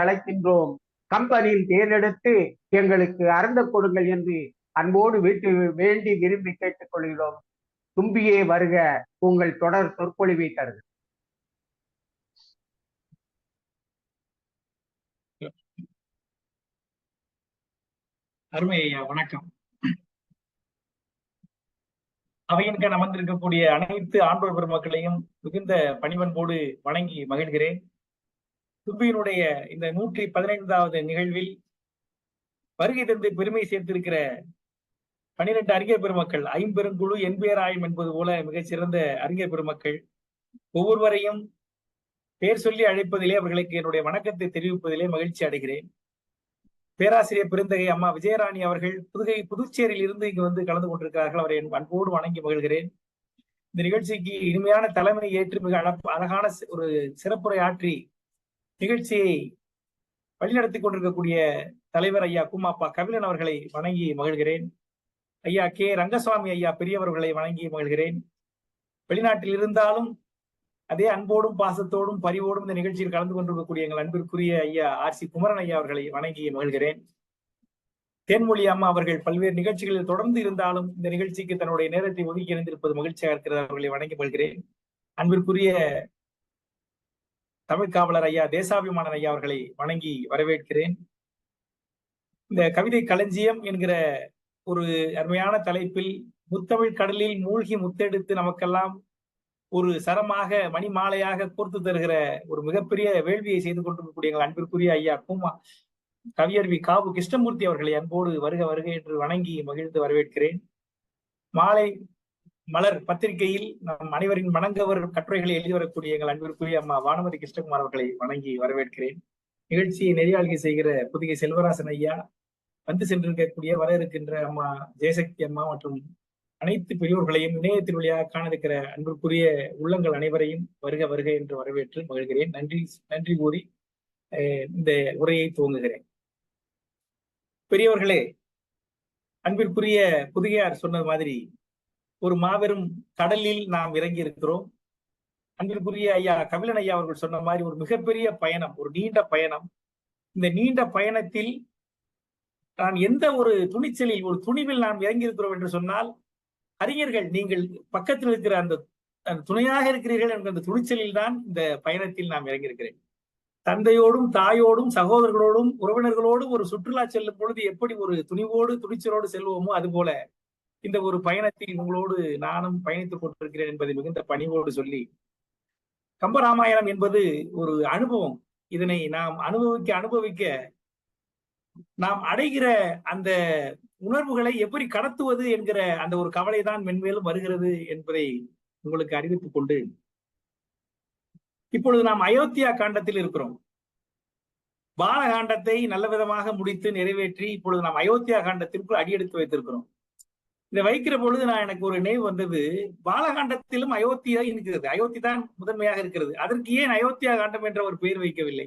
அழைக்கின்றோம். கம்பெனியில் தேர்ந்தெடுத்து எங்களுக்கு அருந்த கொடுங்கள் என்று அன்போடு வேண்டி விரும்பி கேட்டுக் கொள்கிறோம். தும்பியே வருக, உங்கள் தொடர் சொற்பொழிவை தருக. அருமை ஐயா, வணக்கம். அவையின்கண் அமர்ந்திருக்கக்கூடிய அனைத்து ஆண்டோர் பெருமக்களையும் மிகுந்த பணிவன்போடு வணங்கி மகிழ்கிறேன். தும்பியினுடைய இந்த 115வது நிகழ்வில் வருகை தந்து பெருமை சேர்த்திருக்கிற 12 அறிஞர் பெருமக்கள், ஐம்பெருங்குழு என்பேராயம் என்பது போல மிகச்சிறந்த அறிஞர் பெருமக்கள் ஒவ்வொருவரையும் பெயர் சொல்லி அழைப்பதிலே அவர்களுக்கு என்னுடைய வணக்கத்தை தெரிவிப்பதிலே மகிழ்ச்சி அடைகிறேன். பேராசிரியர் பெருந்தகை அம்மா விஜயராணி அவர்கள் புதுச்சேரியில் இருந்து இங்கு வந்து கலந்து கொண்டிருக்கிறார்கள். அவரை அன்போடு வணங்கி மகிழ்கிறேன். இந்த நிகழ்ச்சிக்கு இனிமையான தலைமை ஏற்று மிக அழகான ஒரு சிறப்புரை ஆற்றி நிகழ்ச்சியை வழிநடத்தி கொண்டிருக்கக்கூடிய தலைவர் ஐயா குமாப்பா கபிலன் அவர்களை வணங்கி மகிழ்கிறேன். ஐயா கே ரங்கசுவாமி ஐயா பெரியவர்களை வணங்கி மகிழ்கிறேன். வெளிநாட்டில் இருந்தாலும் அதே அன்போடும் பாசத்தோடும் பரிவோடும் இந்த நிகழ்ச்சியில் கலந்து கொண்டிருக்கக்கூடிய எங்கள் அன்பிற்குரிய ஐயா ஆர்.சி. குமரன் ஐயா அவர்களை வணங்கி மகிழ்கிறேன். தேன்மொழி அம்மா அவர்கள் பல்வேறு நிகழ்ச்சிகளில் தொடர்ந்து இருந்தாலும் இந்த நிகழ்ச்சிக்கு தன்னுடைய நேரத்தை ஒதுக்கி இணைந்திருப்பது மகிழ்ச்சியாக இருக்கிறது. அவர்களை வணங்கி மகிழ்கிறேன். அன்பிற்குரிய தமிழ் காவலர் ஐயா தேசாபிமானன் ஐயா அவர்களை வணங்கி வரவேற்கிறேன். இந்த கவிதை களஞ்சியம் என்கிற ஒரு அருமையான தலைப்பில் முத்தமிழ் கடலில் மூழ்கி முத்தெடுத்து நமக்கெல்லாம் ஒரு சரமாக மணி மாலையாக கோர்த்து தருகிற ஒரு மிகப்பெரிய வேள்வியை செய்து கொண்டிருக்கக்கூடிய எங்கள் அன்பிற்குரிய ஐயா கவியர்வி காவு கிருஷ்ணமூர்த்தி அவர்களை அன்போடு வருக வருக என்று வணங்கி மகிழ்ந்து வரவேற்கிறேன். மாலை மலர் பத்திரிகையில் நம் அனைவரின் மணங்கவர் கட்டுரைகளை எழுதி வரக்கூடிய எங்கள் அன்பிற்குரிய அம்மா வானமதி கிருஷ்ணகுமார் அவர்களை வணங்கி வரவேற்கிறேன். நிகழ்ச்சியை நெறியாள்கை செய்கிற புதிய செல்வராசன் ஐயா, வந்து சென்றிருக்கக்கூடிய வர இருக்கின்ற அம்மா ஜெயசக்தி அம்மா மற்றும் அனைத்து பெரியோர்களையும் இணையத்தின் வழியாக காண இருக்கிற அன்பிற்குரிய உள்ளங்கள் அனைவரையும் வருக வருக என்று வரவேற்று மகிழ்கிறேன். நன்றி கூறி இந்த உரையை துவங்குகிறேன். பெரியவர்களே, அன்பிற்குரிய புதியார் சொன்ன மாதிரி ஒரு மாபெரும் கடலில் நாம் இறங்கி இருக்கிறோம். அன்பிற்குரிய ஐயா கபிலன் ஐயா அவர்கள் சொன்ன மாதிரி ஒரு மிகப்பெரிய பயணம், ஒரு நீண்ட பயணம். இந்த நீண்ட பயணத்தில் நான் எந்த ஒரு துணிச்சலில், ஒரு துணிவில் நாம் இறங்கி இருக்கிறோம் என்று சொன்னால், அறிஞர்கள் நீங்கள் பக்கத்தில் இருக்கிற அந்த துணையாக இருக்கிறீர்கள் என்ற அந்த துணிச்சலில் தான் இந்த பயணத்தில் நாம் இறங்கியிருக்கிறேன். தந்தையோடும் தாயோடும் சகோதரர்களோடும் உறவினர்களோடும் ஒரு சுற்றுலா செல்லும் பொழுது எப்படி ஒரு துணிவோடு துணிச்சலோடு செல்வோமோ அதுபோல இந்த ஒரு பயணத்தில் உங்களோடு நானும் பயணித்துக் கொண்டிருக்கிறேன் என்பதை மிகுந்த பணிவோடு சொல்லி, கம்பராமாயணம் என்பது ஒரு அனுபவம். இதனை நாம் அனுபவிக்க நாம் அடைகிற அந்த உணர்வுகளை எப்படி கடத்துவது என்கிற அந்த ஒரு கவலை தான் மென்மேலும் வருகிறது என்பதை உங்களுக்கு அறிவித்துக் கொண்டு, இப்பொழுது நாம் அயோத்தியா காண்டத்தில் இருக்கிறோம். பாலகாண்டத்தை நல்ல விதமாக முடித்து நிறைவேற்றி இப்பொழுது நாம் அயோத்தியா காண்டத்திற்குள் அடியெடுத்து வைத்திருக்கிறோம். இதை வைக்கிற பொழுது எனக்கு ஒரு நினைவு வந்தது, பாலகாண்டத்திலும் அயோத்தியா இருக்கிறது, அயோத்தி தான் முதன்மையாக இருக்கிறது. அதற்கு ஏன் அயோத்தியா காண்டம் என்ற ஒரு பெயர் வைக்கவில்லை?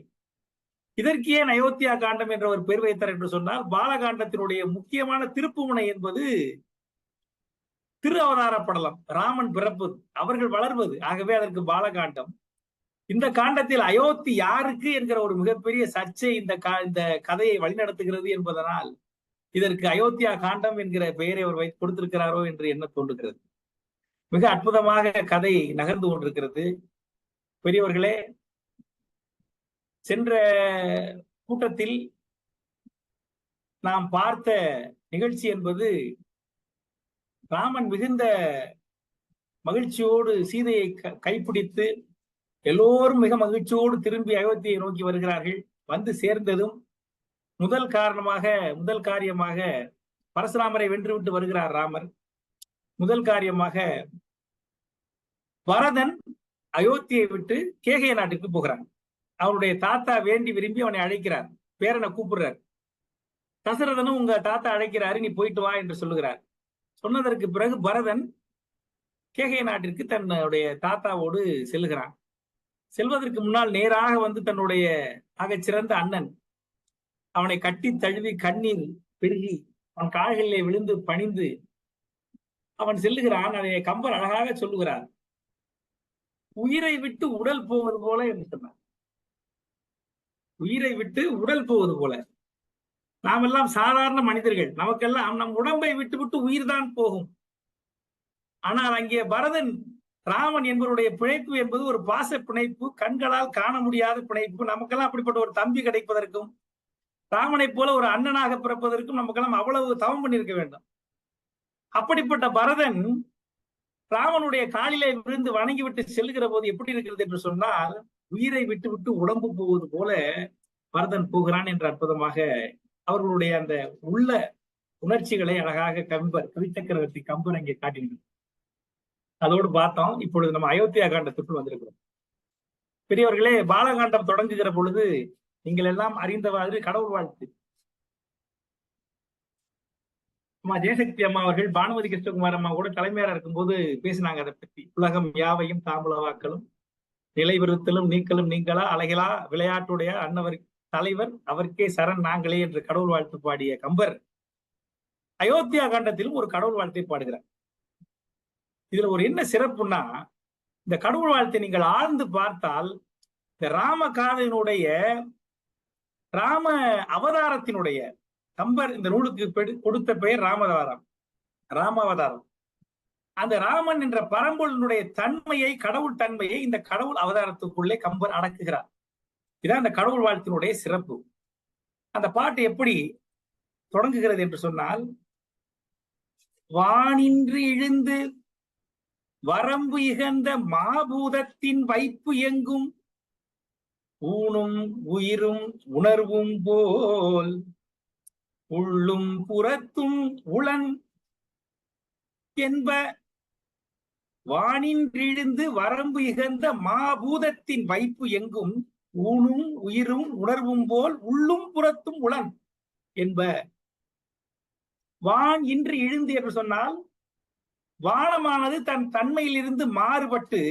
இதற்கு ஏன் அயோத்தியா காண்டம் என்ற ஒரு பெயர் வைத்தார் என்று சொன்னால், பாலகாண்டத்தினுடைய முக்கியமான திருப்புமுனை என்பது திரு அவதார படலம், ராமன் பிறப்பது, அவர்கள் வளர்வது. ஆகவே அதற்கு பாலகாண்டம். இந்த காண்டத்தில் அயோத்தி யாருக்கு என்கிற ஒரு மிகப்பெரிய சர்ச்சை இந்த கதையை வழிநடத்துகிறது என்பதனால் இதற்கு அயோத்தியா காண்டம் என்கிற பெயரை அவர் வைத்து கொடுத்திருக்கிறாரோ என்று என்ன தோன்றுகிறது. மிக அற்புதமாக கதை நகர்ந்து கொண்டிருக்கிறது. பெரியவர்களே, சென்ற கூட்டத்தில் நாம் பார்த்த நிகழ்ச்சி என்பது ராமன் மிகுந்த மகிழ்ச்சியோடு சீதையை கைப்பிடித்து எல்லோரும் மிக மகிழ்ச்சியோடு திரும்பி அயோத்தியை நோக்கி வருகிறார்கள். வந்து சேர்ந்ததும் முதல் காரியமாக பரசுராமரை வென்றுவிட்டு வருகிறார் ராமர். முதல் காரியமாக பரதன் அயோத்தியை விட்டு கேகய நாட்டுக்கு போகிறான். அவருடைய தாத்தா வேண்டி விரும்பி அவனை அழைக்கிறார், பேரனை கூப்பிடுறார். தசரதனும் உங்க தாத்தா அழைக்கிறாரு, நீ போயிட்டு வா என்று சொல்லுகிறார். சொன்னதற்கு பிறகு பரதன் கேகய நாட்டிற்கு தன்னுடைய தாத்தாவோடு செல்லுகிறான். செல்வதற்கு முன்னால் நேராக வந்து தன்னுடைய ஆகச்சிறந்த அண்ணன் அவனை கட்டி தழுவி கண்ணீர் பெருகி அவன் கால்களிலே விழுந்து பணிந்து அவன் செல்லுகிறான். அதை கம்பர் அழகாக சொல்லுகிறார், உயிரை விட்டு உடல் போவது போல என்று சொன்னார். உயிரை விட்டு உடல் போவது போல. நாமெல்லாம் சாதாரண மனிதர்கள், நமக்கெல்லாம் நம் உடம்பை விட்டு விட்டு உயிர் தான் போகும். ஆனால் அங்கே பரதன், ராமன் என்பவருடைய பிணைப்பு என்பது ஒரு பாச பிணைப்பு, கண்களால் காண முடியாத பிணைப்பு. நமக்கெல்லாம் அப்படிப்பட்ட ஒரு தம்பி கிடைப்பதற்கும், ராமனை போல ஒரு அண்ணனாக பிறப்பதற்கும் நமக்கெல்லாம் அவ்வளவு தவம் பண்ணியிருக்க வேண்டும். அப்படிப்பட்ட பரதன் ராமனுடைய காலிலே விழுந்து வணங்கிவிட்டு செல்லுகிற போது எப்படி இருக்கிறது என்று சொன்னால், உயிரை விட்டு விட்டு உடம்பு போவது போல பரதன் போகிறான் என்று அற்புதமாக அவர்களுடைய அந்த உள்ள உணர்ச்சிகளை அழகாக கவிச்சக்கரவர்த்தி கம்பர் அங்கே காட்டினார். அதோடு பார்த்தோம். இப்பொழுது நம்ம அயோத்தியா காண்டத்துக்குள் வந்திருக்கிறோம். பெரியவர்களே, பாலகாண்டம் தொடங்குகிற பொழுது நீங்கள் எல்லாம் அறிந்தவாறு கடவுள் வாழ்த்து. அம்மா ஜெயசக்தி அம்மா அவர்கள் பானுமதி கிருஷ்ணகுமார் அம்மா கூட தலைமையாளர் இருக்கும்போது பேசினாங்க அதை பற்றி. உலகம் யாவையும் தாமுலவாக்களும் நிலை விருத்தலும் நீக்கலும் நீங்களா அழகிலா விளையாட்டுடைய அன்னவர் தலைவர் அவருக்கே சரண் நாங்களே என்று கடவுள் வாழ்த்து பாடிய கம்பர் அயோத்தியா காண்டத்திலும் ஒரு கடவுள் வாழ்த்தை பாடுகிறார். இதுல ஒரு என்ன சிறப்புன்னா, இந்த கடவுள் வாழ்த்தை நீங்கள் ஆழ்ந்து பார்த்தால் இந்த ராம காதையினுடைய ராம அவதாரத்தினுடைய, கம்பர் இந்த நூலுக்கு கொடுத்த பெயர் ராமாவதாரம். அந்த ராமன் என்ற பரம்பொருளினுடைய தன்மையை, கடவுள் தன்மையை இந்த கடவுள் அவதாரத்துக்குள்ளே கம்பர் அடக்குகிறார். இதான் அந்த கடவுள் வாழ்த்தினுடைய சிறப்பு. அந்த பாட்டு எப்படி தொடங்குகிறது என்று சொன்னால், வானின்று இழுந்து வரம்பு இகந்த மாபூதத்தின் வைப்பு எங்கும் ஊனும் உயிரும் உணர்வும் போல் உள்ளும் புறத்தும் உளன் என்ப. வானின்றிழுந்து வரம்பு இகந்த மாபூதத்தின் வைப்பு எங்கும் ஊனும் உயிரும் உணர்வும் போல் உள்ளும் புறத்தும் உளன் என்ப. வான் இன்று இழுந்து என்று சொன்னால், வானமானது தன் தன்மையிலிருந்து மாறுபட்டு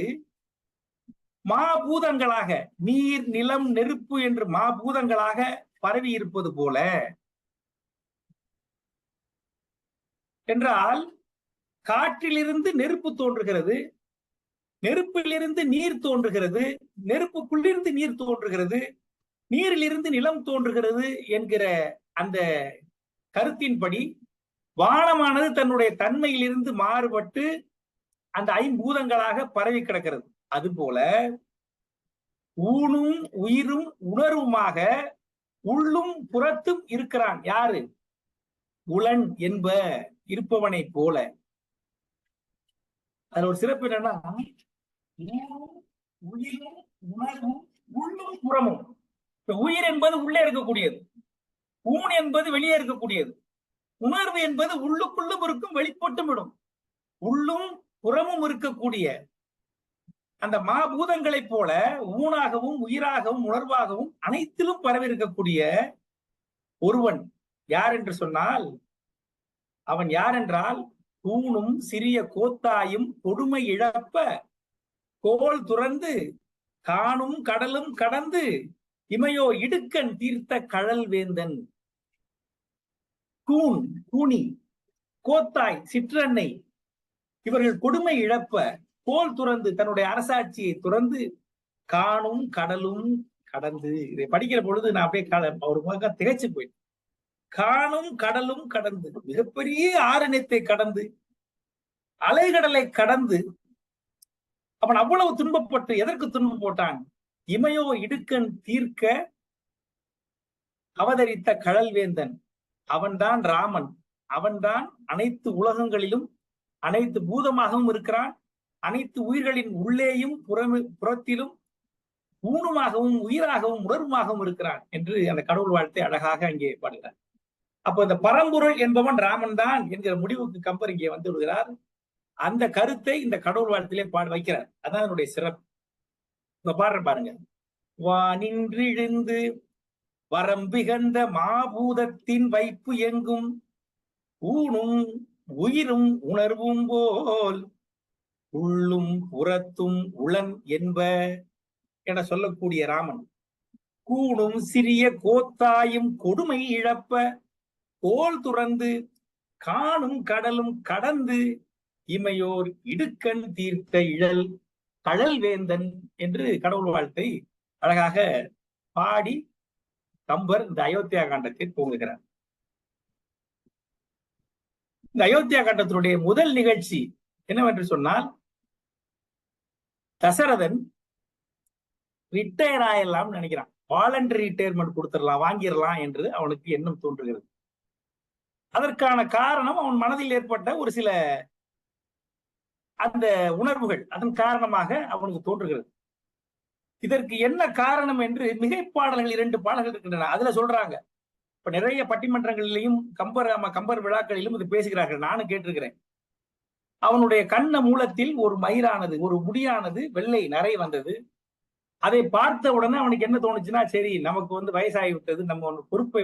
மாபூதங்களாக, நீர் நிலம் நெருப்பு என்று மாபூதங்களாக பரவி இருப்பது போல என்றால், காற்றிலிருந்து நெருப்பு தோன்றுகிறது, நெருப்பிலிருந்து நீர் தோன்றுகிறது, நெருப்புக்குள்ளிருந்து நீர் தோன்றுகிறது, நீரிலிருந்து நிலம் தோன்றுகிறது என்கிற அந்த கருத்தின்படி வானமானது தன்னுடைய தன்மையிலிருந்து மாறுபட்டு அந்த ஐம்பூதங்களாக பரவி கிடக்கிறது. அதுபோல ஊனும் உயிரும் உணர்வுமாக உள்ளும் புறத்தும் இருக்கிறான். யாரு? உளன் என்ப இருப்பவனை போல. அதுல ஒரு சிறப்பு என்னன்னா, உயிரும் உணர்வும் உள்ளும் புறமும். உயிர் என்பது உள்ளே இருக்கக்கூடியது, ஊன் என்பது வெளியே இருக்கக்கூடியது, உணர்வு என்பது உள்ளுக்குள்ளும் இருக்கும், வெளிப்பட்டும் விடும். உள்ளும் புறமும் இருக்கக்கூடிய அந்த மாபூதங்களைப் போல ஊனாகவும் உயிராகவும் உணர்வாகவும் அனைத்திலும் பரவி இருக்கக்கூடிய ஒருவன் யார் என்று சொன்னால், அவன் யார் என்றால், ஊனும் சிறிய கோத்தாயும் கொடுமை இழப்ப கோல் துறந்து காணும் கடலும் கடந்து இமையோ இடுக்கண் தீர்த்த கழல் வேந்தன். கூன், கூனி, கோத்தாய், சிற்றன்னை இவர்கள் கொடுமை இழப்ப கோல் துறந்து, தன்னுடைய அரசாட்சியை துறந்து காணும் கடலும் கடந்து. இதை படிக்கிற பொழுது நான் அப்படியே ஒரு பக்கம் திகைச்சு போயிட்டேன். காணும் கடலும் கடந்து, மிகப்பெரிய ஆரண்யத்தை கடந்து, அலைகடலை கடந்து அவன் அவ்வளவு துன்பப்பட்டு, எதற்கு துன்பம் போட்டான்? இமையோ இடுக்கண் தீர்க்க அவதரித்த கழல் வேந்தன். அவன்தான் ராமன். அவன்தான் அனைத்து உலகங்களிலும் அனைத்து பூதமாகவும் இருக்கிறான். அனைத்து உயிர்களின் உள்ளேயும் புறத்திலும் ஊனுமாகவும் உயிராகவும் உணர்வுமாகவும் இருக்கிறான் என்று அந்த கடவுள் வாழ்த்தை அழகாக அங்கே பாடுகிறார். அப்போ இந்த பரம்பொருள் என்பவன் ராமன் தான் என்கிற முடிவுக்கு கம்பர் இங்கே வந்து விடுகிறார். அந்த கருத்தை இந்த கடவுள் வாழ்த்திலே வைக்கிறார். அதான் அதனுடைய சிறப்பு. இப்ப பாடுற பாருங்க. வானின்றிழுந்து வரம்பிகந்த மாபூதத்தின் வைப்பு எங்கும் ஊனும் உயிரும் உணர்வும் போல் உள்ளும் புறத்தும் உளன் என்ப என சொல்லக்கூடிய ராமன், கூணும் சிறிய கோத்தாயும் கொடுமை இழப்ப கோல் துறந்து காணும் கடலும் கடந்து இமையோர் இடுக்கண் தீர்த்த இழல் கழல் வேந்தன் என்று கடவுள் வாழ்த்தை அழகாக பாடி கம்பர் இந்த அயோத்தியா காண்டத்தை துவங்குகிறார். இந்த அயோத்தியா காண்டத்தினுடைய முதல் நிகழ்ச்சி என்னவென்று சொன்னால், தசரதன் ரிட்டையர் ஆயிடலாம் நினைக்கிறான். வாலண்டரி ரிட்டையர்மெண்ட் கொடுத்துடலாம், வாங்கிடலாம் என்று அவனுக்கு எண்ணம் தோன்றுகிறது. அதற்கான காரணம் அவன் மனதில் ஏற்பட்ட ஒரு சில அந்த உணர்வுகள், அதன் காரணமாக அவனுக்கு தோன்றுகிறது. இதற்கு என்ன காரணம் என்று மிகைப்பாடல்கள் 2 பாடல்கள் இருக்கின்றன. அதுல சொல்றாங்க. இப்ப நிறைய பட்டிமன்றங்களிலும் கம்பர் விழாக்களிலும் இது பேசுகிறார்கள். நானும் கேட்டிருக்கிறேன். அவனுடைய கண்ண மூலத்தில் ஒரு மயிரானது, ஒரு முடியானது வெள்ளை நரை வந்தது. அதை பார்த்த உடனே அவனுக்கு என்ன தோணுச்சுன்னா, சரி நமக்கு வயசாகிவிட்டது, நம்ம பொறுப்பை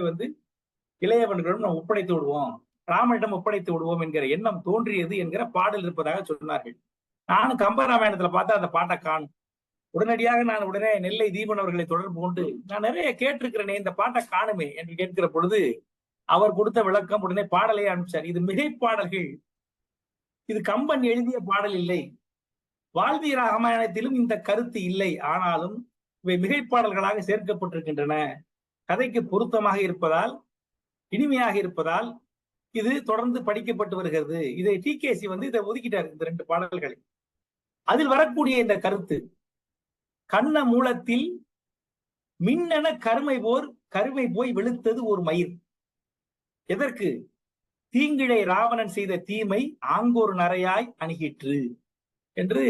இளையவன்களிடம் நம்ம ஒப்படைத்து விடுவோம், ராமனிடம் ஒப்படைத்து விடுவோம் என்கிற எண்ணம் தோன்றியது என்கிற பாடல் இருப்பதாக சொன்னார்கள். நானும் கம்பராமாயணத்துல பார்த்தா அந்த பாட்டை காணும். உடனடியாக நான் நெல்லை தீபன் அவர்களை தொடர்பு கொண்டு, நான் நிறைய கேட்டிருக்கிறேனே, இந்த பாட்டை காணுமே என்று கேட்கிற பொழுது அவர் கொடுத்த விளக்கம், உடனே பாடலை அனுப்பிச்சார். இது மிகை பாடல்கள், இது கம்பன் எழுதிய பாடல் இல்லை. வால்மீகி ராமாயணத்திலும் இந்த கருத்து இல்லை. ஆனாலும் இவை மிகைப்பாடல்களாக சேர்க்கப்பட்டிருக்கின்றன. கதைக்கு பொருத்தமாக இருப்பதால், இனிமையாக இருப்பதால் இது தொடர்ந்து படிக்கப்பட்டு வருகிறது. இதை டிகேசி இதை ஒதுக்கிட்டார், இந்த 2 பாடல்களை. அதில் வரக்கூடிய இந்த கருத்து, கண்ண மூலத்தில் மின்னென கருமை போய் வெளுத்தது ஒரு மயிர். எதற்கு? தீங்கிழை ராவணன் செய்த தீமை ஆங்கோர் நரையாய் அணுகிற்று என்று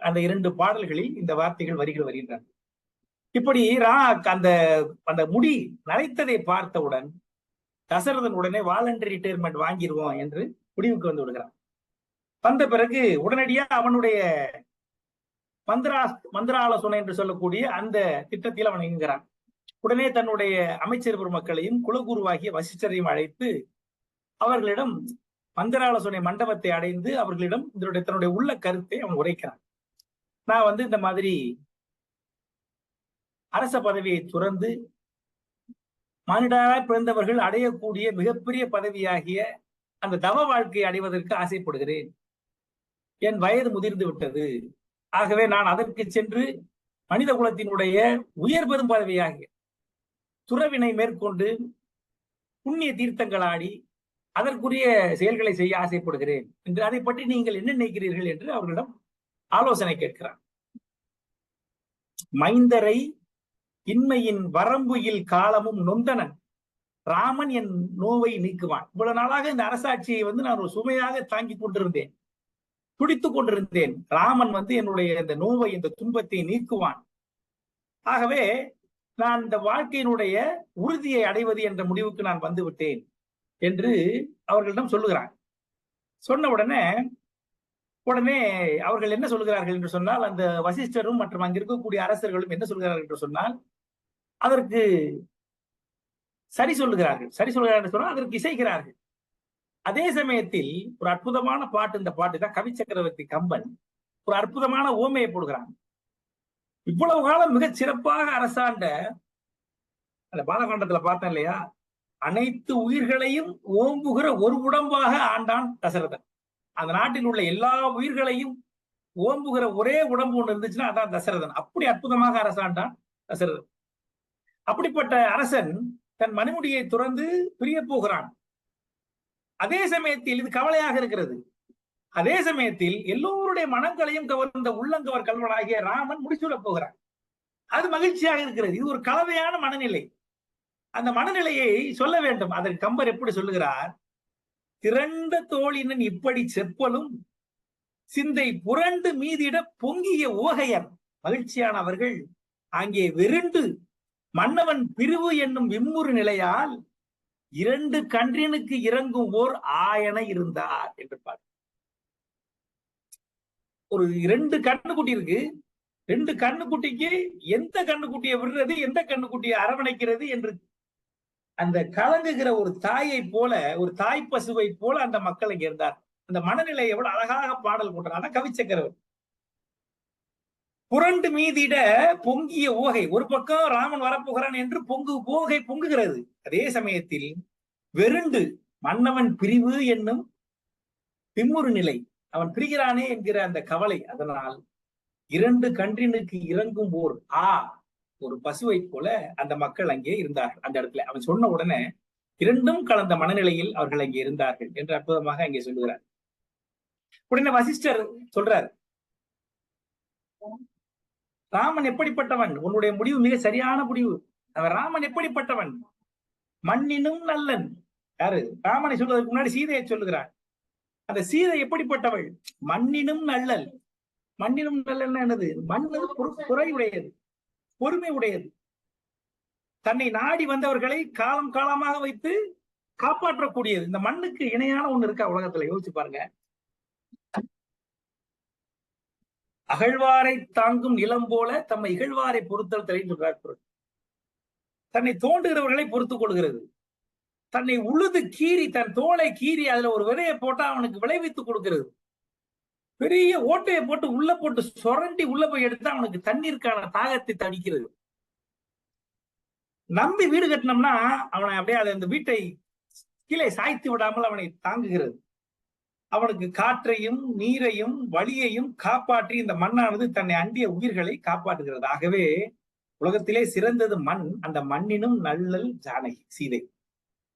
அந்த 2 பாடல்களில் இந்த வார்த்தைகள் வரிகள் வருகின்றன. இப்படி அந்த முடி நரைத்ததை பார்த்தவுடன் தசரதன் உடனே வாலண்டரி ரிட்டையர்மெண்ட் வாங்கிடுவோம் என்று முடிவுக்கு வந்து விடுகிறான். வந்த பிறகு உடனடியாக அவனுடைய மந்திராலோசனை என்று சொல்லக்கூடிய அந்த திட்டத்தில் அவன் இயங்குகிறான். உடனே தன்னுடைய அமைச்சர் பெருமக்களையும் குலகுருவாகிய வசிஷ்டரையும் அழைத்து அவர்களிடம் மந்திராலோசனை மண்டபத்தை அடைந்து அவர்களிடம் தன்னுடைய உள்ள கருத்தை அவன் உரைக்கிறான். நான் இந்த மாதிரி அரச பதவியை துறந்து மானிடராய் பிறந்தவர்கள் அடையக்கூடிய மிகப்பெரிய பதவியாகிய அந்த தவ வாழ்க்கையை அடைவதற்கு ஆசைப்படுகிறேன். என் வயது முதிர்ந்து விட்டது. ஆகவே நான் அதற்கு சென்று மனித குலத்தினுடைய உயர் பெரும் பதவியாகிய துறவினை மேற்கொண்டு புண்ணிய தீர்த்தங்கள் ஆடி அதற்குரிய செயல்களை செய்ய ஆசைப்படுகிறேன் என்று, அதை பற்றி நீங்கள் என்ன நினைக்கிறீர்கள் என்று அவர்களிடம் ஆலோசனை கேட்கிறார். மைந்தரை இன்மையின் வரம்புயில் காலமும் நொந்தனன் ராமன் என் நோவை நீக்குவான். இவ்வளவு நாளாக இந்த அரசாட்சியை நான் ஒரு சுமையாக தாங்கிக் கொண்டிருந்தேன், துடித்துக் கொண்டிருந்தேன். ராமன் என்னுடைய இந்த நோவை, இந்த துன்பத்தை நீக்குவான். ஆகவே நான் இந்த வாழ்க்கையினுடைய உறுதியை அடைவது என்ற முடிவுக்கு நான் வந்து விட்டேன் என்று அவர்களிடம் சொல்லுகிறான். சொன்ன உடனே அவர்கள் என்ன சொல்கிறார்கள் என்று சொன்னால், அந்த வசிஷ்டரும் மற்றும் அங்க இருக்கக்கூடிய அரசர்களும் என்ன சொல்கிறார்கள் என்று சொன்னால், அதற்கு சரி சொல்லுகிறார்கள் என்று சொன்னால் அதற்கு இசைக்கிறார்கள். அதே சமயத்தில் ஒரு அற்புதமான பாட்டு, இந்த பாட்டு தான் கவி சக்கரவர்த்தி கம்பன் ஒரு அற்புதமான ஓமையை போடுகிறான். இவ்வளவு காலம் மிக சிறப்பாக அரசாண்ட அந்த பாலகாண்டத்துல பார்த்தேன் இல்லையா, அனைத்து உயிர்களையும் ஓம்புகிற ஒரு உடம்பாக ஆண்டான் தசரதன். அந்த நாட்டில் உள்ள எல்லா உயிர்களையும் ஓம்புகிற ஒரே உடம்பு ஒன்று இருந்துச்சுன்னா அதான் தசரதன். அப்படி அற்புதமாக அரசாண்டான் தசரதன். அப்படிப்பட்ட அரசன் தன் மணிமுடியை துறந்து பிரிய போகிறான். அதே சமயத்தில் இது கவலையாக இருக்கிறது. அதே சமயத்தில் எல்லோருடைய மனங்களையும் கவர்ந்த உள்ளங்கவர் கல்வனாகிய ராமன் முடிசூட போகிறான். அது மகிழ்ச்சியாக இருக்கிறது. இது ஒரு கலவையான மனநிலை. அந்த மனநிலையை சொல்ல வேண்டும். அதற்கு கம்பர் எப்படி சொல்லுகிறார்? திரண்ட தோழினன் இப்படி செப்பலும் சிந்தை புரண்டு மீதிட பொங்கிய ஓகையர் மகிழ்ச்சியானவர்கள் அங்கே வெருண்டு மன்னவன் பிரிவு என்னும் விம்முறு நிலையால் 2 கன்றினுக்கு இறங்கும் ஓர் ஆயன இருந்தார் என்று பாரு. ஒரு 2 கண்ணுக்குட்டி இருக்கு. 2 கண்ணுக்குட்டிக்கு எந்த கண்ணுக்குட்டியை விடுறது, எந்த கண்ணுக்குட்டியை அரவணைக்கிறது என்று அந்த கலங்குகிற ஒரு தாயை போல, ஒரு தாய் பசுவை போல அந்த மக்கள் இங்க இருந்தார். அந்த மனநிலை எவ்வளவு அழகாக பாடல் போட்டார் கவி சக்கரவர்த்தி. புரண்டு மீதிட பொங்கிய ஓகை, ஒரு பக்கம் ராமன் வரப்போகிறான் என்று ஓகை பொங்குகிறது. அதே சமயத்தில் வெருண்டு மன்னவன் பிரிவு என்னும் பிம்முறு நிலை, அவன் பிரிகிறானே என்கிற அந்த கவலை. அதனால் 2 கன்றினுக்கு இறங்கும் ஓர் ஒரு பசுவை போல அந்த மக்கள் அங்கே இருந்தார்கள். அந்த இடத்துல அவன் சொன்ன உடனே இரண்டும் கலந்த மனநிலையில் அவர்கள் அங்கே இருந்தார்கள் என்று அற்புதமாக அங்கே சொல்லுகிறார். உடனே வசிஷ்டர் சொல்றார், ராமன் எப்படிப்பட்டவன்? உன்னுடைய முடிவு மிக சரியான முடிவு. அவன் ராமன் எப்படிப்பட்டவன்? மண்ணினும் நல்லன். யாரு? ராமனை சொல்வதற்கு முன்னாடி சீதையை சொல்லுகிறார். அந்த சீதை எப்படிப்பட்டவள்? மண்ணினும் நல்லல். மண்ணினும் நல்லல் என்னது? மண்ணு குறை உடையது, பொறுமை உடையது. தன்னை நாடி வந்தவர்களை காலம் காலமாக வைத்து காப்பாற்றக்கூடியது. இந்த மண்ணுக்கு இணையான ஒண்ணு இருக்கா உலகத்துல? யோசிச்சு பாருங்க. அகழ்வாரை தாங்கும் நிலம் போல தம்மை இகழ்வாரை பொறுத்தல் தெரிந்து சொல்றார். தன்னை தோண்டுகிறவர்களை பொறுத்துக் கொள்கிறது. தன்னை உழுது கீறி, தன் தோலை கீறி அதுல ஒரு விதையை போட்டா அவனுக்கு விளைவித்து கொடுக்கிறது. பெரிய ஓட்டையை போட்டு உள்ள போட்டு சொரண்டி உள்ள போய் எடுத்து அவனுக்கு தண்ணீருக்கான தாகத்தை தணிக்கிறது. நம்பி வீடு கட்டினோம்னா அவனை அப்படியே அதை அந்த வீட்டை கீழே சாய்த்து விடாமல் அவனை தாங்குகிறது. அவனுக்கு காற்றையும் நீரையும் வழியையும் காப்பாற்றி இந்த மண்ணானது தன்னை அண்டிய உயிர்களை காப்பாற்றுகிறது. ஆகவே உலகத்திலே சிறந்தது மண். அந்த மண்ணினும் நல்லல் ஜானகி சீதை.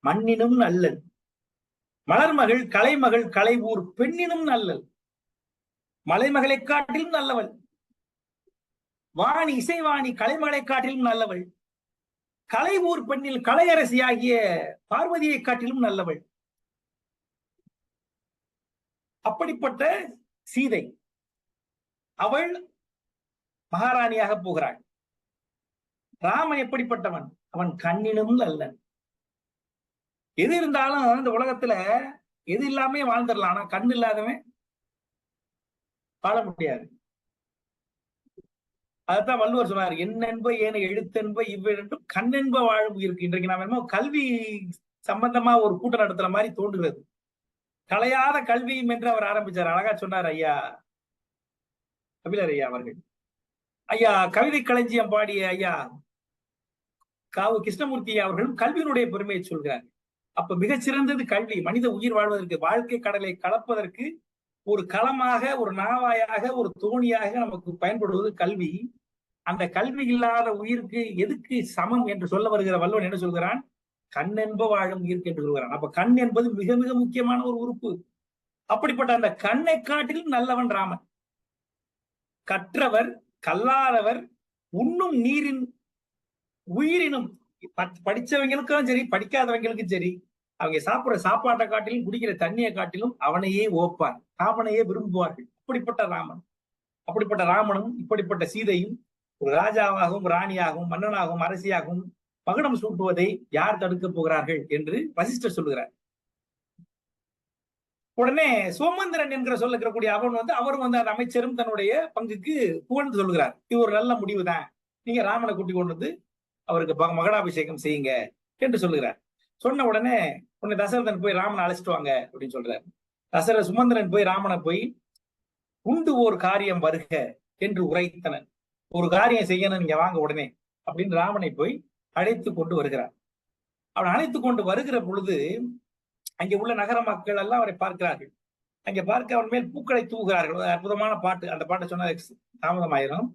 மண்ணினும் நல்லல். மலர்மகள் கலைமகள் கலைவூர் பெண்ணினும் நல்லல். மலைமகளை காட்டிலும் நல்லவள். வாணி இசைவாணி கலைமகளை காட்டிலும் நல்லவள். கலைவூர் பெண்ணில் கலையரசி ஆகிய பார்வதியை காட்டிலும் நல்லவள். அப்படிப்பட்ட சீதை அவள் மகாராணியாக போகிறாள். ராமன் எப்படிப்பட்டவன்? அவன் கண்ணினும் நல்லன். எது இருந்தாலும் இந்த உலகத்துல எது இல்லாமே வாழ்ந்துடலாம். ஆனா கண் இல்லாதவன் வாழ முடியாது. அதான் வள்ளுவர் சொன்னார், என்னென்ப ஏன எழுத்தென்ப இவ்விரண்டும் கண்ணென்ப வாழும் இருக்கு. இன்றைக்கு நாம என்னமோ கல்வி சம்பந்தமா ஒரு கூட்டம் நடத்துற மாதிரி தோன்றுகிறது. கலையாத கல்வியும் என்று அவர் ஆரம்பிச்சார். அழகா சொன்னார் ஐயா கபிலர் ஐயா அவர்கள். ஐயா கவிதை களஞ்சியம் பாடிய ஐயா காவு கிருஷ்ணமூர்த்தி அவர்களும் கல்வியினுடைய பெருமையை சொல்கிறார். அப்ப மிகச்சிறந்தது கல்வி. மனித உயிர் வாழ்வதற்கு, வாழ்க்கை கடலை கலப்பதற்கு ஒரு களமாக, ஒரு நாவாயாக, ஒரு தோணியாக நமக்கு பயன்படுவது கல்வி. அந்த கல்வி இல்லாத உயிருக்கு எதுக்கு சமம் என்று சொல்ல வருகிற வள்ளுவன் என்ன சொல்கிறான்? கண் என்ப வாழும் உயிருக்கு என்று சொல்கிறான். அப்ப கண் என்பது மிக மிக முக்கியமான ஒரு உறுப்பு. அப்படிப்பட்ட அந்த கண்ணை காட்டிலும் நல்லவன் ராமன். கற்றவர் கல்லாதவர் உண்ணும் நீரின் உயிரினும், படிச்சவங்களுக்கும் சரி படிக்காதவங்களுக்கும் சரி, அவங்க சாப்பிடுற சாப்பாட்டை காட்டிலும் குடிக்கிற தண்ணியை காட்டிலும் அவனையே ஓப்பார், அவனையே விரும்புவார்கள். அப்படிப்பட்ட ராமன். அப்படிப்பட்ட ராமனும் இப்படிப்பட்ட சீதையும் ஒரு ராஜாவாகவும் ராணியாகவும் மன்னனாகவும் அரசியாகவும் மகுடம் சூட்டுவதை யார் தடுக்க போகிறார்கள் என்று வசிஷ்டர் சொல்லுகிறார். உடனே சோமந்திரன் என்கிற சொல்லக்கூடிய அவன் அவர் அந்த அமைச்சரும் தன்னுடைய பங்குக்கு புகழ்ந்து சொல்லுகிறார், இது ஒரு நல்ல முடிவு தான், நீங்க ராமனை கூட்டி கொண்டு வந்து அவருக்கு மகடாபிஷேகம் செய்யுங்க என்று சொல்லுகிறார். சொன்ன உடனே தசரதன் போய் ராமனை அழைச்சிட்டு வாங்க அப்படின்னு சொல்றாரு. சுமந்திரன் போய் ராமனை போய் உண்டு ஒரு காரியம் வருக என்று உரைத்தனன். ஒரு காரியம் செய்யணும், நீங்க வாங்க உடனே அப்படின்னு ராமனை போய் அழைத்து கொண்டு வருகிறார். அவன் அழைத்து கொண்டு வருகிற பொழுது அங்கே உள்ள நகர மக்கள் எல்லாம் அவரை பார்க்கிறார்கள். அங்கே பார்க்க அவன் மேல் பூக்களை தூவுகிறார்கள். ஒரு அற்புதமான பாட்டு, அந்த பாட்டை சொன்ன தாமதமாயிரும்.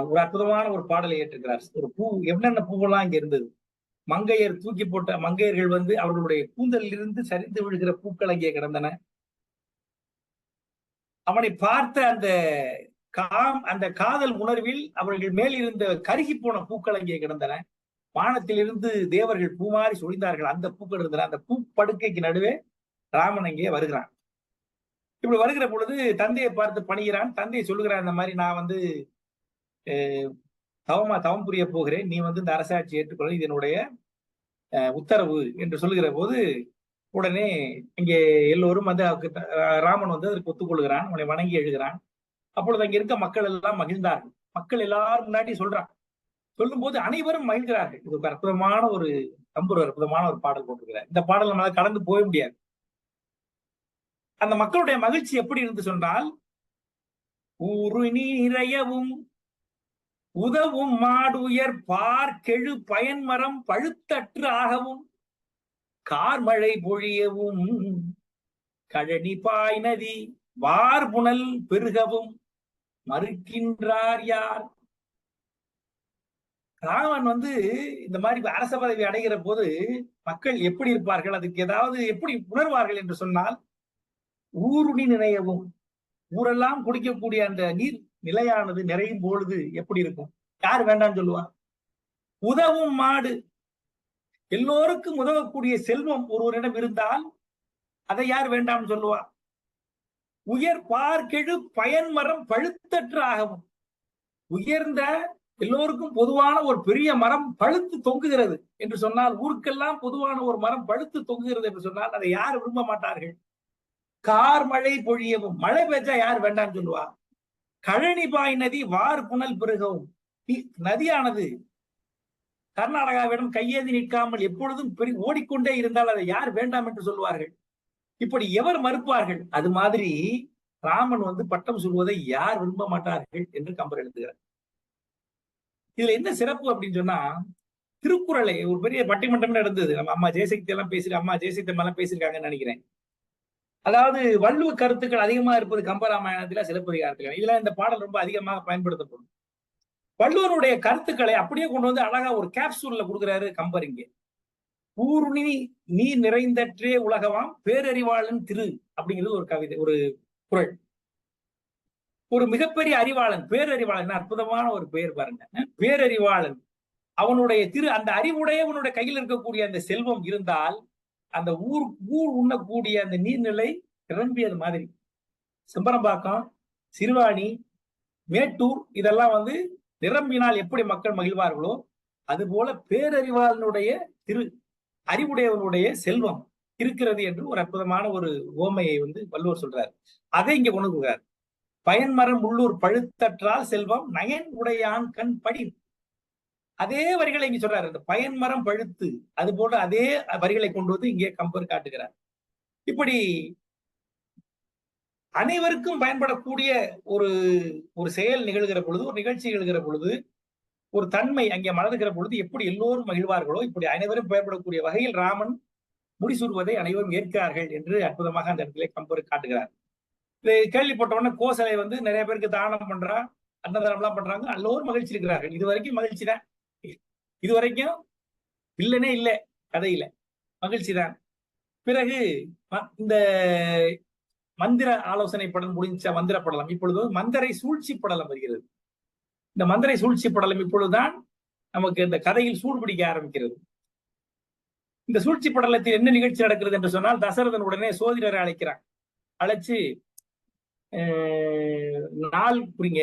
ஒரு அற்புதமான ஒரு பாடலை ஏற்றிருக்கிறார். ஒரு பூ, என்னென்ன பூவெல்லாம் இங்க இருந்தது. மங்கையர் தூக்கி போட்ட மங்கையர்கள் அவர்களுடைய கூந்தலில் இருந்து சரிந்து விழுகிற பூக்கள் அங்கே கிடந்தன. அவனை பார்த்த அந்த காதல் உணர்வில் அவர்கள் மேல் இருந்த கருகி போன பூக்கள் அங்கே கிடந்தன. வானத்திலிருந்து தேவர்கள் பூமாறி சொரிந்தார்கள், அந்த பூக்கள் இருந்தன. அந்த பூ படுக்கைக்கு நடுவே ராமன் அங்கே வருகிறான். இப்படி வருகிற பொழுது தந்தையை பார்த்து பணிகிறான். தந்தையை சொல்லுகிறான், இந்த மாதிரி நான் தவம் புரிய போகிறேன், நீ இந்த அரசாட்சி ஏற்றுக்கொள்ள, இது என்னுடைய உத்தரவு என்று சொல்லுகிற போது உடனே இங்கே எல்லோரும் ராமன் அதற்கு ஒத்துக்கொள்கிறான். அவனை வணங்கி எழுகிறான். அப்பொழுது அங்க இருக்க மக்கள் எல்லாம் மகிழ்ந்தார்கள். மக்கள் எல்லாரும் முன்னாடி சொல்றான். சொல்லும் போது அனைவரும் மகிழ்கிறார்கள். இது ஒரு அற்புதமான ஒரு அற்புதமான ஒரு பாடல் போட்டிருக்கிறார். இந்த பாடல் நம்மளால கடந்து போக முடியாது. அந்த மக்களுடைய மகிழ்ச்சி எப்படி இருந்து சொன்னால், ஊரு நீரையவும் உதவும் மாடுயர் பார்க்கெழு பயன்மரம் பழுத்தற்று ஆகவும் கார்மழை பொழியவும் கழனி பாய் நதி வார்புணல் பெருகவும் மறுக்கின்றார் யார். ராமன் வந்து இந்த மாதிரி அரச பதவி அடைகிற போது மக்கள் எப்படி இருப்பார்கள், அதுக்கு ஏதாவது எப்படி உணர்வார்கள் என்று சொன்னால், ஊருணி நினையவும், ஊரெல்லாம் குடிக்கக்கூடிய அந்த நீர் நிலையானது நிறையும் பொழுது எப்படி இருக்கும்? யார் வேண்டாம்னு சொல்லுவா? உதவும் மாடு, எல்லோருக்கும் உதவக்கூடிய செல்வம் ஒருவரிடம் இருந்தால் அதை யார் வேண்டாம்னு சொல்லுவா? உயர் பார்க்கெழு பயன்மரம் பழுத்தற்று ஆகவும், உயர்ந்த எல்லோருக்கும் பொதுவான ஒரு பெரிய மரம் பழுத்து தொங்குகிறது என்று சொன்னால், ஊருக்கெல்லாம் பொதுவான ஒரு மரம் பழுத்து தொங்குகிறது என்று சொன்னால் அதை யார் விரும்ப மாட்டார்கள்? கார் மழை பொழியவும், மழை பெய்ஞ்சா யார் வேண்டாம்னு சொல்லுவா? கழனிபாய் நதி வார் புனல் பெருகவும், நதியானது கர்நாடகாவிடம் கையேந்தி நிற்காமல் எப்பொழுதும் ஓடிக்கொண்டே இருந்தால் அதை யார் வேண்டாம் என்று சொல்வார்கள்? இப்படி எவர் மறுப்பார்கள்? அது மாதிரி ராமன் வந்து பட்டம் சொல்வதை யார் விரும்ப மாட்டார்கள் என்று கம்பர் எழுதுகிறார். இதுல என்ன சிறப்பு அப்படின்னு சொன்னா, திருக்குறளை ஒரு பெரிய பட்டிமன்றம் நடந்தது. நம்ம அம்மா ஜெயசக்தி எல்லாம் எல்லாம் பேசியிருக்காங்கன்னு நினைக்கிறேன். அதாவது வள்ளுவ கருத்துக்கள் அதிகமா இருப்பது கம்பராமாயணத்துல, சிலப்பதிகாரத்துல. இதுல இந்த பாடல் ரொம்ப அதிகமாக பயன்படுத்தப்படும். வள்ளுவருடைய கருத்துக்களை அப்படியே கொண்டு வந்து அழகா ஒரு கேப்சூல்ல கொடுக்கிறாரு கம்பர். இங்கே ஊருணி நீ நிறைந்தற்றே உலகவாம் பேரறிவாளன் திரு அப்படிங்கிறது ஒரு கவிதை, ஒரு குறள். ஒரு மிகப்பெரிய அறிவாளன், பேரறிவாளன், அற்புதமான ஒரு பெயர் பாருங்க. பேரறிவாளன், அவனுடைய திரு, அந்த அறிவுடையவனுடைய கையில் இருக்கக்கூடிய அந்த செல்வம் இருந்தால் அந்த ஊர் உண்ணக்கூடிய அந்த நீர்நிலை நிரம்பியது மாதிரி. செம்பரம்பாக்கம், சிறுவாணி, மேட்டூர் இதெல்லாம் வந்து நிரம்பினால் எப்படி மக்கள் மகிழ்வார்களோ அதுபோல பேரறிவாளனுடைய திரு, அறிவுடையவனுடைய செல்வம் இருக்கிறது என்று ஒரு அற்புதமான ஒரு ஓமையை வந்து வள்ளுவர் சொல்றாரு. அதை இங்க கொண்டு வருகிறார். பயன்மரம் உள்ளூர் பழுத்தற்றால் செல்வம் நயன் உடையான் கண் படி. அதே வரிகளை இங்க சொல்றாரு. அந்த பயன்மரம் பழுத்து, அது போல அதே வரிகளை கொண்டு வந்து இங்கே கம்பர் காட்டுகிறார். இப்படி அனைவருக்கும் பயன்படக்கூடிய ஒரு ஒரு செயல் நிகழ்கிற பொழுது, ஒரு நிகழ்ச்சி நிகழ்கிற பொழுது, ஒரு தன்மை அங்கே மலர்கிற பொழுது எப்படி எல்லோரும் மகிழ்வார்களோ இப்படி அனைவரும் பயன்படக்கூடிய வகையில் ராமன் முடிசூடுவதை அனைவரும் ஏற்கிறார்கள் என்று அற்புதமாக அந்த இடத்திலே கம்பர் காட்டுகிறார். இதை கேள்விப்பட்ட உடனே கோசலை வந்து நிறைய பேருக்கு தானம் பண்றா, அன்னதானம் எல்லாம் பண்றாங்க, எல்லோரும் மகிழ்ச்சி இருக்கிறார்கள். இது வரைக்கும் மகிழ்ச்சி தான், இது வரைக்கும் இல்லனே இல்லை கதையில, மகிழ்ச்சி தான். பிறகு இந்த மந்திர ஆலோசனை படம் முடிஞ்ச மந்திர படலம், இப்பொழுது மந்திரை சூழ்ச்சி படலம் வருகிறது. இந்த மந்திரை சூழ்ச்சி படலம் இப்பொழுதுதான் நமக்கு இந்த கதையில் சூடு பிடிக்க ஆரம்பிக்கிறது. இந்த சூழ்ச்சி படலத்தில் என்ன நிகழ்ச்சி நடக்கிறது என்று சொன்னால், தசரதன் உடனே சோதிடரை அழைக்கிறான். அழைச்சு நாள் புரிங்க,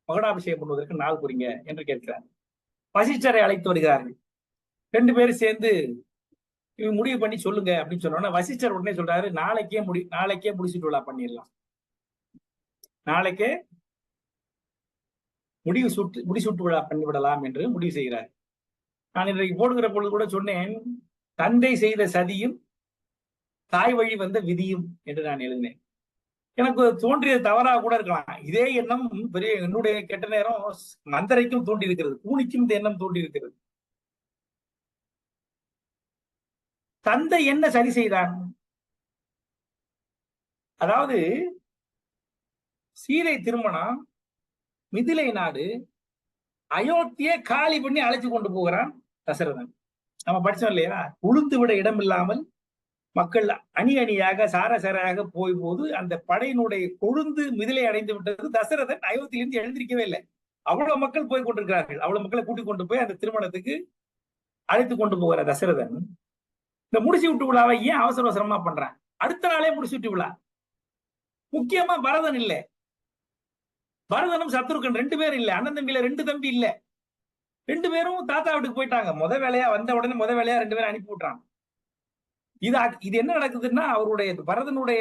மகடாபிஷேகம் பண்ணுவதற்கு நாள் புரிங்க என்று கேட்கிறார். வசிஷ்டரை அழைத்து வருகிறார்கள். 2 பேரும் சேர்ந்து முடிவு பண்ணி சொல்லுங்க அப்படின்னு சொன்னோன்னா, வசிஷ்டர் உடனே சொல்றாரு, நாளைக்கே முடிச்சுட்டு விழா பண்ணிடலாம், நாளைக்கே முடிசூட்டு விழா பண்ணிவிடலாம் என்று முடிவு செய்கிறார். நான் இன்றைக்கு போடுகிற பொழுது கூட சொன்னேன், தந்தை செய்த சதியும் தாய் வழி வந்த விதியும் என்று நான் எழுதினேன். எனக்கு தோன்றியது தவறாக கூட இருக்கலாம். இதே எண்ணம் பெரிய என்னுடைய கெட்ட நேரம் மந்தரைக்கும் தோன்றி இருக்கிறது, கூனிக்கும் இந்த எண்ணம் தோன்றி இருக்கிறது. தந்தை என்ன சரி செய்தான்? அதாவது சீதை திருமணம், மிதிலை நாடு, அயோத்தியை காலி பண்ணி அழைச்சு கொண்டு போகிறான் தசரதன். நம்ம படிச்சோம் இல்லையா, உளுந்து விட இடம் இல்லாமல் மக்கள் அணி அணியாக சாரசாராக போது அந்த படையினுடைய கொழுந்து மிதிலை அடைந்து விட்டது. தசரதன் அயோத்தியிலிருந்து எழுந்திருக்கவே இல்லை. அவ்வளவு மக்கள் போய் கொண்டிருக்கிறார்கள். அவ்வளவு மக்களை கூட்டிக் கொண்டு போய் அந்த திருமணத்துக்கு அழைத்து கொண்டு போகிற தசரதன் இந்த முடிச்சு விட்டு விழாவை ஏன் அவசர அவசரமா பண்றான்? அடுத்த நாளே முடிச்சு விட்டு விழா. முக்கியமா பரதன் இல்ல, பரதனும் சத்ருகன் 2 பேரும் இல்ல, அண்ணன் தம்பியில 2 தம்பி இல்ல, 2 பேரும் தாத்தா வீட்டுக்கு போயிட்டாங்க. வந்த வேலையா 2 பேரும் அனுப்பி விட்டுறாங்க. இது என்ன நடக்குதுன்னா, அவருடைய பரதனுடைய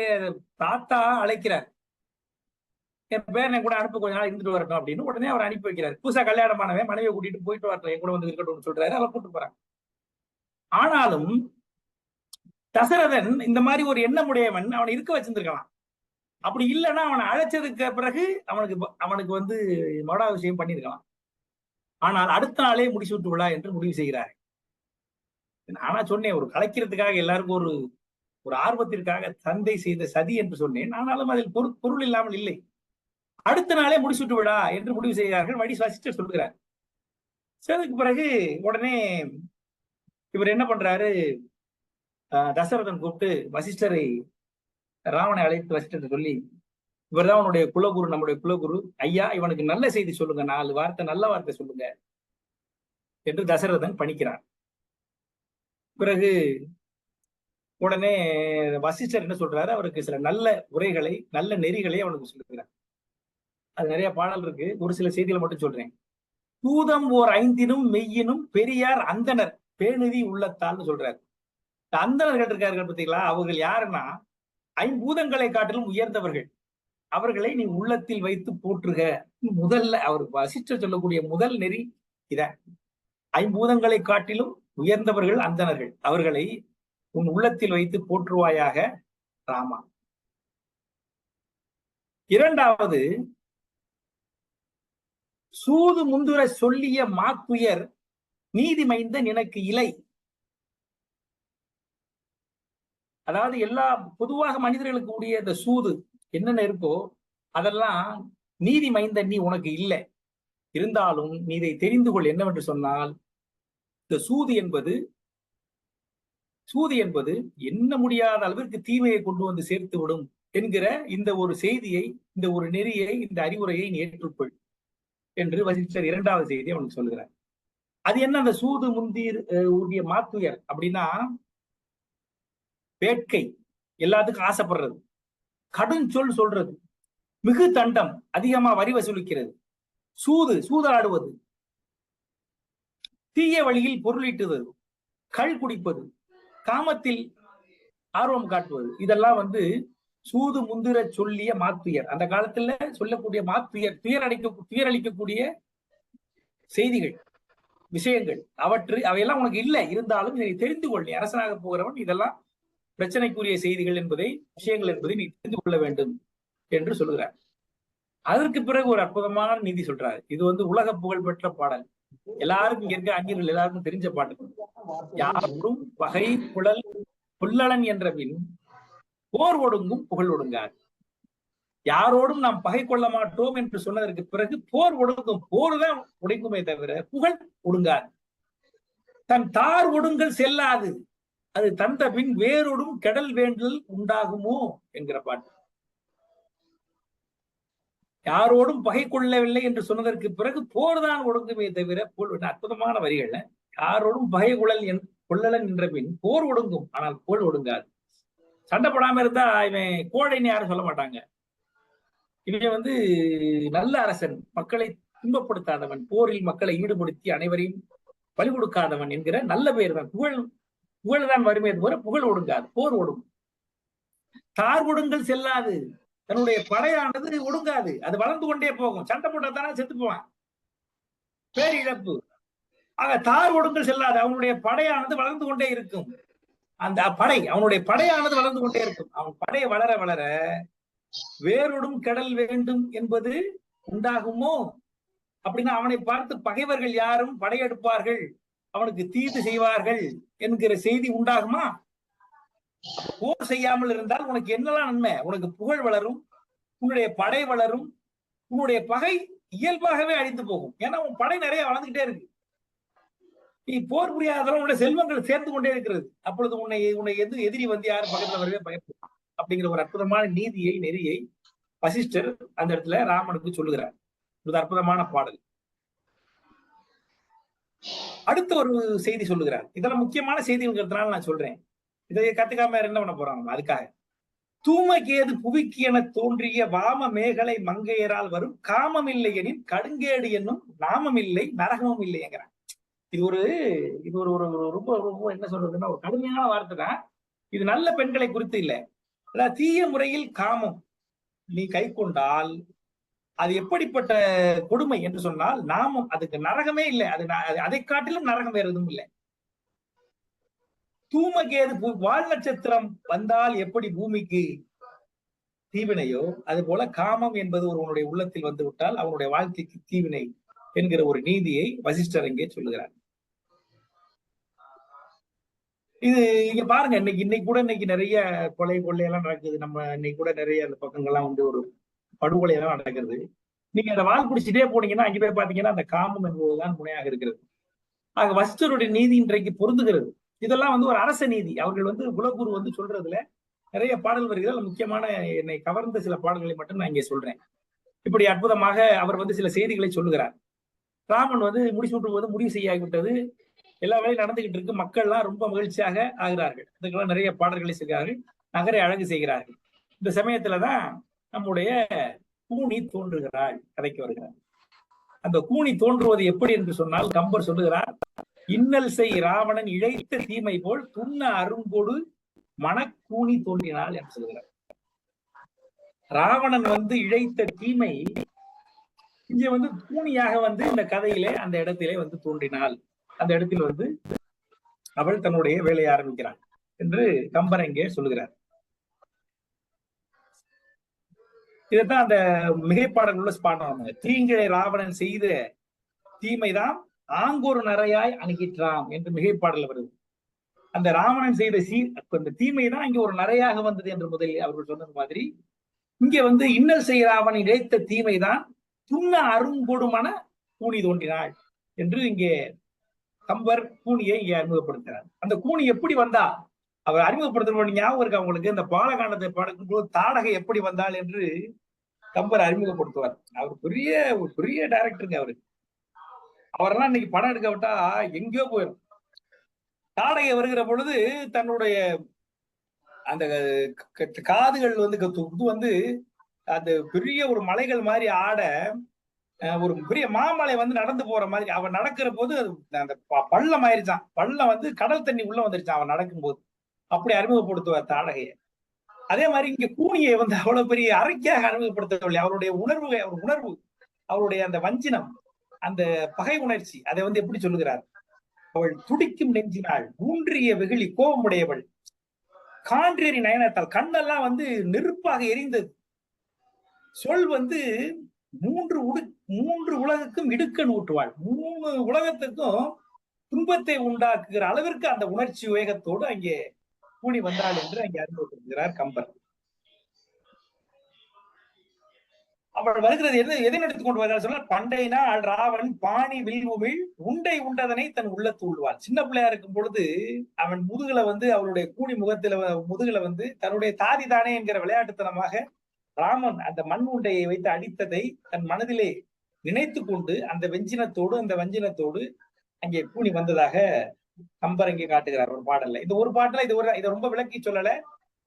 தாத்தா அழைக்கிறார், என் பேரனை கூட அனுப்ப கொஞ்ச நாள் இருந்துட்டு வரட்டும் அப்படின்னு. உடனே அவர் அனுப்பி வைக்கிறார். புதுசா கல்யாணமானவன் மனைவியை கூட்டிட்டு போயிட்டு வரட்டும், என் கூட வந்து இருக்கட்டும் சொல்றாரு. அவர் கூட்டு போறாங்க. ஆனாலும் தசரதன் இந்த மாதிரி ஒரு எண்ணமுடையவன், அவனை இருக்க வச்சிருந்திருக்கலாம். அப்படி இல்லைன்னா அவனை அழைச்சதுக்கு பிறகு அவனுக்கு வந்து மகுடாபிஷேகம் பண்ணியிருக்கலாம். ஆனால் அடுத்த நாளே முடிசூட்டு விழா என்று முடிவு செய்கிறார். நானா சொன்னேன், ஒரு கலைக்கிறதுக்காக எல்லாருக்கும் ஒரு ஆர்வத்திற்காக தந்தை செய்த சதி என்று சொன்னேன். ஆனாலும் அதில் பொருள் இல்லாமல் இல்லை. அடுத்த நாளே முடிசூட்டு விழா என்று முடிவு செய்கிறார்கள். வசிஷ்டர் சொல்கிறார், அதுக்கு பிறகு உடனே இவர் என்ன பண்றாரு, தசரதன் கூப்பிட்டு வசிஷ்டரை, ராவனை அழைத்து வசிஷ்டர் சொல்லி, இவர்தான் உன்னுடைய குலகுரு, நம்முடைய குலகுரு ஐயா, இவனுக்கு நல்ல செய்தி சொல்லுங்க, 4 வார்த்தை நல்ல வார்த்தை சொல்லுங்க என்று தசரதன் பணிக்கிறார். பிறகு உடனே வசிஷ்டர் என்ன சொல்றாரு, அவருக்கு சில நல்ல உரைகளை, நல்ல நெறிகளை அவனுக்கு சொல்லுகிறார். அது நிறைய பாடல் இருக்கு, ஒரு சில செய்திகளை மட்டும் சொல்றேன். தூதம் ஓர் 5 மெய்யினும் பெரியார் அந்தனர் பேணுதி உள்ளத்தால்னு சொல்றாரு. அந்தனர்கள் இருக்கார்கள் பார்த்தீங்களா, அவர்கள் யாருன்னா 5 பூதங்களை காட்டிலும் உயர்ந்தவர்கள். அவர்களை நீ உள்ளத்தில் வைத்து போற்றுக. முதல்ல அவர் வசிஷ்டர் சொல்லக்கூடிய முதல் நெறி இத. 5 பூதங்களை காட்டிலும் உயர்ந்தவர்கள் அந்தனர்கள், அவர்களை உன் உள்ளத்தில் வைத்து போற்றுவாயாக ராமா. இரண்டாவது, சூது முந்துர சொல்லிய மாத்துயர் நீதி மைந்த நினக்கு இலை. அதாவது எல்லா பொதுவாக மனிதர்களுக்கு உடைய இந்த சூது என்னென்ன இருக்கோ அதெல்லாம் நீதி மைந்தன் நீ உனக்கு இல்லை. இருந்தாலும் நீ இதை தெரிந்து கொள் என்னவென்று சொன்னால், இந்த சூது என்பது எண்ண முடியாத அளவிற்கு தீமையை கொண்டு வந்து சேர்த்து விடும் என்கிற இந்த ஒரு செய்தியை, இந்த ஒரு நெறியை, இந்த அறிவுரையை நீ ஏற்றுக்கொள் என்று வசிஷ்டர் 2வது செய்தியை அவனுக்கு சொல்லுகிறார். அது என்ன அந்த சூது முந்தீர் உடைய மாத்துயர் அப்படின்னா, வேட்கை, எல்லாத்துக்கும் ஆசைப்படுறது, கடுஞ்சொல் சொல்றது, மிகு தண்டம், அதிகமா வரி வசூலிக்கிறது, சூதாடுவது, தீய வழியில் பொருளீட்டுவது, கள் குடிப்பது, காமத்தில் ஆர்வம் காட்டுவது, இதெல்லாம் சூது முந்திர சொல்லிய மாத்துயர். அந்த காலத்துல சொல்லக்கூடிய மாத்துயர், துயரளிக்கக்கூடிய செய்திகள், விஷயங்கள், அவையெல்லாம் உனக்கு இல்லை. இருந்தாலும் இதை தெரிந்து கொள், நீ அரசனாக போகிறவன், இதெல்லாம் பிரச்சனைக்குரிய செய்திகள் என்பதை, விஷயங்கள் என்பதை நீ தெரிந்து கொள்ள வேண்டும் என்று சொல்லுகிறார். அதற்கு பிறகு ஒரு அற்புதமான நீதி சொல்றாரு. இது உலக புகழ் பெற்ற பாடல், எல்லாருக்கும் இங்க இருக்க அந்நியர்கள் எல்லாருக்கும் தெரிஞ்ச பாட்டு. யாரும் பகை புழல் புல்லளன் என்ற பின் போர் ஒடுங்கும் புகழ் ஒடுங்கார். யாரோடும் நாம் பகை கொள்ள மாட்டோம் என்று சொன்னதற்கு பிறகு போர் ஒடுங்கும், போர் தான் ஒடுங்குமே தவிர புகழ் ஒடுங்காது. தன் தார் ஒடுங்கல் செல்லாது, அது தந்த பின் வேறொடும் கெடல் வேண்டல் உண்டாகுமோ என்கிற பாட்டு. யாரோடும் பகை கொள்ளவில்லை என்று சொன்னதற்கு பிறகு போர் தான் ஒடுங்குமே தவிர புகழ். அற்புதமான வரிகள். யாரோடும் பகை கொள்ளலன் என்ற பின் போர் ஒடுங்கும், ஆனால் புகழ் ஒடுங்காது. சண்டை போடாம இருந்தா இவன் கோழைன்னு யாரும் சொல்ல மாட்டாங்க. இவன் நல்ல அரசன், மக்களை துன்பப்படுத்தாதவன், போரில் மக்களை ஈடுபடுத்தி அனைவரையும் பலி கொடுக்காதவன் என்கிற நல்ல பெயர் தான். புகழ் தான் வருமே தவிர புகழ் ஒடுங்காது, போர் ஒடுங்கும். தார் ஒடுங்கல் செல்லாது, தன்னுடைய படையானது ஒடுங்காது, அது வளர்ந்து கொண்டே போகும். சண்டை போட்டா தானே செத்து போவான், பேரிழப்பு. ஆக தார் ஒடுங்கல் செல்லாது, அவனுடைய படையானது வளர்ந்து கொண்டே இருக்கும். அந்த அவனுடைய படையானது வளர்ந்து கொண்டே இருக்கும். அவன் படை வளர வளர வேறொடும் கெடல் வேண்டும் என்பது உண்டாகுமோ அப்படின்னா, அவனை பார்த்து பகைவர்கள் யாரும் படையெடுப்பார்கள், அவனுக்கு தீது செய்வார்கள் என்கிற செய்தி உண்டாகுமா? போர் செய்யாமல் இருந்தால் உனக்கு என்னெல்லாம் நன்மை? உனக்கு புகழ் வளரும், உன்னுடைய படை வளரும், உன்னுடைய பகை இயல்பாகவே அழிந்து போகும். ஏன்னா உன் படை நிறைய வளர்ந்துகிட்டே இருக்கு. நீ போர் புரியாதவங்க, உன்னுடைய செல்வங்கள் சேர்ந்து கொண்டே இருக்கிறது. அப்பொழுது உன்னை எதிரி யாரும் பக்கத்துல வரவே பயப்படும். அப்படிங்கிற ஒரு அற்புதமான நீதியை, நெறியை வசிஷ்டர் அந்த இடத்துல ராமனுக்கு சொல்லுகிறார். இது அற்புதமான பாடல். அடுத்த ஒரு செய்தி சொல்லுகிறார். இதெல்லாம் முக்கியமான செய்திங்கிறதுனால நான் சொல்றேன். இதை கத்துக்காம என்ன பண்ண போறாங்க? அதுக்காக தூமகேது புவிக்கு என தோன்றிய வாம மேகலை மங்கையரால் வரும் காமம் இல்லை எனின் கடுங்கேடு என்னும் நாமம் இல்லை நரகமும் இல்லைங்கிறான். இது ஒரு ரொம்ப ரொம்ப என்ன சொல்றதுன்னா, ஒரு கடுமையான வார்த்தை தான். இது நல்ல பெண்களை குறித்து இல்லை. அதாவது தீய முறையில் காமம் நீ கை கொண்டால் அது எப்படிப்பட்ட கொடுமை என்று சொன்னால், நாமம், அதுக்கு நரகமே இல்லை. அதை காட்டிலும் நரகம் வேற எதுவும் இல்லை. தூமகேது வால் நட்சத்திரம் வந்தால் எப்படி பூமிக்கு தீவினையோ, அது போல காமம் என்பது ஒருவனுடைய உள்ளத்தில் வந்து விட்டால் அவனுடைய வாழ்க்கைக்கு தீவினை என்கிற ஒரு நீதியை வசிஷ்டர் இங்கே சொல்லுகிறார். இது இங்க பாருங்க, இன்னைக்கு நிறைய கொள்ளையெல்லாம் நடக்குது. நம்ம இன்னைக்கு கூட நிறைய அந்த பக்கங்கள்லாம் ஒரு படுகொலை எல்லாம் நடக்கிறது. நீங்க அந்த வால் பிடிச்சிட்டே போனீங்கன்னா அங்கே போய் பாத்தீங்கன்னா அந்த காமம் என்பதுதான் முனையாக இருக்கிறது. ஆக வசிஷ்டருடைய நீதி இன்றைக்கு பொருந்துகிறது. இதெல்லாம் வந்து ஒரு அரச நீதி. அவர்கள் வந்து குலகுரு வந்து சொல்றதுல நிறைய பாடல் வருகிறது. முக்கியமான என்னை கவர்ந்த சில பாடல்களை மட்டும் நான் இங்கே சொல்றேன். இப்படி அற்புதமாக அவர் வந்து சில செய்திகளை சொல்லுகிறார். ராமன் வந்து முடிசூட்டும் போது முடிவு செய்யாகிவிட்டது. எல்லா வேலையும் நடந்துகிட்டு இருக்கு. மக்கள்லாம் ரொம்ப மகிழ்ச்சியாக ஆகிறார்கள். இதுக்கெல்லாம் நிறைய பாடல்களை செய்கிறார்கள். நகரை அழகு செய்கிறார்கள். இந்த சமயத்துலதான் நம்முடைய கூனி தோன்றுகிறாள் கதைக்கு வருகிறார். அந்த கூனி தோன்றுவது எப்படி என்று சொன்னால் கம்பர் சொல்லுகிறார், இன்னல் செய் ராவணன் இழைத்த தீமை போல் துண்ண அருங்கொடு மனக்கூனி தோன்றினாள் என்று சொல்கிறார். ராவணன் வந்து இழைத்த தீமை இங்க வந்து கூனியாக வந்து இந்த கதையிலே அந்த இடத்திலே வந்து தோன்றினாள். அந்த இடத்தில் வந்து அவள் தன்னுடைய வேலையை ஆரம்பிக்கிறாள் என்று கம்பர் இங்கே சொல்லுகிறார். இதுதான் அந்த மிகைப்பாடல் உள்ள பாடம். தீங்கிழை ராவணன் செய்த தீமைதான் ஆங்கொரு நரையாய் அணுகிற்றாம் என்று மிகைப்பாடல் வருது. அந்த ராவணன் செய்த அந்த தீமைதான் இங்க ஒரு நரையாக வந்தது என்று முதலில் அவர்கள் சொன்னது மாதிரி இங்க வந்து இன்னல் செய் ராவணன் இழைத்த தீமைதான் துண்ண அருங்கொடுமன கூனி தோன்றினாள் என்று இங்கே கம்பர் கூனியை இங்கே அறிமுகப்படுத்தினார். அந்த கூனி எப்படி வந்தா அவர் அறிமுகப்படுத்த ஞாபகம் இருக்கு அவங்களுக்கு. இந்த பாலகாண்டத்தை பார்க்கும் போது தாடகை எப்படி வந்தாள் என்று கம்பர் அறிமுகப்படுத்துவார். அவர் ஒரு பெரிய டைரக்டருங்க அவரு. அவரெல்லாம் இன்னைக்கு படம் எடுக்க விட்டா எங்கேயோ போயிடும். தாடகை வருகிற பொழுது தன்னுடைய அந்த காதுகள் வந்து இது வந்து அந்த பெரிய ஒரு மலைகள் மாதிரி ஆட ஒரு பெரிய மாமலை வந்து நடந்து போற மாதிரி அவன் நடக்கிற போது அந்த பள்ளம் ஆயிருச்சான். பள்ளம் வந்து கடல் தண்ணி உள்ள வந்துருச்சான் அவன் நடக்கும் போது. அப்படி அறிமுகப்படுத்துவார் தாடகையை. அதே மாதிரி இங்க கூனியை வந்து அவ்வளவு பெரிய அரைக்காக அறிமுகப்படுத்தவில்லை. அவருடைய உணர்வு அவருடைய அந்த வஞ்சினம், அந்த பகை உணர்ச்சி, அதை வந்து எப்படி சொல்லுகிறார்? அவள் துடிக்கும் நெஞ்சினாள், ஊன்றிய வெகுளி கோபமுடையவள், கான்றேறி நயனத்தால், கண்ணெல்லாம் வந்து நெருப்பாக எரிந்தது. சொல் வந்து மூன்று உலகுக்கும் இடுக்கண் ஊட்டுவாள். 3 உலகத்துக்கும் துன்பத்தை உண்டாக்குகிற அளவிற்கு அந்த உணர்ச்சி வேகத்தோடு அங்கே கூனி வந்தாள் என்று அங்கே அறிமுகப்படுத்துகிறார் கம்பர். அவள் வருகிறது எதை நடத்தி கொண்டு வருகிறார் சொன்னால், பண்டை நாள் ராவன் பாணி வில்வுமிழ் உண்டை உண்டதனை தன் உள்ளத்து உள்ளுவாள். சின்ன பிள்ளையா இருக்கும் பொழுது அவன் முதுகுல வந்து அவளுடைய கூனி முதுகுல வந்து தன்னுடைய தாதி தானே என்கிற விளையாட்டுத்தனமாக ராமன் அந்த மண் உண்டையை வைத்து அடித்ததை தன் மனதிலே நினைத்து கொண்டு அந்த வஞ்சினத்தோடு அங்கே கூனி வந்ததாக கம்பர் இங்கே காட்டுகிறார் ஒரு பாடல்ல. இந்த ஒரு பாட்டுல இதை ரொம்ப விளக்கி சொல்லல,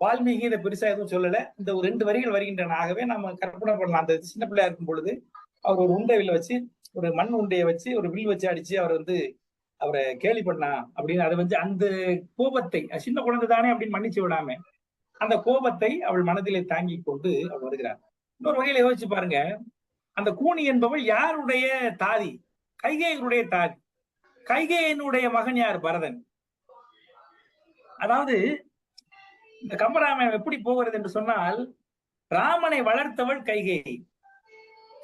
வால்மீகி இதை பெருசா எதுவும் சொல்லல. இந்த ஒரு 2 வரிகள் வருகின்றன. ஆகவே நம்ம கற்பனை பண்ணலாம். அந்த சின்ன பிள்ளையா இருக்கும் பொழுது அவர் ஒரு உண்டை வில்ல வச்சு, ஒரு மண் உண்டையை வச்சு, ஒரு வில் வச்சு அடிச்சு அவரை கேலி பண்ணா அப்படின்னு அதை வந்து அந்த கோபத்தை, சின்ன குழந்தை தானே அப்படின்னு மன்னிச்சு விடாம அந்த கோபத்தை அவள் மனதிலே தாங்கி கொண்டு அவள் வருகிறார். இன்னொரு வகையில யோசிச்சு பாருங்க, அந்த கூனி என்பவள் யாருடைய தாதி? கைகேயினுடைய தாதி. கைகேயினுடைய மகன் யார்? பரதன். அதாவது இந்த கம்பராமாயணம் எப்படி போகிறது என்று சொன்னால், ராமனை வளர்த்தவள் கைகேயி.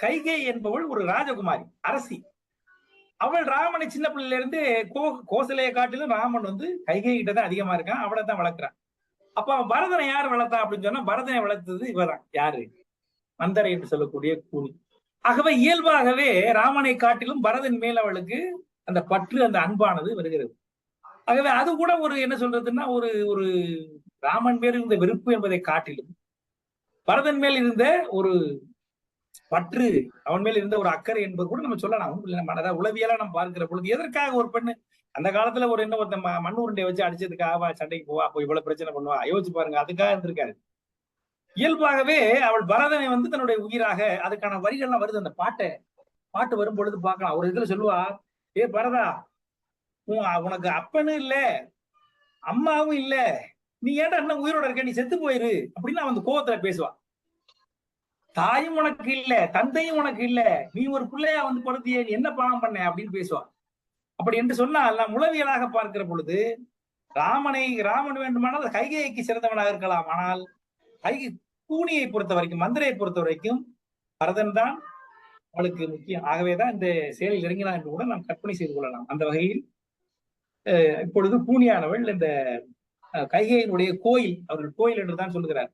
கைகேயி என்பவள் ஒரு ராஜகுமாரி, அரசி. அவள் ராமனை சின்ன பிள்ளையில இருந்து கோசலையை காட்டிலும் ராமன் வந்து கைகேயி கிட்ட தான் அதிகமா இருக்கான். அவளை தான் வளர்க்கிறான். அப்ப பரதனை யார் வளர்த்தா அப்படின்னு சொன்னா, பரதனை வளர்த்தது இவதான். யாரு? மந்தரை என்று சொல்லக்கூடிய கூனி. ஆகவே இயல்பாகவே ராமனை காட்டிலும் பரதன் மேல் அவளுக்கு அந்த பற்று, அந்த அன்பானது வருகிறது. ஆகவே அது கூட ஒரு என்ன சொல்றதுன்னா, ஒரு ராமன் மேல் இருந்த வெறுப்பு என்பதை காட்டிலும் பரதன் மேல் இருந்த ஒரு பற்று, அவன் மேல் இருந்த ஒரு அக்கறை என்பது கூட நம்ம சொல்லலாம். அதாவது உளவியலா நம்ம பார்க்கிற பொழுது எதற்காக ஒரு பெண்ணு அந்த காலத்துல ஒருத்த மண் உருண்டையை வச்சு அடிச்சதுக்காக சண்டைக்கு போவா, அப்போ இவ்வளவு பிரச்சனை பண்ணுவா? யோசிச்சு பாருங்க. அதுக்காக இருந்திருக்காரு. இயல்பாகவே அவள் பரதனை வந்து தன்னுடைய உயிராக, அதுக்கான வரிகள்லாம் வருது. அந்த பாட்டு வரும் பொழுது பார்க்கலாம். ஒரு இதுல சொல்லுவா, ஏ பரதா, உனக்கு அப்பனும் இல்ல அம்மாவும் இல்ல, நீ ஏன்டா என்ன உயிரோட இருக்க, நீ செத்து போயிரு அப்படின்னு அவன் கோபத்துல பேசுவா. தாயும் உனக்கு இல்ல, தந்தையும் உனக்கு இல்ல, நீ ஒரு பிள்ளையா வந்து பொறுத்தியே, நீ என்ன பாவம் பண்ண அப்படின்னு பேசுவா. அப்படி என்று சொன்னால் நாம் உளவியலாக பார்க்கிற பொழுது ராமன் வேண்டுமானால் கைகேயிக்கு சிறந்தவனாக இருக்கலாம். ஆனால் கூனியை பொறுத்த வரைக்கும், மந்திரையை பொறுத்த வரைக்கும் பரதன் தான் அவளுக்கு முக்கியம். ஆகவேதான் இந்த செயலில் இறங்கினான் என்று கூட நாம் கற்பனை செய்து கொள்ளலாம். அந்த வகையில் இப்பொழுது கூனியானவள் இந்த கைகேயினுடைய கோயில், அவர்கள் கோயில் என்று தான் சொல்லுகிறார்,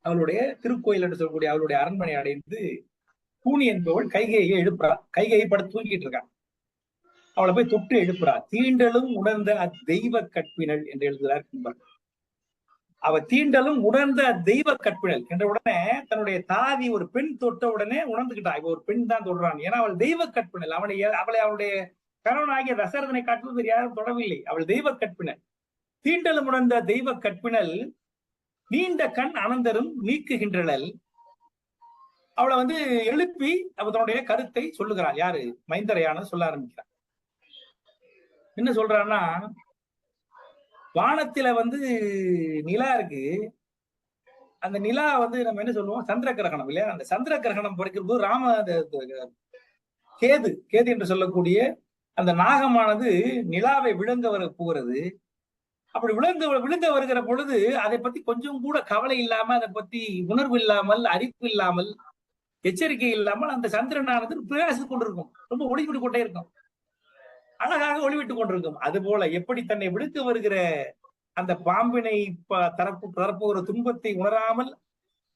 அவளுடைய திருக்கோயில் என்று சொல்லக்கூடிய அவளுடைய அரண்மனை அடைந்து கூனி என்பவள் கைகேயை எழுப்புறாள். கைகேயை படுத்து தூங்கிட்டு இருக்கான். அவளை போய் தொட்டு எழுப்புறார். தீண்டலும் உணர்ந்த அத்தெய்வ கற்பினல் என்று எழுதுகிறார் கும்பர். அவ தீண்டலும் உணர்ந்த தெய்வ கற்பினல் என்ற உடனே தன்னுடைய தாதி ஒரு பெண் தொட்ட உடனே உணர்ந்துகிட்டா, இவ ஒரு பெண் தான் தொடுறான். ஏன்னா அவள் தெய்வ கற்பினல். அவளை அவளுடைய கணவனாகிய தசரதனை காட்டுவது வேறு யாரும் தொடவில்லை. அவள் தெய்வ கற்பினல். தீண்டலும் உணர்ந்த தெய்வ கற்பினல் நீண்ட கண் அனந்தரும் நீக்குகின்றனல். அவளை எழுப்பி அவ தன்னுடைய கருத்தை சொல்லுகிறாள். யாரு? மைந்தரையான சொல்ல ஆரம்பிக்கிறார். என்ன சொல்றான்னா, வானத்தில நிலா இருக்கு. அந்த நிலா நம்ம என்ன சொல்லுவோம், சந்திர கிரகணம் இல்லையா? அந்த சந்திர கிரகணம் படிக்கிற போது கேது என்று சொல்லக்கூடிய அந்த நாகமானது நிலாவை விழுங்க போகிறது. அப்படி விழுங்க வருகிற பொழுது அதை பத்தி கொஞ்சம் கூட கவலை இல்லாம, அதை பத்தி உணர்வு இல்லாமல், அறிவு இல்லாமல், எச்சரிக்கை இல்லாமல் அந்த சந்திரனானது பிரகாசித்துக் கொண்டிருக்கும். ரொம்ப ஒளிவிட்டு கொண்டே இருக்கும், அழகாக ஒளிவிட்டுக் கொண்டிருக்கும். அது போல எப்படி தன்னை விடுத்து வருகிற அந்த பாம்பினை தரப்புகிற துன்பத்தை உணராமல்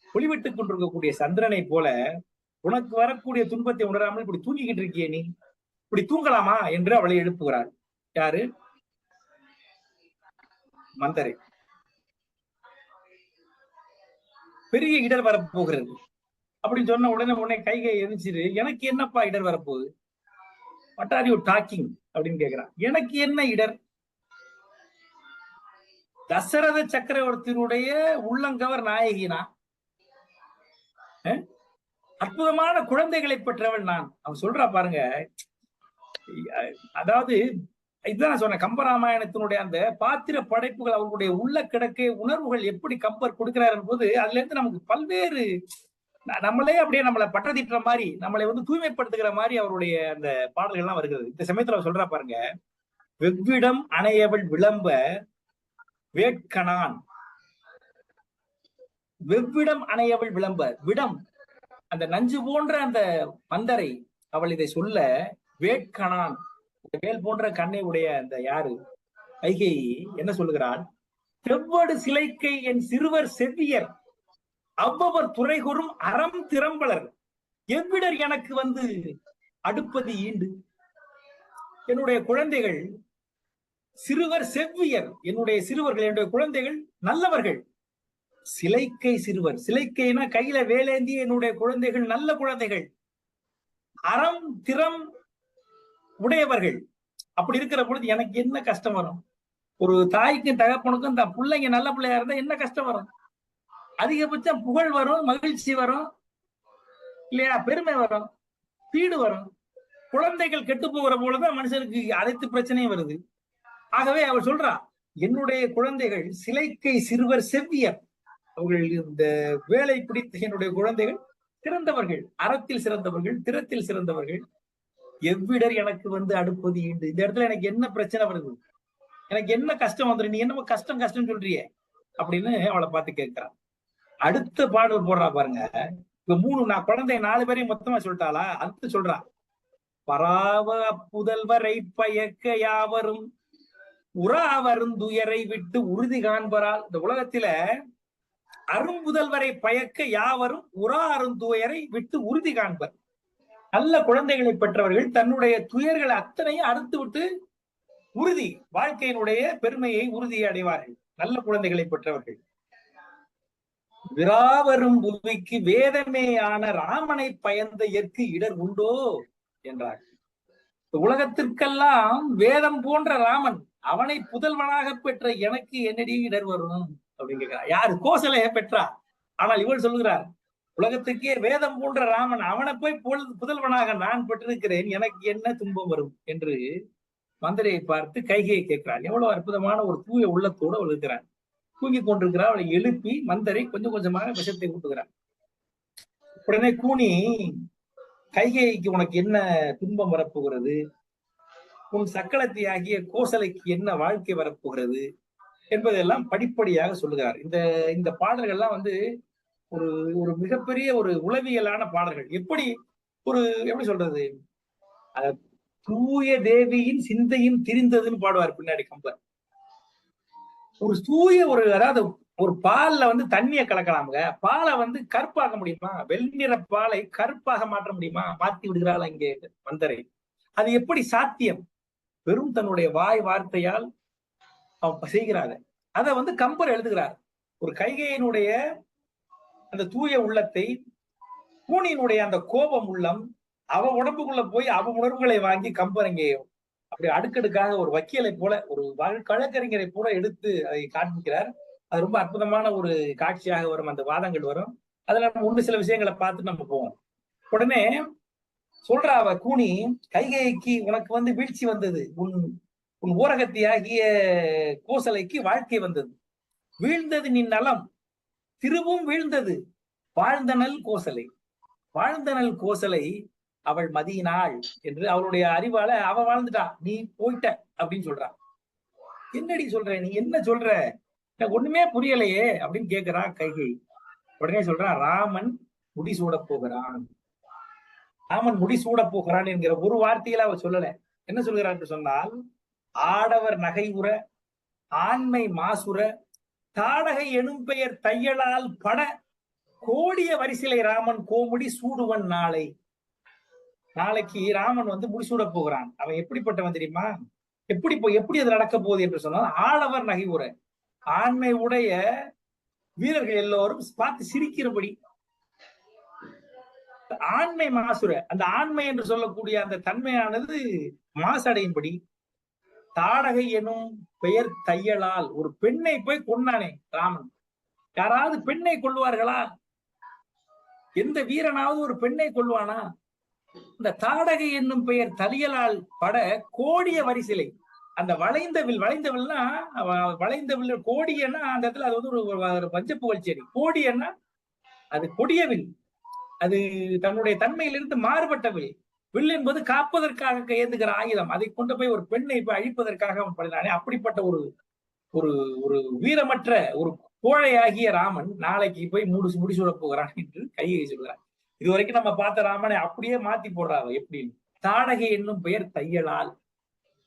ஒளிவிட்டுக் கொண்டிருக்கக்கூடிய சந்திரனை போல உனக்கு வரக்கூடிய துன்பத்தை உணராமல் இப்படி தூங்கிக்கிட்டு இருக்கியே, நீ இப்படி தூங்கலாமா என்று அவளை எழுப்புகிறாள். யாரு? மந்தரை. பெரிய இடர் வரப்போகிறது அப்படின்னு சொன்ன உடனே கைகை எரிச்சிரு, எனக்கு என்னப்பா இடர் வரப்போகுது, வாட் ஆர் யூ டாக்கிங் அப்படின்னு கேட்கிறான். எனக்கு என்ன இடர்? தசரத சக்கரவர்த்தியினுடைய உள்ளங்கவர் நாயகினா, அற்புதமான குழந்தைகளை பெற்றவள் நான். அவன் சொல்றா பாருங்க. அதாவது இதுதான் சொன்ன கம்பராமாயணத்தினுடைய அந்த பாத்திர படைப்புகள், அவர்களுடைய உள்ள கிடக்கை உணர்வுகள் எப்படி கம்பர் கொடுக்கிறார் என்பது அதுல இருந்து நமக்கு பல்வேறு, நம்மளே அப்படியே நம்மளை பட்டதிட்டுற மாதிரி, நம்மளை தூய்மைப்படுத்துகிற மாதிரி அவருடைய அந்த பாடல்கள் எல்லாம் வருகிறது. இந்த சமயத்துல அவர் சொல்றா பாருங்க, வெவ்விடம் அணையவள் விளம்ப வேட்கணான். வெவ்விடம் அணையவள் விளம்ப, விடம் அந்த நஞ்சு போன்ற அந்த மந்தரை அவள் இதை சொல்ல, வேட்கணான் வேல் போன்ற கண்ணை உடைய அந்த யாரு கைகேயி என்ன சொல்லுகிறாள்? செவ்வடு சிலைக்கை என் சிறுவர் செவ்வியர் அவ்வவர் துறைகொரும் அறம் திறம்பலர் எவ்விடர் எனக்கு அடுப்பது ஈண்டு. என்னுடைய குழந்தைகள் சிறுவர் செவ்வியர், என்னுடைய சிறுவர்கள், என்னுடைய குழந்தைகள் நல்லவர்கள். சிலைக்கை சிறுவர், சிலைக்கைனா கையில வேலேந்திய என்னுடைய குழந்தைகள் நல்ல குழந்தைகள், அறம் திறம் உடையவர்கள். அப்படி இருக்கிற பொழுது எனக்கு என்ன கஷ்டம் வரும்? ஒரு தாய்க்கும் தகப்பனுக்கும் இந்த பிள்ளைங்க நல்ல பிள்ளையா இருந்தா என்ன கஷ்டம் வரும்? அதிகபட்சம் புகழ் வரும், மகிழ்ச்சி வரும் இல்லையா, பெருமை வரும், பீடு வரும். குழந்தைகள் கெட்டு போகிற போலதான் மனுஷனுக்கு அனைத்து பிரச்சனையும் வருது. ஆகவே அவள் சொல்றா, என்னுடைய குழந்தைகள் சிலைக்கை சிறுவர் செவ்வியர், அவர்கள் இந்த வேலை பிடித்த என்னுடைய குழந்தைகள் சிறந்தவர்கள், அறத்தில் சிறந்தவர்கள், திறத்தில் சிறந்தவர்கள். எவ்விடர் எனக்கு அடுப்பது ஈண்டு. இந்த இடத்துல எனக்கு என்ன பிரச்சனை வருது, எனக்கு என்ன கஷ்டம் வந்துடும், நீ என்ன கஷ்டம் கஷ்டம் சொல்றிய அப்படின்னு அவளை பார்த்து கேட்கிறான். அடுத்த பாடல் போடுறா பாருங்க. இப்ப நான் குழந்தை 4 பேரையும் மொத்தமா சொல்லிட்டாளா? அடுத்து சொல்றா, பராவ புதல்வரை பயக்க யாவரும் உறாவரும் துயரை விட்டு உறுதி காண்பரால். இந்த உலகத்தில அரும்புதல்வரை பயக்க யாவரும் உறா அருந்துயரை விட்டு உறுதி காண்பர். நல்ல குழந்தைகளை பெற்றவர்கள் தன்னுடைய துயர்களை அத்தனையும் அறுத்து விட்டு உறுதி, வாழ்க்கையினுடைய பெருமையை உறுதியை அடைவார்கள். நல்ல குழந்தைகளை பெற்றவர்கள். விராவரும் புவிக்கு வேதமேயான ராமனை பயந்த எற்கு இடர் உண்டோ என்றார். உலகத்திற்கெல்லாம் வேதம் போன்ற ராமன், அவனை புதல்வனாக பெற்ற எனக்கு என்னடி இடர் வரும் அப்படின்னு கேட்கிறார். யாரு? கோசலைய பெற்றா. ஆனால் இவள் சொல்லுகிறார், உலகத்துக்கே வேதம் போன்ற ராமன், அவனை போய் புதல்வனாக நான் பெற்றிருக்கிறேன், எனக்கு என்ன துன்பம் வரும் என்று மந்தரையை பார்த்து கைகையை கேட்கிறார். எவ்வளவு அற்புதமான ஒரு தூய உள்ளத்தோடு அவள் இருக்கிறார். தூங்கி கொண்டிருக்கிறார். அவளை எழுப்பி மந்தரை கொஞ்சம் கொஞ்சமாக விஷத்தை ஊட்டுகிறார். உடனே கூனி, கைகைக்கு உனக்கு என்ன துன்பம் வரப்போகிறது, உன் சக்களத்தை ஆகிய கோசலைக்கு என்ன வாழ்க்கை வரப்போகிறது என்பதெல்லாம் படிப்படியாக சொல்லுகிறார். இந்த பாடல்கள்லாம் ஒரு ஒரு மிகப்பெரிய ஒரு உளவியலான பாடல்கள். எப்படி சொல்றது, தூய தேவியின் சிந்தையும் திரிந்ததுன்னு பாடுவார் பின்னாடி கம்பர். ஒரு தூய அதாவது ஒரு பால்ல தண்ணியை கலக்கலாமுங்க. பாலை கருப்பாக்க முடியுமா? வெள்ளிற பாலை கருப்பாக மாற்ற முடியுமா? மாத்தி விடுகிறாள் அங்கே மந்தரை. அது எப்படி சாத்தியம்? வெறும் தன்னுடைய வாய் வார்த்தையால் அவன் செய்கிறாரு. அதை கம்பர் எழுதுகிறார். ஒரு கைகையினுடைய அந்த தூய உள்ளத்தை, கூனியினுடைய அந்த கோபம் உள்ளம், அவ உடம்புக்குள்ள போய் அவ உணர்வுகளை வாங்கி கம்பர் இங்கே அப்படி அடுக்கடுக்காக ஒரு வக்கீலை போல, ஒரு வழக்கறிஞரை போல எடுத்து அதை காண்பிக்கிறார். அது ரொம்ப அற்புதமான ஒரு காட்சியாக வரும். அந்த வாதங்கள் வரும். அதுல நம்ம ஒண்ணு சில விஷயங்களை பார்த்து நம்ம போவோம். உடனே சொல்றா அவ கூனி, கைகைக்கு உனக்கு வீழ்ச்சி வந்தது, உன் ஊரகத்தியாகிய கோசலைக்கு வாழ்க்கை வந்தது, வீழ்ந்தது நின் நலம், திருவும் வீழ்ந்தது, வாழ்ந்தனல் கோசலை, வாழ்ந்தனல் கோசலை அவள் மதியினாள் என்று அவளுடைய அறிவால அவ வாழ்ந்துட்டா, நீ போயிட்ட அப்படின்னு சொல்றா. என்னடி சொல்ற, நீ என்ன சொல்ற, எனக்கு ஒண்ணுமே புரியலையே அப்படின்னு கேக்குறா கைகை. உடனே சொல்றா, ராமன் முடிசூட போகிறான், ராமன் முடிசூட போகிறான் என்கிற ஒரு வார்த்தையில அவ சொல்லல. என்ன சொல்கிறான் என்று சொன்னால், ஆடவர் நகையுற, ஆண்மை மாசுர, தாடகை எனும் பெயர் தையலால் பட, கோடிய வரிசிலை ராமன் கோமுடி சூடுவன் நாளை. நாளைக்கு ராமன் முடிசூட போகிறான். அவன் எப்படிப்பட்டவன் தெரியுமா? எப்படி அது நடக்க போகுது என்று சொன்னால், ஆடவர் நகையுற, ஆண்மை உடைய வீரர்கள் எல்லோரும் பார்த்து சிரிக்கிறபடி, ஆண்மை மாசுர, அந்த ஆண்மை என்று சொல்லக்கூடிய அந்த தன்மையானது மாசடையும்படி, தாடகை எனும் பெயர் தையலால், ஒரு பெண்ணை போய் கொன்னானே ராமன். யாராவது பெண்ணை கொள்வார்களா? எந்த வீரனாவது ஒரு பெண்ணை கொள்வானா? இந்த தாடகை என்னும் பெயர் தையலால் பட, கோடிய வரிசிலை, அந்த வளைந்த வில்னா வளைந்த வில், கோடியன்னா அந்த இடத்துல அது ஒரு பஞ்சப்புகழ் செடி. கோடியன்னா அது கொடிய வில், அது தன்னுடைய தன்மையிலிருந்து மாறுபட்ட வில். வில் என்பது காப்பதற்காக ஏந்துகிற ஆயுதம். அதை கொண்டு போய் ஒரு பெண்ணை போய் அழிப்பதற்காக அவன் பண்ணினானே, அப்படிப்பட்ட ஒரு ஒரு வீரமற்ற ஒரு கோழையாகிய ராமன் நாளைக்கு போய் முடிசூட போகிறான் என்று கைகை சொல்கிறார். இதுவரைக்கும் நம்ம பார்த்த ராமனை அப்படியே மாத்தி போடுறாங்க. எப்படின்னு, தாடகை என்னும் பெயர் தையலால்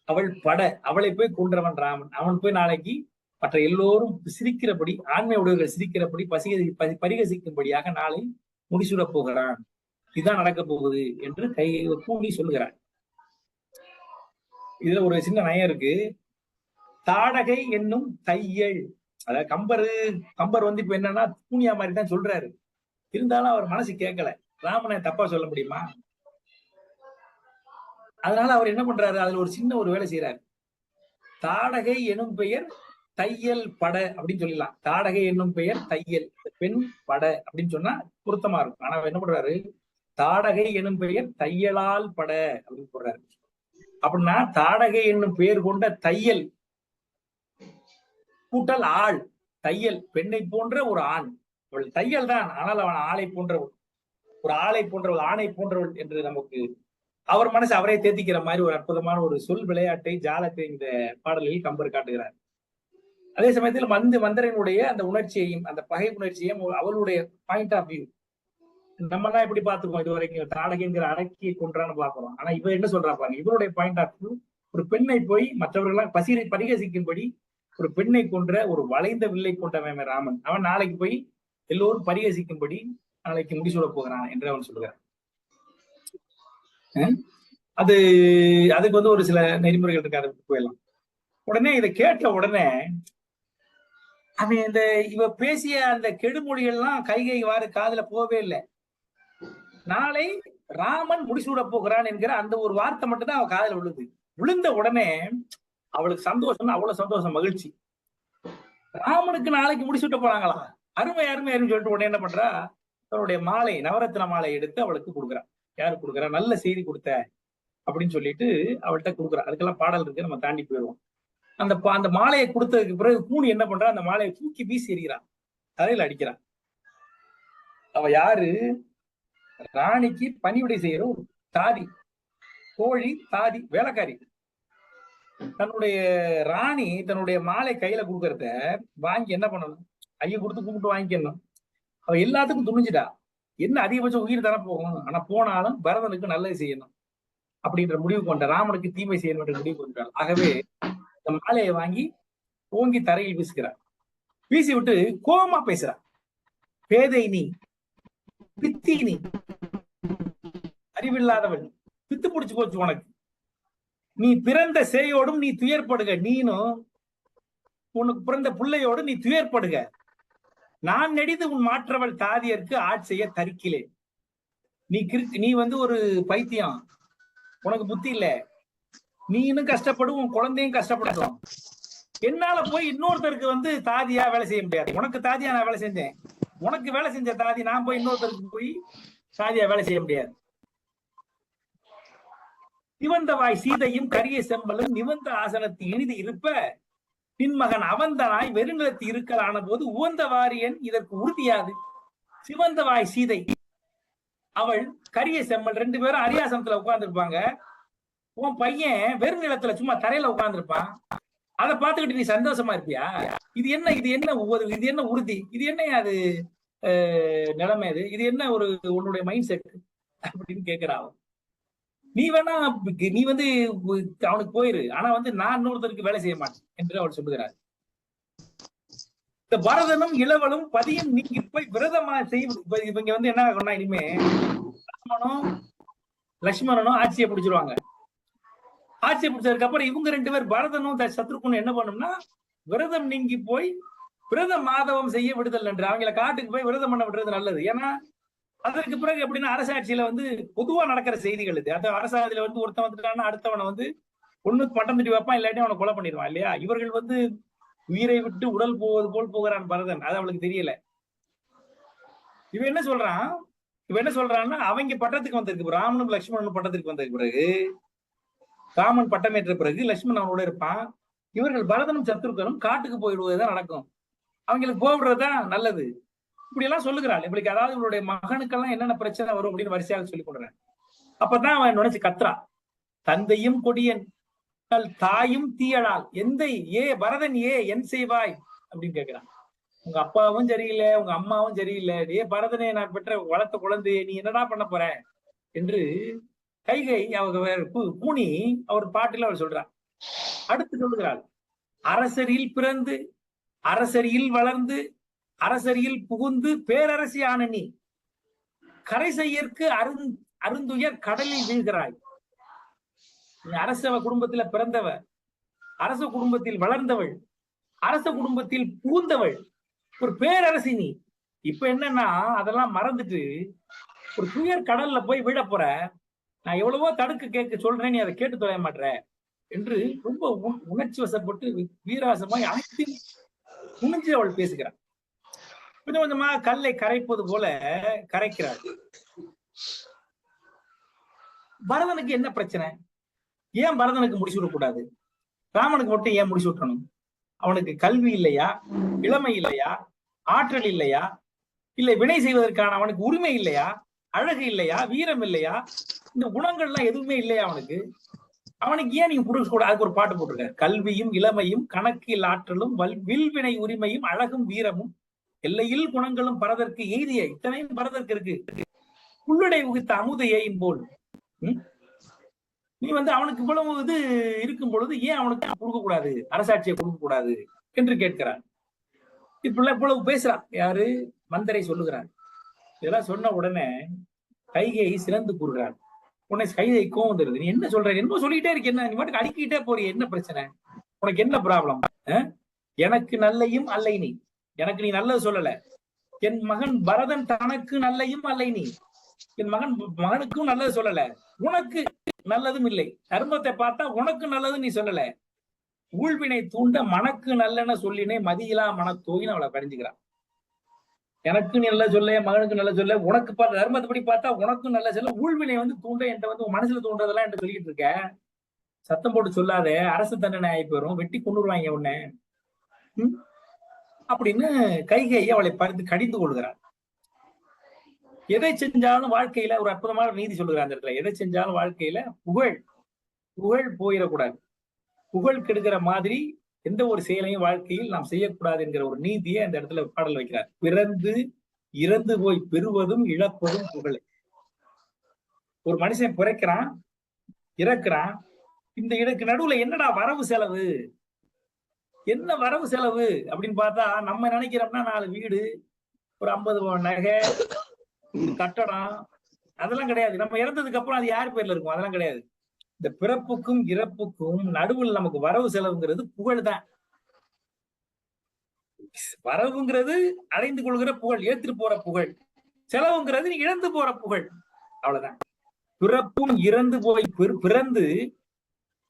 அவள் பட, அவளை போய் கொன்றவன் ராமன். அவன் போய் நாளைக்கு மற்ற எல்லோரும் சிரிக்கிறபடி, ஆண்மை உடையவர்கள் சிரிக்கிறபடி, பரிகசிக்கும்படியாக நாளை முடிசூட போகிறான். இதுதான் நடக்க போகுது என்று கூனி சொல்லுகிறார். இதுல ஒரு சின்ன நயம் இருக்கு. தாடகை என்னும் தையல், அதாவது கம்பர் இப்ப என்னன்னா கூனியா மாதிரி தான் சொல்றாரு. இருந்தாலும் அவர் மனசு கேட்கல. ராமனை தப்பா சொல்ல முடியுமா? அதனால அவர் என்ன பண்றாரு, அதுல ஒரு சின்ன ஒரு வேலை செய்யறாரு. தாடகை எனும் பெயர் தையல் பட அப்படின்னு சொல்லலாம். தாடகை என்னும் பெயர் தையல், பெண் பட அப்படின்னு சொன்னா பொருத்தமா இருக்கும். ஆனா என்ன பண்றாரு, தாடகை எனும் பெயர் தையலால் பட அப்படின்னு சொல்றாரு. அப்படின்னா தாடகை என்னும் பெயர் கொண்ட தையல் கூட்டல் ஆள், தையல் பெண்ணை போன்ற ஒரு ஆண், அவள் தையல் தான், ஆனால் அவன் ஆளை போன்றவள், ஒரு ஆளை போன்றவள், ஆணை போன்றவள் என்று நமக்கு அவர் மனசு அவரே தேத்திக்கிற மாதிரி ஒரு அற்புதமான ஒரு சொல் விளையாட்டை, ஜாலத்தை இந்த பாடலில் கம்பர் காட்டுகிறார். அதே சமயத்தில் மந்திரனுடைய அந்த உணர்ச்சியையும், அந்த பகை உணர்ச்சியையும் அவளுடைய பாயிண்ட் ஆஃப் வியூ நம்ம தான் எப்படி பார்த்துக்கோம். இது வரைக்கும் தாடகைங்கிற அடக்கியை கொன்றான்னு பாக்குறோம். ஆனா இவர் என்ன சொல்றா பாருங்க, இவருடைய பாயிண்ட் ஆஃப் வியூ, ஒரு பெண்ணை போய் மற்றவர்களாம் பரிகசிக்கும்படி ஒரு பெண்ணை கொன்ற ஒரு வளைந்த வில்லை கொண்டவன் ராமன். அவன் நாளைக்கு போய் எல்லோரும் பரிகசிக்கும்படி நாளைக்கு முடிசூட போகிறான் என்று அவன் சொல்கிறான். அதுக்கு ஒரு சில நெறிமுறைகள் இருக்கு, அதை போயிடலாம். உடனே இதை கேட்ட உடனே அவன் இவ பேசிய அந்த கெடுமொழிகள்லாம் கைகை வாரு காதுல போகவே இல்லை. நாளை ராமன் முடிசூட போகிறான் என்கிற அந்த ஒரு வார்த்தை மட்டும் தான் அவன் காதுல விழுது. விழுந்த உடனே அவளுக்கு சந்தோஷம், அவ்வளவு சந்தோஷம், மகிழ்ச்சி. ராமனுக்கு நாளைக்கு முடிசூட்ட போறாங்களா, அருமை அருமை அருமை சொல்லிட்டு உடனே என்ன பண்றா, தன்னுடைய மாலை, நவரத்ன மாலை எடுத்து அவளுக்கு கொடுக்குறான். யாரு கொடுக்குறா, நல்ல செய்தி கொடுத்த அப்படின்னு சொல்லிட்டு அவள்கிட்ட கொடுக்குறா. அதுக்கெல்லாம் பாடல் இருக்கு, நம்ம தாண்டி போயிடுவோம். அந்த மாலையை கொடுத்ததுக்கு பிறகு கூனி என்ன பண்றா, அந்த மாலையை தூக்கி வீசி எறிகிறான், தலையில அடிக்கிறான். அவ யாரு, ராணிக்கு பணிவிடை செய்யற ஒரு தாதி, தோழி, தாதி, வேலைக்காரி. தன்னுடைய ராணி தன்னுடைய மாலை கையில கொடுக்கறத வாங்கி என்ன பண்ணணும், ஐய கொடுத்து கூப்பிட்டு வாங்கிக்கணும். அவ எல்லாத்துக்கும் துணிஞ்சிட்டா. என்ன அதிகபட்சம் உயிர் தர போகும், ஆனா போனாலும் பரதனுக்கு நல்லது செய்யணும் அப்படின்ற முடிவு கொண்ட, ராமனுக்கு தீமை செய்யணும் என்ற முடிவு கொண்டாள். ஆகவே இந்த மாலையை வாங்கி ஓங்கி தரையில் வீசுகிறார். வீசி விட்டு கோபமா பேசுறார். பேதை நீ, பித்தி நீ, அறிவில்லாதவள், பித்து பிடிச்சு போச்சு உனக்கு, நீ பிறந்த சேயோடும் நீ துயர்படுக, நீனும் உனக்கு பிறந்த பிள்ளையோடு நீ துயர்படுக. நான் நெடிது உன் மாற்றவள் தாதியருக்கு ஆட்செய்ய தரிக்கிலேன். நீ வந்து ஒரு பைத்தியம், உனக்கு புத்தி இல்ல, நீனும் கஷ்டப்படும், உன் குழந்தையும் கஷ்டப்படும். என்னால போய் இன்னொருத்தருக்கு வந்து தாதியா வேலை செய்ய முடியாது. உனக்கு தாதியா நான் வேலை செஞ்சேன், உனக்கு வேலை செஞ்ச தாதி நான் போய் இன்னொருத்தருக்கு போய் தாதியா வேலை செய்ய முடியாது. நிவந்த வாய் சீதையும் கரிய செம்பலும் நிவந்த ஆசனத்து இனிது இருப்ப நின் மகன் அவந்தனாய் வெறுநிலத்து இருக்கலான போது உவந்த வாரியன் இதற்கு உறுதியாது. சிவந்த வாய் சீதை அவள் கரிய செம்மல், ரெண்டு பேரும் அரியாசனத்துல உட்கார்ந்து இருப்பாங்க. உன் பையன் வெறும் நிலத்துல சும்மா தரையில உட்கார்ந்து இருப்பான். அதை பார்த்துக்கிட்டு நீ சந்தோஷமா இருப்பியா? இது என்ன இது என்ன உறுதி, இது என்ன அது நிலைமை, இது என்ன ஒரு உன்னுடைய மைண்ட் செட் அப்படின்னு கேட்கிறான். நீ வேணா நீ வந்து அவனுக்கு போயிரு, ஆனா வந்து நான் இன்னொருத்தருக்கு வேலை செய்ய மாட்டேன் என்று அவள் சொல்லுகிறார். இந்த பரதனும் இளவலும் பதியும் நீங்கி போய் விரதமா செய்ய இவங்க வந்து என்ன ஆகும்னா, இனிமே ராமனும் லட்சுமணனும் ஆட்சியை பிடிச்சிருவாங்க. ஆட்சியை பிடிச்சதுக்கு அப்புறம் இவங்க ரெண்டு பேர் பரதனும் சத்ருகுனும் என்ன பண்ணும்னா, விரதம் நீங்கி போய் விரத மாதவம் செய்ய விடுதல் என்று அவங்கள காட்டுக்கு போய் விரதம் பண்ண விடுறது நல்லது. ஏன்னா அதற்கு பிறகு எப்படின்னா அரசாட்சியில வந்து பொதுவா நடக்கிற செய்திகள் இது. அந்த அரசாட்சியில வந்து ஒருத்தன் வந்துட்டான்னா அடுத்தவனை வந்து ஒண்ணு பட்டம் தட்டி வைப்பான், இல்லாட்டி அவனை கொலை பண்ணிடுவான் இல்லையா? இவர்கள் வந்து உயிரை விட்டு உடல் போவது போல் போகிறான் பரதன், அது அவளுக்கு தெரியல. இவன் என்ன சொல்றான்னா, அவங்க பட்டத்துக்கு வந்திருக்கு, ராமனும் லட்சுமணனும் பட்டத்துக்கு வந்ததுக்கு பிறகு, ராமன் பட்டமேற்ற பிறகு லட்சுமணன் அவனோட இருப்பான். இவர்கள் பரதனும் சத்ருகனும் காட்டுக்கு போயிடுவதுதான் நடக்கும், அவங்களுக்கு போவிடுறதுதான் நல்லது. இப்படி எல்லாம் சொல்லுகிறாள். இப்படி அதாவது இவருடைய மகனுக்கெல்லாம் என்னென்ன பிரச்சனை வரும் அப்படின்னு வரிசையாக சொல்லிக் கொடுறேன். அப்பதான் அவன் நினைச்சு கத்ரா, தந்தையும் கொடியன் தாயும் தீயடால் எந்தை பரதன் என் செய்வாய் அப்படின்னு கேட்கிறான். உங்க அப்பாவும் சரியில்லை, உங்க அம்மாவும் சரியில்லை, பரதனே நான் பெற்ற வளர்த்த குழந்தைய நீ என்னடா பண்ண போற என்று கைகை அவங்க கூணி அவர் பாட்டில் அவர் சொல்றார். அடுத்து சொல்லுகிறாள், அரசரில் பிறந்து அரசரியில் வளர்ந்து அரசரியில் புகுந்து பேரரசியான நீ கரை செய்யற்கு அருந்துயர் கடலில் வீழ்கிறாய். அரச குடும்பத்துல பிறந்தவ, அரச குடும்பத்தில் வளர்ந்தவள், அரச குடும்பத்தில் புகுந்தவள், ஒரு பேரரசி நீ. இப்ப என்னன்னா அதெல்லாம் மறந்துட்டு ஒரு துயர் கடல்ல போய் விழ போற, நான் எவ்வளவோ தடுக்க கேட்க சொல்றேன், நீ அதை கேட்டு தொலைய மாட்டேற என்று ரொம்ப உணர்ச்சி வசப்பட்டு வீராசமாய் அனைத்து துணிஞ்சு அவள் பேசுகிறாள். கொஞ்சம் கொஞ்சமா கல்லை கரைப்பது போல கரைக்கிறாள். பரதனுக்கு என்ன பிரச்சனை? ஏன் பரதனுக்கு முடிச்சு விடக்கூடாது? ராமனுக்கு மட்டும் ஏன் முடிச்சு விட்டணும்? அவனுக்கு கல்வி இல்லையா, இளமை இல்லையா, ஆற்றல் இல்லையா, இல்லை வினை செய்வதற்கான அவனுக்கு உரிமை இல்லையா, அழகு இல்லையா, வீரம் இல்லையா, இந்த குணங்கள்லாம் எதுவுமே இல்லையா அவனுக்கு? அவனுக்கு ஏன் நீங்க கொடுக்க கூட? அதுக்கு ஒரு பாட்டு போட்டிருக்க, கல்வியும் இளமையும் கணக்கில் ஆற்றலும் வில்வினை உரிமையும் அழகும் வீரமும் எல்லையில் குணங்களும் பரதற்கு எய்திய, இத்தனையும் பரதற்கு இருக்கு, உள்ளடை உகித்த அமுதையின் போல். நீ வந்து அவனுக்கு இவ்வளவு இது இருக்கும் பொழுது ஏன் அவனுக்கு கொடுக்க கூடாது, அரசாட்சியை கொடுக்க கூடாது என்று கேட்கிறான். இவ்வளவு பேசுறான் யாரு? மந்தரை சொல்லுகிறான். இதெல்லாம் சொன்ன உடனே கைகையை சிறந்து கூறுகிறான். உன்னை கைதை கோவம் வந்துருது, நீ என்ன சொல்ற, என்ன சொல்லிட்டே இருக்கு, என்ன நீ மட்டும் அடிக்கிட்டே போறிய, என்ன பிரச்சனை உனக்கு, என்ன ப்ராப்ளம்? எனக்கு நல்லையும் அல்லை நீ, எனக்கு நீ நல்லது சொல்லல. என் மகன் பரதன் தனக்கு நல்லையும் அல்லை நீ, என் மகனுக்கும் நல்லது சொல்லல, உனக்கு நல்லதும் இல்லை. தர்மத்தை பார்த்தா உனக்கு நல்லது நீ சொல்லல, ஊழ்வினை தூண்ட மனக்கு நல்லன சொல்லினே மதியிலா மனத்தோயின்னு அவளை பறிஞ்சுக்கிறான். எனக்கு நீ நல்ல சொல்ல, மகனுக்கு நல்ல சொல்ல, உனக்கு பார்த்த தர்மத்தைப்படி பார்த்தா உனக்கும் நல்ல சொல்ல, ஊழ்வினை வந்து தூண்ட என்கிட்ட வந்து உன் மனசுல தூண்டதெல்லாம் என்கிட்ட சொல்லிட்டு இருக்க, சத்தம் போட்டு சொல்லாத, அரசு தண்டனை ஆகி போயிரும், வெட்டி கொண்டுருவாங்க உன்னை அப்படின்னு கைகையை அவளை பறித்து கடிந்து கொள்கிறார். எதை செஞ்சாலும் வாழ்க்கையில ஒரு அற்புதமான நீதி சொல்லுகிறார் அந்த இடத்துல. எதை செஞ்சாலும் வாழ்க்கையில புகழ் போயிடக்கூடாது, புகழ் கெடுக்கிற மாதிரி எந்த ஒரு செயலையும் வாழ்க்கையில் நாம் செய்யக்கூடாது என்கிற ஒரு நீதியை அந்த இடத்துல பாடல் வைக்கிறார். பிறந்து இறந்து போய் பெறுவதும் இழப்பதும் புகழ். ஒரு மனுஷன் பிறக்கிறான், இறக்குறான், இந்த இடக்கு நடுவுல என்னடா வரவு செலவு, என்ன வரவு செலவு அப்படின்னு பார்த்தா நம்ம நினைக்கிறோம்னா 4 வீடு, ஒரு 50 நகை, கட்டடம், அதெல்லாம் கிடையாது. நம்ம இறந்ததுக்கு அப்புறம் அது யார் பேர்ல இருக்கும், அதெல்லாம் கிடையாது. இந்த பிறப்புக்கும் இறப்புக்கும் நடுவில் நமக்கு வரவு செலவுங்கிறது புகழ் தான். வரவுங்கிறது அடைந்து கொள்கிற புகழ், ஏற்றுட்டு போற புகழ். செலவுங்கிறது நீ இழந்து போற புகழ். அவ்வளவுதான். பிறப்பும் பிறந்து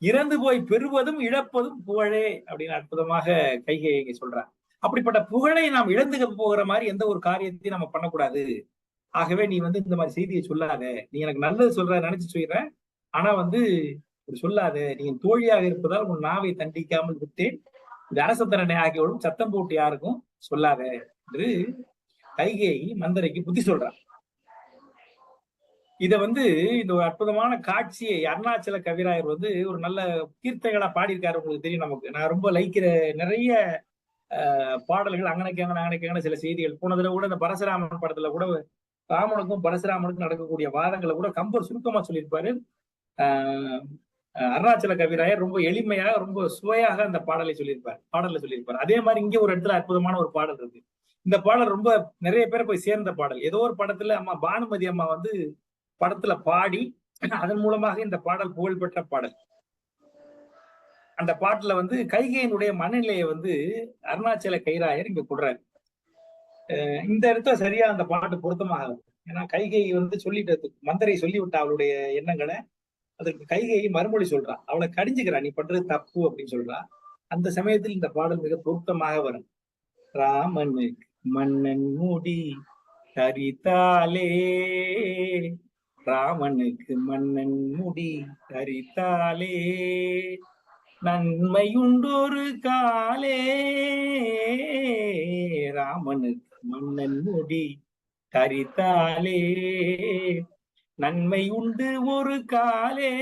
இறந்து போய் பெறுவதும் இழப்பதும் புகழே அப்படின்னு அற்புதமாக கைகேயி சொல்றார். அப்படிப்பட்ட புகழை நாம் இழந்து போகிற மாதிரி எந்த ஒரு காரியத்தையும் நம்ம பண்ணக்கூடாது. ஆகவே நீ இந்த மாதிரி செய்தியை சொல்லாத, நீ எனக்கு நல்லது சொல்ற நினைச்சு சொல்ற, ஆனா சொல்லாத, நீ என் தோழியாக இருப்பதால் உன் நாவை தண்டிக்காமல் விட்டேன், இந்த அரச தண்டனை ஆகியோடும் சத்தம் போட்டு யாருக்கும் சொல்லாத என்று கைகேயி மந்தரைக்கு புத்தி சொல்றான். இத இந்த ஒரு அற்புதமான காட்சியை அருணாச்சல கவிராயர் ஒரு நல்ல கீர்த்தனைகளா பாடியிருக்காரு. உங்களுக்கு தெரியும், நமக்கு நான் ரொம்ப லைக்கிற நிறைய பாடல்கள் அங்கனைக்கான சில செய்திகள். போனதுல கூட இந்த பரசுராமன் படத்துல கூட ராமனுக்கும் பரசுராமனுக்கும் நடக்கக்கூடிய வாதங்களை கூட கம்பர் சுருக்கமா சொல்லியிருப்பாரு. அருணாச்சல கவிராயர் ரொம்ப எளிமையாக ரொம்ப சுவையாக அந்த பாடல்ல சொல்லியிருப்பார். அதே மாதிரி இங்க ஒரு இடத்துல அற்புதமான ஒரு பாடல் இருக்கு. இந்த பாடல் ரொம்ப நிறைய பேரை போய் சேர்ந்த பாடல். ஏதோ ஒரு படத்துல அம்மா பானுமதி அம்மா படத்துல பாடி அதன் மூலமாக இந்த பாடல் புகழ்பெற்ற பாடல். அந்த பாட்டுல கைகையினுடைய மனநிலையை அருணாச்சல கைராயர் இங்க கொடுறாரு. இந்த இடத்துல சரியா அந்த பாட்டு பொருத்தமாக இருக்கும். ஏன்னா கைகை சொல்லிட்டு மந்தரை சொல்லிவிட்டா அவளுடைய எண்ணங்களை. அதற்கு கைகை மறுமொழி சொல்றா, அவளை கடிஞ்சுக்கிறா, நீ பண்றது தப்பு அப்படின்னு சொல்றா. அந்த சமயத்தில் இந்த பாடல் மிக பொருத்தமாக வரும். ராமனுக்கு மன்னன் முடி தரித்தாலே, ராமனுக்கு மன்னன் முடி தரித்தாலே, நன்மையுண்டொரு காலே, ராமனுக்கு மன்னன் முடி தரித்தாலே, நன்மை உண்டு ஒரு காலே,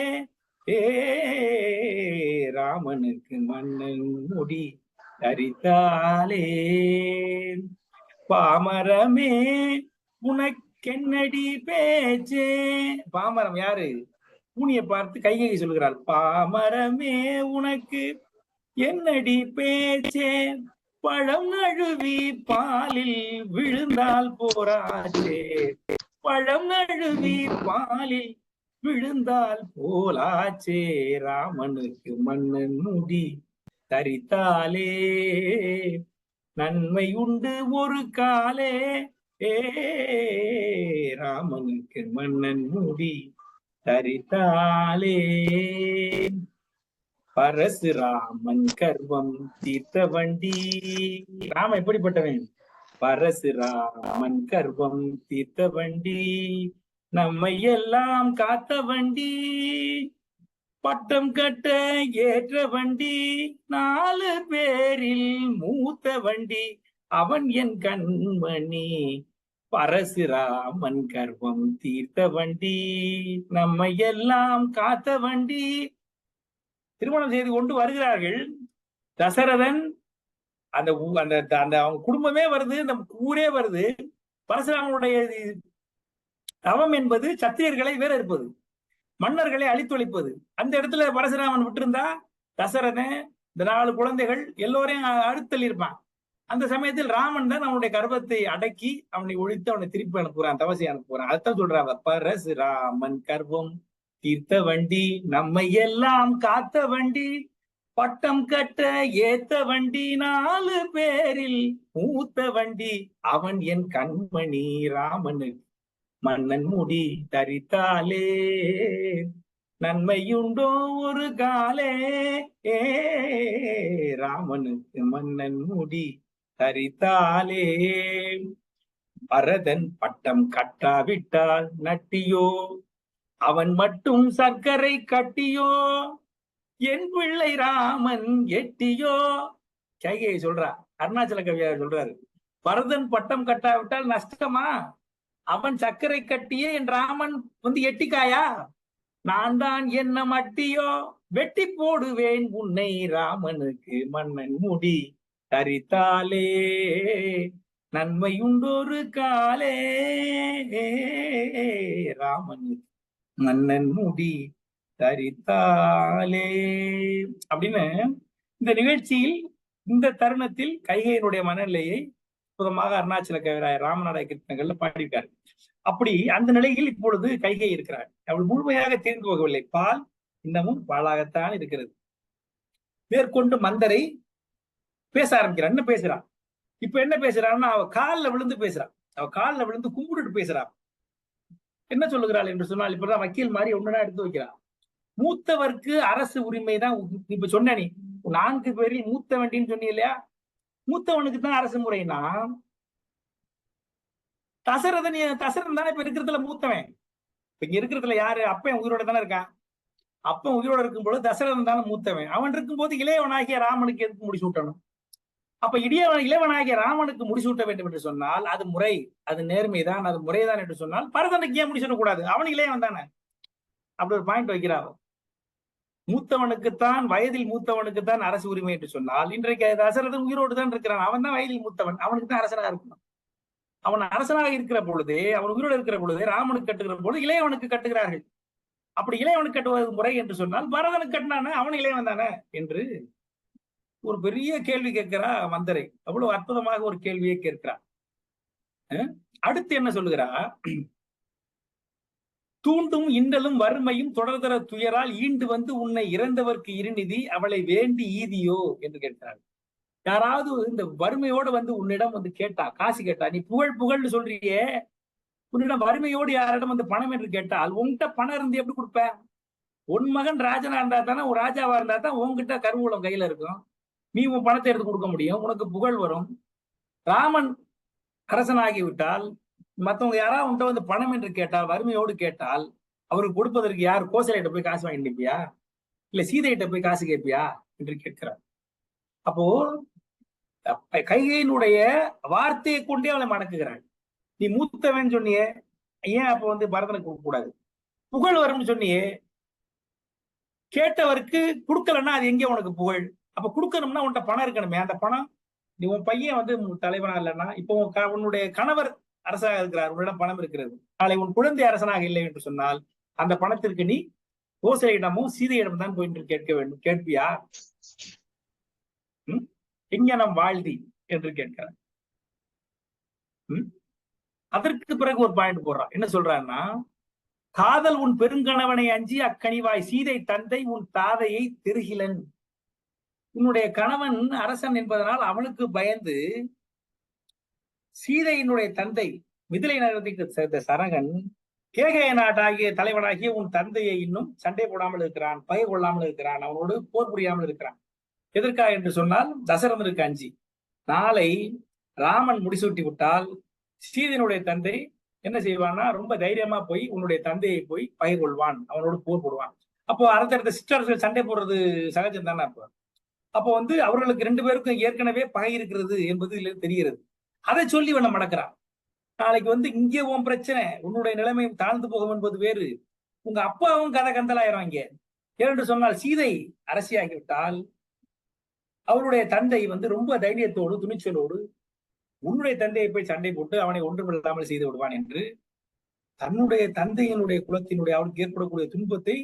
ராமனுக்கு மன்னன் முடி தரித்தாலே, பாமரமே உனக்கென்னடி பேச்சே. பாமரம் யாரு? பூனிய பார்த்து கைகை சொல்கிறார், பாமரமே உனக்கு என்னடி பேச்சே, பழம் நழுவி பாலில் விழுந்தால் போராச்சே, பழம் நழுவி பாலில் விழுந்தால் போலாச்சே, ராமனுக்கு மன்னன் முடி தரித்தாலே, நன்மை உண்டு ஒரு காலே, ராமனுக்கு மன்னன் முடி தரித்தாலே. பரசுராமன் கர்வம் தீர்த்த வண்டி. ராம எப்படிப்பட்டவன்? பரசுராமன் கர்வம் தீர்த்த வண்டி, நம்மை எல்லாம் காத்த வண்டி, பட்டம் கட்ட ஏற்ற வண்டி, 4 பேரில் மூத்த வண்டி, அவன் என் கண்மணி, பரசுராமன் கர்வம் தீர்த்த வண்டி, நம்மை எல்லாம் காத்த வண்டி. திருமணம் செய்து கொண்டு வருகிறார்கள். தசரதன் அந்த அவங்க குடும்பமே வருது, அந்த ஊரே வருது. பரசுராமனுடைய தவம் என்பது சத்திரியர்களை வேற இருப்பது, மன்னர்களை அழித்தொழிப்பது. அந்த இடத்துல பரசுராமன் விட்டிருந்தா தசரதன் இந்த 4 குழந்தைகள் எல்லோரையும் அழுத்தல் இருப்பான். அந்த சமயத்தில் ராமன் தான் அவனுடைய கர்வத்தை அடக்கி அவனை ஒழித்து அவனை திருப்பி அனுப்புறான், தவசை அனுப்புறான். அதைத்தான் சொல்றாங்க, பரசுராமன் கர்வம் தீர்த்த வண்டி, நம்மை எல்லாம் காத்த வண்டி, பட்டம் கட்ட ஏத்த வண்டி, 4 பேரில் மூத்த வண்டி, அவன் என் கண்மணி, ராமனுக்கு மன்னன் முடி தரித்தாலே, நன்மையுண்டோ ஒரு காலே, ராமனுக்கு மன்னன் முடி தரித்தாலே. பரதன் பட்டம் கட்டாவிட்டால் நட்டியோ, அவன் மட்டும் சர்க்கரை கட்டியோ, என் பிள்ளை ராமன் எட்டியோ. கைகை சொல்றா, அருணாச்சல கவியார் சொல்றாரு, பரதன் பட்டம் கட்டாவிட்டால் நஷ்டமா, அவன் சர்க்கரை கட்டியே என் ராமன் எட்டிக்காயா, நான் தான் என்ன மட்டியோ, வெட்டி போடுவேன் உன்னை, ராமனுக்கு மன்னன் முடி தரித்தாலே, நன்மையுண்டொரு காலே, ராமனுக்கு மன்னன் முடி தரித்தாலே. அப்படின்னு இந்த நிகழ்ச்சியில் இந்த தருணத்தில் கைகையினுடைய மனநிலையை அற்புதமாக அருணாச்சல கவிராயர் ராமநாடாய கீர்த்தனைகள்ல பாடியிருக்காரு. அப்படி அந்த நிலையில் இப்பொழுது கைகை இருக்கிறார். அவள் முழுமையாக தெரிந்து போகவில்லை. பால் இன்னமும் பாழாகத்தான் இருக்கிறது. மேற்கொண்டு மந்தரை பேச ஆரம்பிக்கிறான். என்ன பேசுறான்? இப்ப என்ன பேசுறான்னா, அவ காலில் விழுந்து பேசுறான். அவ காலில் விழுந்து கும்பிட்டுட்டு பேசுறான். என்ன சொல்லுகிறாள் என்று சொன்னால், இப்பதான் வக்கீல் மாதிரி ஒண்ணுனா எடுத்து வைக்கிறான். மூத்தவருக்கு அரசு உரிமை தான். இப்ப சொன்ன நீ 4 பேரில் மூத்த வேண்டின்னு சொன்னீ இல்லையா? மூத்தவனுக்கு தான் அரசு முறைனா, தசரதன் தானே இப்ப இருக்கிறதுல மூத்தவன். இப்ப இங்க இருக்கிறதுல யாரு? அப்பன் உயிரோட தானே இருக்கான். அப்பன் உயிரோட இருக்கும்போது தசரதன் தானே மூத்தவன். அவன் இருக்கும்போது இளையவனாகிய ராமனுக்கு எதுக்கு முடிச்சு விட்டணும்? அப்ப இளையவனாகிய ராமனுக்கு முடிசூட்ட வேண்டும் என்று சொன்னால் அது முறை, அது நேர்மைதான், அது முறைதான் என்று சொன்னால் பரதனுக்கு ஏன் முடிசூட்ட கூடாது? அவன் இளையவன் தானே. அப்படி ஒரு பாயிண்ட் வைக்கிறார். மூத்தவனுக்குத்தான், வயதில் மூத்தவனுக்குத்தான் அரசு உரிமை என்று சொன்னால், இன்றைக்கு தசரதன் உயிரோடு தான் இருக்கிறான். அவன் தான் வயதில் மூத்தவன், அவனுக்கு தான் அரசனாக இருக்கணும். அவன் அரசனாக இருக்கிற பொழுதே, அவன் உயிரோடு இருக்கிற பொழுதே ராமனுக்கு கட்டுகிற பொழுது இளையவனுக்கு கட்டுகிறார்கள். அப்படி இளையவனுக்கு கட்டுவது முறை என்று சொன்னால் பரதனுக்கு கட்டினானே அவன் இளையவன் தானே என்று ஒரு பெரிய கேள்வி கேட்கிறா மந்தரை. அவ்வளவு அற்புதமாக ஒரு கேள்வியை கேட்கிறா. அடுத்து என்ன சொல்லுகிறா? தூண்டும் இன்னலும் வறுமையும் தொடர்தர துயரால் ஈண்டு வந்து உன்னை இறந்தவர்க்கு இருநிதி அவளை வேண்டி ஈதியோ என்று கேட்கிறார். யாராவது இந்த வறுமையோடு வந்து உன்னிடம் வந்து கேட்டா, காசு கேட்டா, நீ புகழ்னு சொல்றியே, உன்னிடம் வறுமையோடு யாரிடம் வந்து பணம் என்று கேட்டால் உன்கிட்ட பணம் இருந்து எப்படி கொடுப்ப? உன் மகன் ராஜனா இருந்தா தானே, ஒரு ராஜாவா இருந்தா தான் உன்கிட்ட கருவூலம் கையில இருக்கும். நீ உன் பணத்தை எடுத்து கொடுக்க முடியும், உனக்கு புகழ் வரும். ராமன் அரசனாகிவிட்டால் மற்றவங்க யாராவது உன்கிட்ட வந்து பணம் என்று கேட்டால், வறுமையோடு கேட்டால், அவருக்கு கொடுப்பதற்கு யார்? கோசலையிட்ட போய் காசு வாங்கி நிற்பியா? இல்ல சீதையிட்ட போய் காசு கேட்பியா என்று கேட்கிறார். அப்போ கைகையினுடைய வார்த்தையை கொண்டே அவளை மடக்குகிறாள். நீ மூத்தவன் சொன்னியே, ஏன் அப்ப வந்து பரதனுக்கு கொடுக்க கூடாது? புகழ் வரும்னு சொன்னியே, கேட்டவருக்கு கொடுக்கலன்னா அது எங்கே உனக்கு புகழ்? அப்ப கொடுக்கணும்னா உன்கிட்ட பணம் இருக்கணுமே. அந்த பணம், நீ உன் பையன் வந்து தலைவனா இல்லைன்னா, இப்போ உன்னுடைய கணவர் அரசாக இருக்கிறார், உன்னிடம் பணம் இருக்கிறது. நாளை உன் குழந்தை அரசனாக இல்லை என்று சொன்னால் அந்த பணத்திற்கு நீ கோசலையிடமும் சீதையிடம் தான் போய் கேட்க வேண்டும். கேட்பியா? எங்கனம் வாழ்தி என்று கேட்கிறார். அதற்கு பிறகு ஒரு பாயிண்ட் போடுறான். என்ன சொல்றான்னா, காதல் உன் பெருங்கணவனை அஞ்சி அக்கனிவாய் சீதை தந்தை உன் தாதையை திருகிலன். உன்னுடைய கணவன் அரசன் என்பதனால் அவனுக்கு பயந்து சீதையினுடைய தந்தை மிதிலை நகரத்துக்கு சேர்ந்த சரகன் கேகய நாட்டாகிய தலைவனாகிய உன் தந்தையை இன்னும் சண்டை போடாமல் இருக்கிறான், பகை கொள்ளாமல் இருக்கிறான், அவனோடு போர் புரியாமல் இருக்கிறான். எதற்காக என்று சொன்னால் தசரதனுக்கு அஞ்சி. நாளை ராமன் முடிசூட்டி விட்டால் சீதையினுடைய தந்தை என்ன செய்வான்னா, ரொம்ப தைரியமா போய் உன்னுடைய தந்தையை போய் பகை கொள்வான், அவனோடு போர் போடுவான். அப்போ அடுத்தடுத்த சிஸ்டர்கள் சண்டை போடுறது சகஜம் தானே. அப்போ வந்து அவர்களுக்கு 2 பேருக்கும் ஏற்கனவே பகை இருக்கிறது என்பது இல்லை தெரிகிறது. அதை சொல்லி இவனை மடக்கிறான். நாளைக்கு வந்து இங்கே உன் பிரச்சனை, உன்னுடைய நிலைமை தாழ்ந்து போகும் என்பது வேறு. உங்க அப்பாவும் கதை கந்தலாயிரம் இங்க. ஏனென்று சொன்னால் சீதை அரசியாகிவிட்டால் அவருடைய தந்தை வந்து ரொம்ப தைரியத்தோடு துணிச்சலோடு உன்னுடைய தந்தையை போய் சண்டை போட்டு அவனை ஒன்றுமில்லாமல் செய்து விடுவான் என்று தன்னுடைய தந்தையினுடைய குலத்தினுடைய அவளுக்கு ஏற்படக்கூடிய துன்பத்தை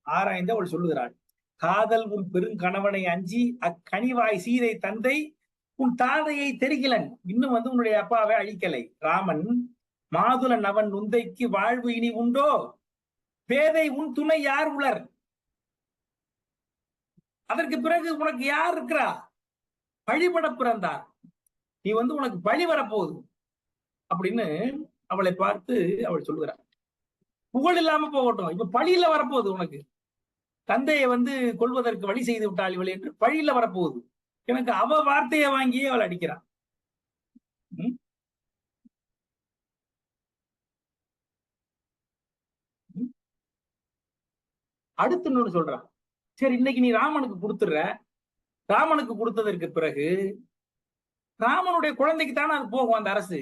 ஆராய்ந்து அவள் சொல்லுகிறாள். காதல் உன் பெருங்கணவனை அஞ்சி அக்கனிவாய் சீதை தந்தை உன் தாதையை தெரிகிலன். இன்னும் வந்து உன்னுடைய அப்பாவை அழிக்கலை ராமன். மாதுளன் அவன் நுந்தைக்கு வாழ்வு இனி உண்டோ, பேதை உன் துணை யார் உளர்? அதற்கு பிறகு உனக்கு யார் இருக்கிறா? பழிபட பிறந்தார், நீ வந்து உனக்கு பழி வரப்போகுது அப்படின்னு அவளை பார்த்து அவள் சொல்லுகிறாள். புகழ் இல்லாம போகட்டும், இப்ப பழியில வரப்போகுது உனக்கு. தந்தையை வந்து கொள்வதற்கு வழி செய்து விட்டாள் இவள் என்று பழியில வரப்போகுது. எனக்கு அவ வார்த்தையை வாங்கியே அவள் அடிக்கிறான். அடுத்து இன்னொன்னு சொல்றான். சரி, இன்னைக்கு நீ ராமனுக்கு கொடுத்துடுற. ராமனுக்கு கொடுத்ததற்கு பிறகு ராமனுடைய குழந்தைக்கு தானே அது போகும் அந்த அரசு.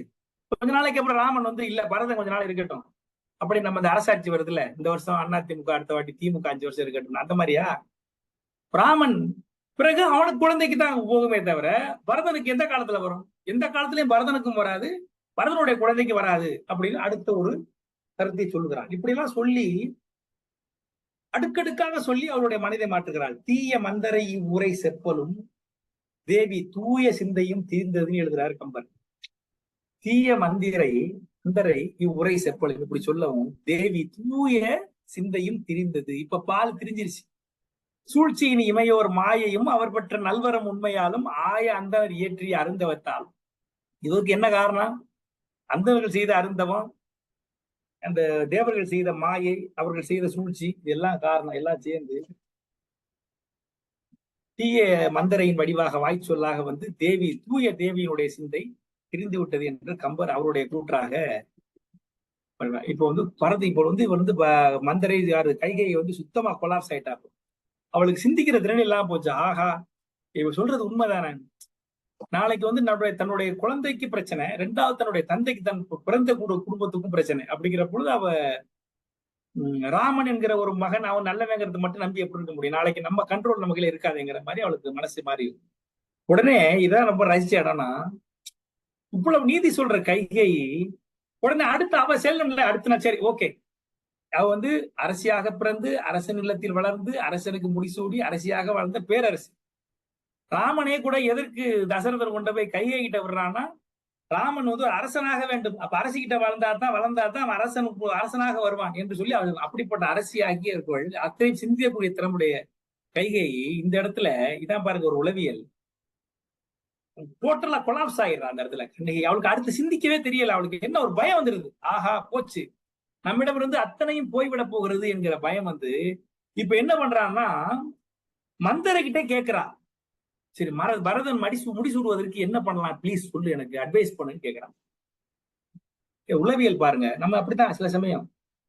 கொஞ்ச நாளைக்கு அப்புறம் ராமன் வந்து இல்ல பரதன் கொஞ்ச நாள் இருக்கட்டும், அப்படி நம்ம இந்த அரசாட்சி வருது இல்ல, இந்த வருஷம் அதிமுக, அடுத்த வாட்டி திமுக 5 வருஷம் இருக்கட்டும், அந்த மாதிரியா? ராமன் பிறகு அவனுக்கு குழந்தைக்கு தான் போகுமே தவிர பரதனுக்கு எந்த காலத்துல வரும்? எந்த காலத்திலயும் பரதனுக்கும் வராது, பரதனுடைய குழந்தைக்கு வராது அப்படின்னு அடுத்த ஒரு கருத்தை சொல்லுகிறான். இப்படி எல்லாம் சொல்லி அடுக்கடுக்காக சொல்லி அவருடைய மனதை மாற்றுகிறாள். தீய மந்தரை இவ்வுரை செப்பலும் தேவி தூய சிந்தையும் தீர்ந்ததுன்னு எழுதுறாரு கம்பர். தீய மந்தரை இவ்வுரை செப்பலும் இப்படி சொல்லவும் தேவி தூய சிந்தையும் திரிந்தது. இப்ப பால் திரிஞ்சிருச்சு. சூழ்ச்சியின் இமையோர் மாயையும் அவர் பெற்ற நல்வரம் உண்மையாலும் ஆய அந்தனர் இயற்றிய அருந்தவத்தால். இதற்கு என்ன காரணம்? அந்தவர்கள் செய்த அருந்தவம், அந்த தேவர்கள் செய்த மாயை, அவர்கள் செய்த சூழ்ச்சி, இதெல்லாம் காரணம். எல்லாம் சேர்ந்து தீய மந்தரையின் வடிவாக வாய் சொல்லாக வந்து தேவி, தூய தேவியினுடைய சிந்தை திரிந்து விட்டது என்று கம்பர் அவருடைய கூற்றாக. இப்ப வந்து பரது இப்போ வந்து மந்தரை யாரு கைகையை வந்து சுத்தமா கொலாப்ஸ் ஆயிட்டாரு. அவளுக்கு சிந்திக்கிற திறன் இல்லாம போச்சு. ஆஹா, இவ சொல்றது உண்மைதானே. நாளைக்கு வந்து தன்னுடைய குழந்தைக்கு பிரச்சனை, ரெண்டாவது தன்னுடைய தந்தைக்கு, தன் பிறந்த குடும்பத்துக்கும் பிரச்சனை. அப்படிங்கிற பொழுது அவ ராமன் என்கிற ஒரு மகன் அவன் நல்லவங்கிறது மட்டும் நம்பி எப்படி இருக்க முடியும்? நாளைக்கு நம்ம கண்ட்ரோல் நமக்குள்ள இருக்காதுங்கிற மாதிரி அவளுக்கு மனசு மாறி. உடனே இதான் ரொம்ப ரசிச்ச இடம்னா, இவ்வளவு நீதி சொல்ற கைகை உடனே அடுத்து அவ செல்லணும்ல. அடுத்து நான் சரி ஓகே, அவ வந்து அரசியாக பிறந்து அரசன் இல்லத்தில் வளர்ந்து அரசனுக்கு முடிசூடி அரசியாக வளர்ந்த பேரரசு. ராமனே கூட எதற்கு தசரதர் கொண்ட போய் கைகை கிட்ட விடுறான்னா, ராமன் வந்து அரசனாக வேண்டும். அப்ப அரசிக்கிட்ட வளர்ந்தாதான் அவன் அரசனாக வருவான் என்று சொல்லி அவள் அப்படிப்பட்ட அரசியாகிய இருக்கவள் அத்தனை சிந்தியக்கூடிய திறமுடைய கைகை இந்த இடத்துல இதான் பாருங்க ஒரு உளவியல். டோட்டலா கொலாப்ஸ் ஆயிடுறா அந்த இடத்துல. இன்னைக்கு அவளுக்கு அடுத்து சிந்திக்கவே தெரியல. அவளுக்கு என்ன ஒரு பயம் வந்துருது. ஆஹா போச்சு, நம்மிடம் இருந்து அத்தனையும் போய்விட போகிறது என்கிற பயம் வந்து இப்ப என்ன பண்றான்னா மந்தரை கிட்டே கேட்கிறா. சரி பரதன் முடிசூடுவதற்கு என்ன பண்ணலாம், பிளீஸ் சொல்லு, எனக்கு அட்வைஸ் பண்ணுன்னு கேட்கிறான். உளவியல் பாருங்க. நம்ம அப்படித்தான் சில சமயம்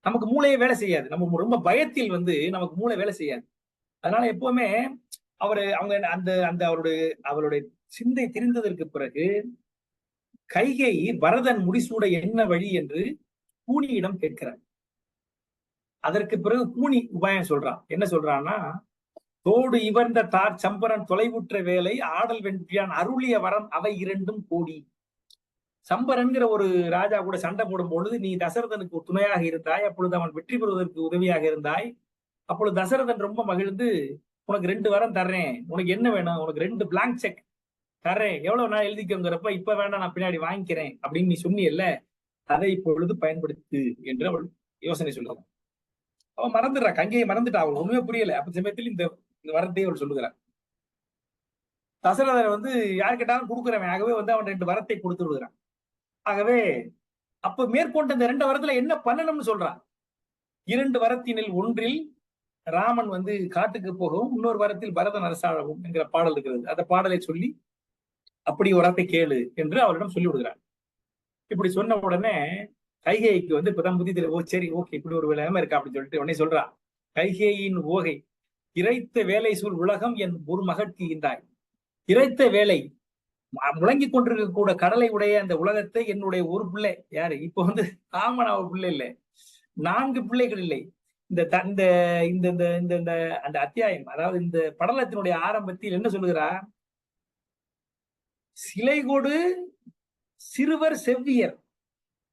நமக்கு மூளையே வேலை செய்யாது. நம்ம ரொம்ப பயத்தில் வந்து நமக்கு மூளை வேலை செய்யாது. அதனால எப்பவுமே அவங்க அந்த அவளுடைய சிந்தை தெரிந்ததற்கு பிறகு கைகை பரதன் முடிசூட என்ன வழி என்று கூனியிடம் கேட்கிறார். அதற்கு பிறகு கூனி உபாயம் சொல்றான். என்ன சொல்றான்னா, தோடு இவர்ந்த தார் சம்பரன் தொலைவுற்ற வேலை ஆடல் வென்றியான் அருளிய வரம் அவை இரண்டும் கூடி. சம்பரன்கிற ஒரு ராஜா கூட சண்டை போடும் பொழுது நீ தசரதனுக்கு துணையாக இருந்தாய். அப்பொழுது அவன் வெற்றி பெறுவதற்கு உதவியாக இருந்தாய். அப்பொழுது தசரதன் ரொம்ப மகிழ்ந்து உனக்கு 2 வரம் தர்றேன், உனக்கு என்ன வேணும், உனக்கு 2 பிளாங்க் செக் தர்றேன், எவ்வளவு நாள் எழுதிக்கோங்கிறப்ப இப்ப வேண்டாம் நான் பின்னாடி வாங்கிக்கிறேன் அப்படின்னு நீ சொன்னியல்ல, அதை இப்பொழுது பயன்படுத்து என்று அவள் யோசனை சொல்லுவான். அவன் மறந்துடுறா, கங்கையை மறந்துட்டா, அவள் ஒண்ணுமே புரியல. அப்ப சமயத்தில் இந்த வரத்தை அவள் சொல்லுகிறார். தசரதர் வந்து யார் கேட்டாலும் கொடுக்குறவன். ஆகவே வந்து அவன் 2 வரத்தை கொடுத்து விடுகிறான். ஆகவே அப்ப மேற்கொண்ட இந்த 2 வரத்துல என்ன பண்ணணும்னு சொல்றான். 2 வரத்தினில் ஒன்றில் ராமன் வந்து காட்டுக்கு போகவும், இன்னொரு வரத்தில் பரதன் அரசாழவும் என்கிற பாடல் இருக்கிறது. அந்த பாடலை சொல்லி அப்படி ஒரு வரத்தை கேளு என்று அவளிடம் சொல்லி விடுகிறார். இப்படி சொன்ன உடனே கைகேயிக்கு வந்து இப்பதான் புத்தி தெரியும். ஓ சரி ஓகே, இப்படி ஒரு நிலைமை இருக்கா அப்படின்னு சொல்லிட்டு உடனே சொல்றா, கைகேயின் ஓகை இறைத்த வேலை சூழ் உலகம் என் ஒரு மகட்கு ஈந்தாய். இறைத்த வேலை முழங்கி கொண்டிருக்க கூட கடலை உடைய அந்த உலகத்தை என்னுடைய ஒரு பிள்ளை யாரு, இப்ப வந்து ராமன் அவ பிள்ளை இல்லை, 4 பிள்ளைகள் இல்லை. இந்த அந்த அத்தியாயம், அதாவது இந்த படலத்தினுடைய ஆரம்பத்தில் என்ன சொல்லுகிறா, சிலை கொடு சிறுவர் செவ்வியர்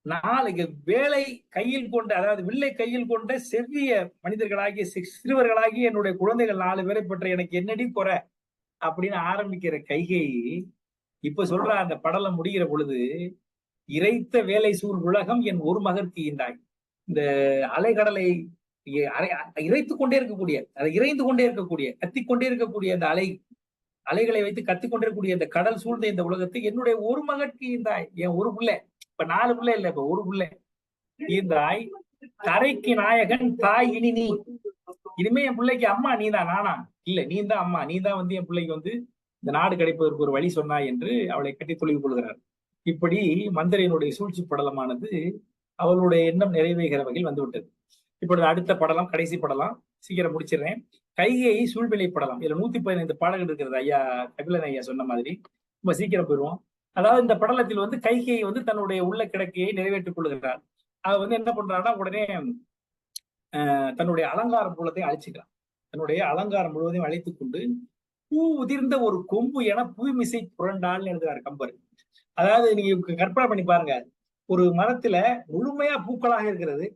4 வேலை கையில் கொண்ட, அதாவது வில்லை கையில் கொண்ட செவ்விய மனிதர்களாகிய சிறுவர்களாகிய என்னுடைய குழந்தைகள் 4 பேரை பற்ற எனக்கு என்னடி குறை அப்படின்னு ஆரம்பிக்கிற கைகை இப்ப சொல்ற அந்த படலம் முடிகிற பொழுது, இறைத்த வேலை சூழ் உலகம் என் ஒரு மகற்கு ஈந்தாய். இந்த அலைகடலை இறைத்துக் கொண்டே இருக்கக்கூடிய, அதை இறைந்து கொண்டே இருக்கக்கூடிய, கத்திக்கொண்டே இருக்கக்கூடிய அந்த அலைகளை வைத்து கத்திக்கொண்டே இருக்கக்கூடிய அந்த கடல் சூழ்ந்த இந்த உலகத்தை என்னுடைய ஒரு மகற்கு ஈந்தாய். என் ஒரு பிள்ளை, இப்ப 4 பிள்ளை இல்ல, இப்ப ஒரு பிள்ளை ஈந்தாய். தரைக்கு நாயகன் தாய் இனி நீ. இனிமே என் பிள்ளைக்கு அம்மா நீதான், நானா இல்ல, நீ தான் அம்மா, நீ தான் வந்து என் பிள்ளைக்கு வந்து இந்த நாடு கிடைப்பதற்கு ஒரு வழி சொன்னாய் என்று அவளை கட்டி தொழில் கொள்கிறார். இப்படி மந்திரையினுடைய சூழ்ச்சி படலமானது அவளுடைய எண்ணம் நிறைவேறுகிற வகையில் வந்துவிட்டது. இப்பொழுது அடுத்த படலம், கடைசி படலம், சீக்கிரம் முடிச்சிடுறேன். கைகேயி சூழ்விலை படலம். இதுல 115 பாடல்கள் இருக்கிறது. ஐயா கபிலன் ஐயா சொன்ன மாதிரி ரொம்ப சீக்கிரம் போயிடுவோம். அதாவது இந்த படலத்தில் வந்து கைகேயி வந்து தன்னுடைய உள்ள கிடக்கையை நிறைவேற்றிக் கொள்ளுகிறார். அவ வந்து என்ன பண்றான்னா, உடனே தன்னுடைய அலங்காரம் மூலத்தையும் அழிச்சுக்கிறான். தன்னுடைய அலங்காரம் முழுவதையும் அழைத்துக் கொண்டு பூ உதிர்ந்த ஒரு கொம்பு என புவிமிசை புரண்டாள்னு எழுதுறாரு கம்பர். அதாவது நீங்க கற்பனை பண்ணி பாருங்க, ஒரு மரத்துல முழுமையா பூக்களாக இருக்கிறது,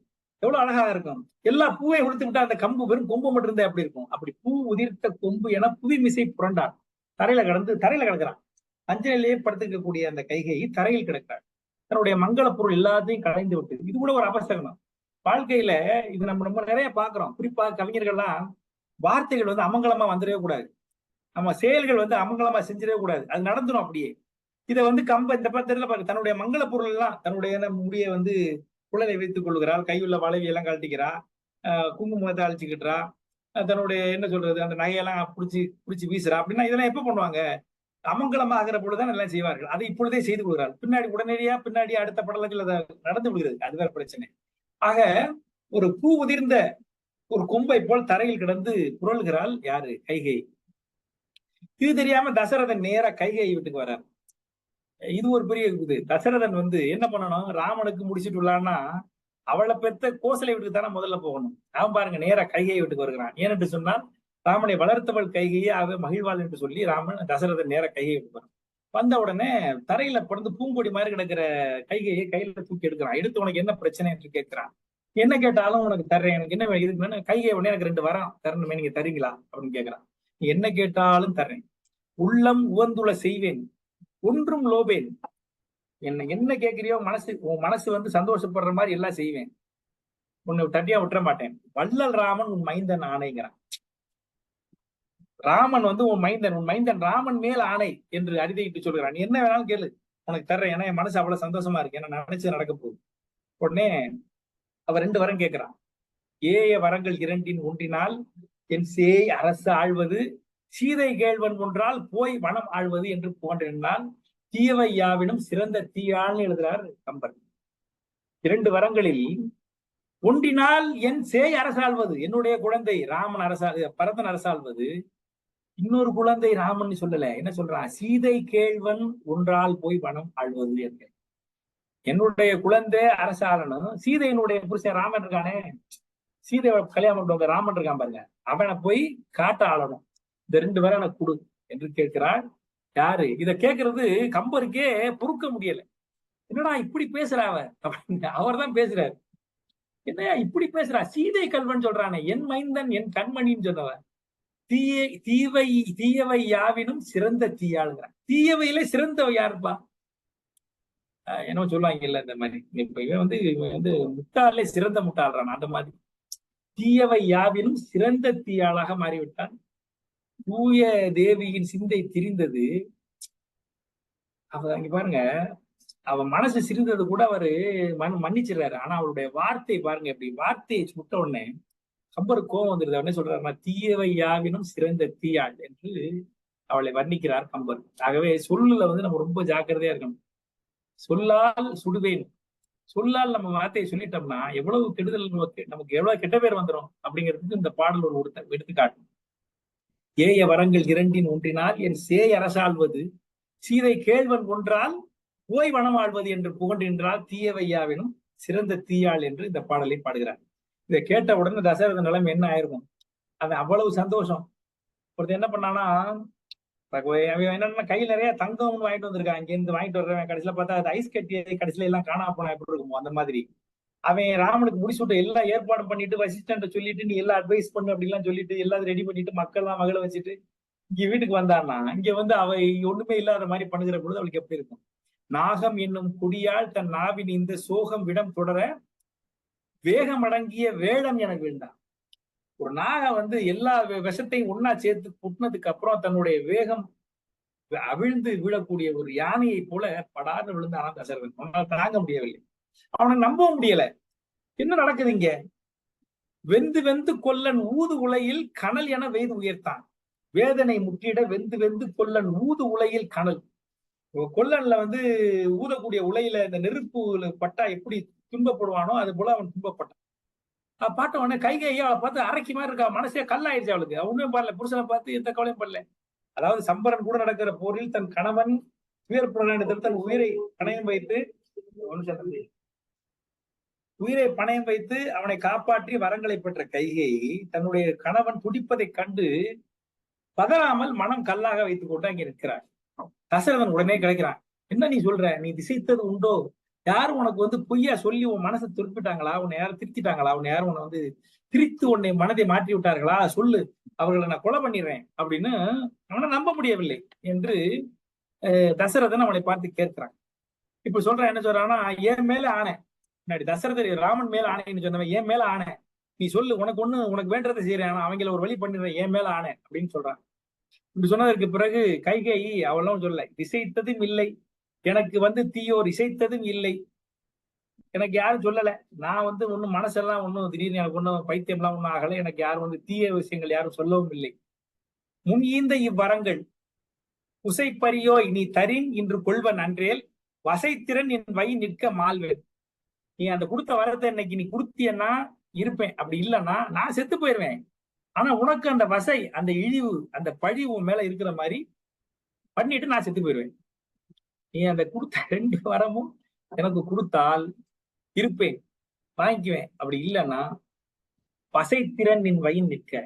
எவ்வளவு அழகாக இருக்கும். எல்லா பூவையும் உடுத்து விட்டா அந்த கம்பு வெறும் கொம்பு மட்டும் இருந்தா எப்படி இருக்கும்? அப்படி பூ உதிர்த்த கொம்பு என புவிமிசை புரண்டாள். தரையில கிடக்கிறான். அஞ்சலிலேயே படுத்துக்கக்கூடிய அந்த கைகை தரையில் கிடக்கிறாள். தன்னுடைய மங்கள பொருள் எல்லாத்தையும் கலைந்து விட்டு, இது கூட ஒரு அபசகனம். வாழ்க்கையில இது நம்ம ரொம்ப நிறைய பாக்குறோம். குறிப்பா கவிஞர்கள்லாம் வார்த்தைகள் வந்து அமங்கலமா வந்துடவே கூடாது, நம்ம செயல்கள் வந்து அமங்கலமா செஞ்சிடவே கூடாது, அது நடந்துடும் அப்படியே. இதை வந்து இந்த பத்திரில பாருங்க, தன்னுடைய மங்கள பொருள் எல்லாம் தன்னுடைய முடிய வந்து குழலை வைத்துக் கொள்கிறாள், கையுள்ள வளைவி எல்லாம் கழட்டிக்கிறா, குங்குமத்தை அழிச்சுக்கிட்டா, தன்னுடைய என்ன சொல்றது அந்த நகையெல்லாம் புடிச்சு வீசுறா. அப்படின்னா இதெல்லாம் எப்ப பண்ணுவாங்க? அமங்கலம் ஆகிற பொழுதுதான் எல்லாம் செய்வார்கள். அதை இப்பொழுதே செய்து கொள்கிறாள். பின்னாடி அடுத்த படலத்தில் அதை நடந்து விடுகிறது, அது வேற பிரச்சனை. ஆக ஒரு பூ உதிர்ந்த ஒரு கொம்பை போல் தரையில் கிடந்து புரள்கிறாள் யாரு? கைகை. இது தெரியாம தசரதன் நேரா கைகை வீட்டுக்கு வர்றார். இது ஒரு பெரிய இது. தசரதன் வந்து என்ன பண்ணணும், ராமனுக்கு முடிச்சிட்டு விடலான்னா அவளை பெத்த கோசலை வீட்டுக்கு தானே முதல்ல போகணும். அவன் பாருங்க நேரா கைகை வீட்டுக்கு வருகிறான். ஏனென்று சொன்னால் ராமனை வளர்த்தவள் கைகையே ஆக மகிழ்வாள் என்று சொல்லி ராமன் தசரதன் நேர கைகை வீட்டுக்கு வரான். வந்த உடனே தரையில படுத்து பூங்கொடி மாதிரி கிடக்கிற கைகையை கையில தூக்கி எடுக்கிறான். எடுத்து உனக்கு என்ன பிரச்சனை என்று கேட்கிறான். என்ன கேட்டாலும் உனக்கு தர்றேன், எனக்கு என்ன இருக்குன்னு. கைகை உடனே எனக்கு 2 வரம் தரணுமே, நீங்க தரீங்களா அப்படின்னு கேட்கிறான். நீ என்ன கேட்டாலும் தர்றேன், உள்ளம் உவந்துள்ள செய்வேன், ஒன்றும் லோபேன். என்ன கேட்கிறியோ உன் மனசு வந்து சந்தோஷப்படுற மாதிரி எல்லாம் செய்வேன், உன்னை தட்டியா விட்டுற மாட்டேன். வள்ளல் ராமன் உன் மைந்தன் ஆணைங்கிறான். ராமன் வந்து உன் மைந்தன் ராமன் மேல் ஆணை என்று அடிதையிட்டு சொல்கிறான். நீ என்ன வேணாலும் கேளு, உனக்கு தர்றேன். ஏன்னா என் மனசு அவ்வளவு சந்தோஷமா இருக்கு, என்ன நினைச்சு நடக்க போகுது. உடனே அவர் 2 வரம் கேட்கிறான். ஏய வரங்கள் 2 ஒன்றினால் என் சேய் அரசு ஆழ்வது, சீதை கேள்வன் ஒன்றால் போய் வனம் ஆழ்வது என்று புகழ்ந்தால் தீயவை யாவினும் சிறந்த தீயாள்னு எழுதுறார் கம்பர். 2 வரங்களில் ஒன்றினால் என் சேய் அரசாள்வது, என்னுடைய குழந்தை ராமன் பரதன் அரசாள்வது. இன்னொரு குழந்தை ராமன் சொல்லல, என்ன சொல்றான்? சீதை கேள்வன் ஒன்றால் போய் வனம் ஆழ்வது என்று. என்னுடைய குழந்தை அரசாளனும், சீதையினுடைய புருஷன் ராமன் இருக்கானே, சீதை கல்யாணம் பண்ண ராமன் இருக்கான் பாருங்க, அவனை போய் காட்ட ஆளணும். இந்த 2 வரை எனக்கு கொடு என்று கேட்கிறார். யாரு இத கேட்கறது? கம்பருக்கே பொறுக்க முடியல. என்னடா இப்படி பேசுறாவ அப்படின்னு அவர் தான் பேசுறாரு. என்னையா இப்படி பேசுறா, சீதை கல்வன் சொல்றானே, என் மைந்தன் என் கண்மணின்னு சொன்னவன். தீயவை யாவினும் சிறந்த தீயாளுங்கிறான். தீயவையில சிறந்தவ யாருப்பா? என்ன சொல்லுவாங்க இல்ல இந்த மாதிரி, இப்ப இவன் வந்து முட்டாளே சிறந்த முட்டாள்றான். அந்த மாதிரி தீயவை யாவினும் சிறந்த தீயாளாக மாறிவிட்டான். தூய தேவியின் சிந்தை திரிந்தது. அங்க பாருங்க, அவன் மனசு சிரிந்தது கூட அவரு மன்னிச்சிடறாரு. ஆனா அவளுடைய வார்த்தை பாருங்க, எப்படி வார்த்தையை சுட்ட உடனே கம்பருக்கு கோபம் வந்துருது. உடனே சொல்றாரு, தீயவை யாவினும் சிறந்த தீயாள் என்று அவளை வர்ணிக்கிறார் கம்பர். ஆகவே சொல்லுல வந்து நம்ம ரொம்ப ஜாக்கிரதையா இருக்கணும். சொல்லால் சுடுவேன், சொல்லால் நம்ம வார்த்தையை சொல்லிட்டோம்னா எவ்வளவு கெடுதல், நமக்கு எவ்வளவு கெட்ட பேர் வந்துடும் அப்படிங்கிறதுக்கு இந்த பாடல் ஒரு எடுத்துக்காட்டும். ஏய வரங்கள் 2 ஒன்றினால் என் சேய் அரசாள்வது, சீதை கேள்வன் ஒன்றால் போய் வனம் ஆழ்வது என்று புகழ்கின்றால் தீயவையாவினும் சிறந்த தீயாள் என்று இந்த பாடலை பாடுகிறார். இதை கேட்ட உடனே தசரத நிலைமை என்ன ஆயிருக்கும்? அது அவ்வளவு சந்தோஷம். ஒருத்தர் என்ன பண்ணானா, என்னன்னா கையில் நிறைய தங்கம்னு வாங்கிட்டு வந்திருக்கான். இங்க இருந்து வாங்கிட்டு வர்றவன் கடைசியில பார்த்தா அது ஐஸ் கட்டி கடைசியில எல்லாம் காணாம போனா எப்படி இருக்குமோ அந்த மாதிரி அவன் ராமனுக்கு முடிச்சுட்டு எல்லாம் ஏற்பாடு பண்ணிட்டு வசிஷ்டன்ட்ட சொல்லிட்டு நீ எல்லாம் அட்வைஸ் பண்ணு அப்படிலாம் சொல்லிட்டு எல்லாத்தையும் ரெடி பண்ணிட்டு மக்கள் எல்லாம் மகளை வச்சுட்டு இங்க வீட்டுக்கு வந்தான்னா, இங்க வந்து அவ ஒண்ணுமே இல்லாத மாதிரி பண்ணுகிற பொழுது அவளுக்கு எப்படி இருக்கும்? நாகம் என்னும் குடியால் தன் நாவின் இந்த சோகம் விடம் தொடர வேகம் அடங்கிய வேடம் எனக்கு வேண்டாம். ஒரு நாகம் வந்து எல்லா விஷத்தையும் ஒன்னா சேர்த்து புட்டினதுக்கு அப்புறம் தன்னுடைய வேகம் அவிழ்ந்து விழக்கூடிய ஒரு யானையை போல படாத விழுந்தானா தசரதன். அவனால் தாங்க முடியவில்லை, அவனை நம்பவும் முடியல. என்ன நடக்குது இங்க? வெந்து கொல்லன் ஊது உலையில் கனல் என வெய்து உயர்த்தான். வேதனை முற்றிட வெந்து கொல்லன் ஊது உலையில் கனல். கொல்லன்ல வந்து ஊதக்கூடிய உலையில இந்த நெருப்பு பட்டா எப்படி துன்பப்படுவானோ அது போல அவன் துன்பப்பட்டான். பாட்ட உடனே கைகையை அவளை பார்த்து அரைக்கி மாதிரி இருக்கா, மனசே கல்லாயிடுச்சு அவளுக்கு. ஒண்ணுமே பண்ணல, புருஷனை பார்த்து எந்த கவலையும் பண்ணல. அதாவது சம்பரன் கூட நடக்கிற போரில் தன் கணவன் வீர புராணத்தில் தன் உயிரை பணயம் வைத்து அவனை காப்பாற்றி வரங்களை பெற்ற கைகை தன்னுடைய கணவன் துடிப்பதை கண்டு பதறாமல் மனம் கல்லாக வைத்துக் கொண்டு அங்கே நிற்கிறார். தசரதன் உடனே கிடைக்கிறான். என்ன நீ சொல்ற? நீ திசைத்தது உண்டோ? யாரும் உனக்கு வந்து பொய்யா சொல்லி உன் மனசை திருப்பிட்டாங்களா? உன்னை யாரும் திருத்திட்டாங்களா? உன்னை யாரும் உன்னை வந்து திரித்து உன்னை மனதை மாற்றி விட்டார்களா? சொல்லு, அவர்களை நான் கொலை பண்ணிடுறேன் அப்படின்னு அவனை நம்ப முடியவில்லை என்று தசரதன் அவனை பார்த்து கேட்கிறான். இப்ப சொல்றான், என்ன சொல்றான்னா, என் மேல ஆணை, முன்னாடி தசரதர் ராமன் மேல ஆணைன்னு சொன்னவன் என் மேல ஆணை, நீ சொல்லு, உனக்கு வேண்டதை செய்யறேன், அவங்கள ஒரு வழி பண்ணிடுறேன், என் மேல ஆணை அப்படின்னு சொல்றான். இப்படி சொன்னதற்கு பிறகு கைகேயி அவளும் சொல்ல, இசைத்ததும் இல்லை, எனக்கு தீயோர் இசைத்ததும் இல்லை, எனக்கு யாரும் சொல்லல, நான் ஒன்னும் மனசெல்லாம் ஒன்னும் திடீர்னு எனக்கு ஒன்னும் பைத்தியம்லாம் ஒன்னும் ஆகல, எனக்கு யாரும் தீய விஷயங்கள் யாரும் சொல்லவும் இல்லை. முன் ஈந்த இவ்வரங்கள் உசைப்பரியோ இனி தரின் இன்று கொள்வன் அன்றேல் வசைத்திறன் என் வை நிற்க மால்வேன். நீ அந்த கொடுத்த வரத்தை இன்னைக்கு நீ கொடுத்தியன்னா இருப்பேன், அப்படி இல்லைன்னா நான் செத்து போயிருவேன். ஆனா உனக்கு அந்த வசை, அந்த இழிவு, அந்த பழி உன் மேல இருக்கிற மாதிரி பண்ணிட்டு நான் செத்து போயிருவேன். நீ அந்த கொடுத்த 2 வரமும் எனக்கு கொடுத்தால் இருப்பேன், வாங்கிக்குவேன். அப்படி இல்லைன்னா வசைத்திறன் என் வயின் நிற்க,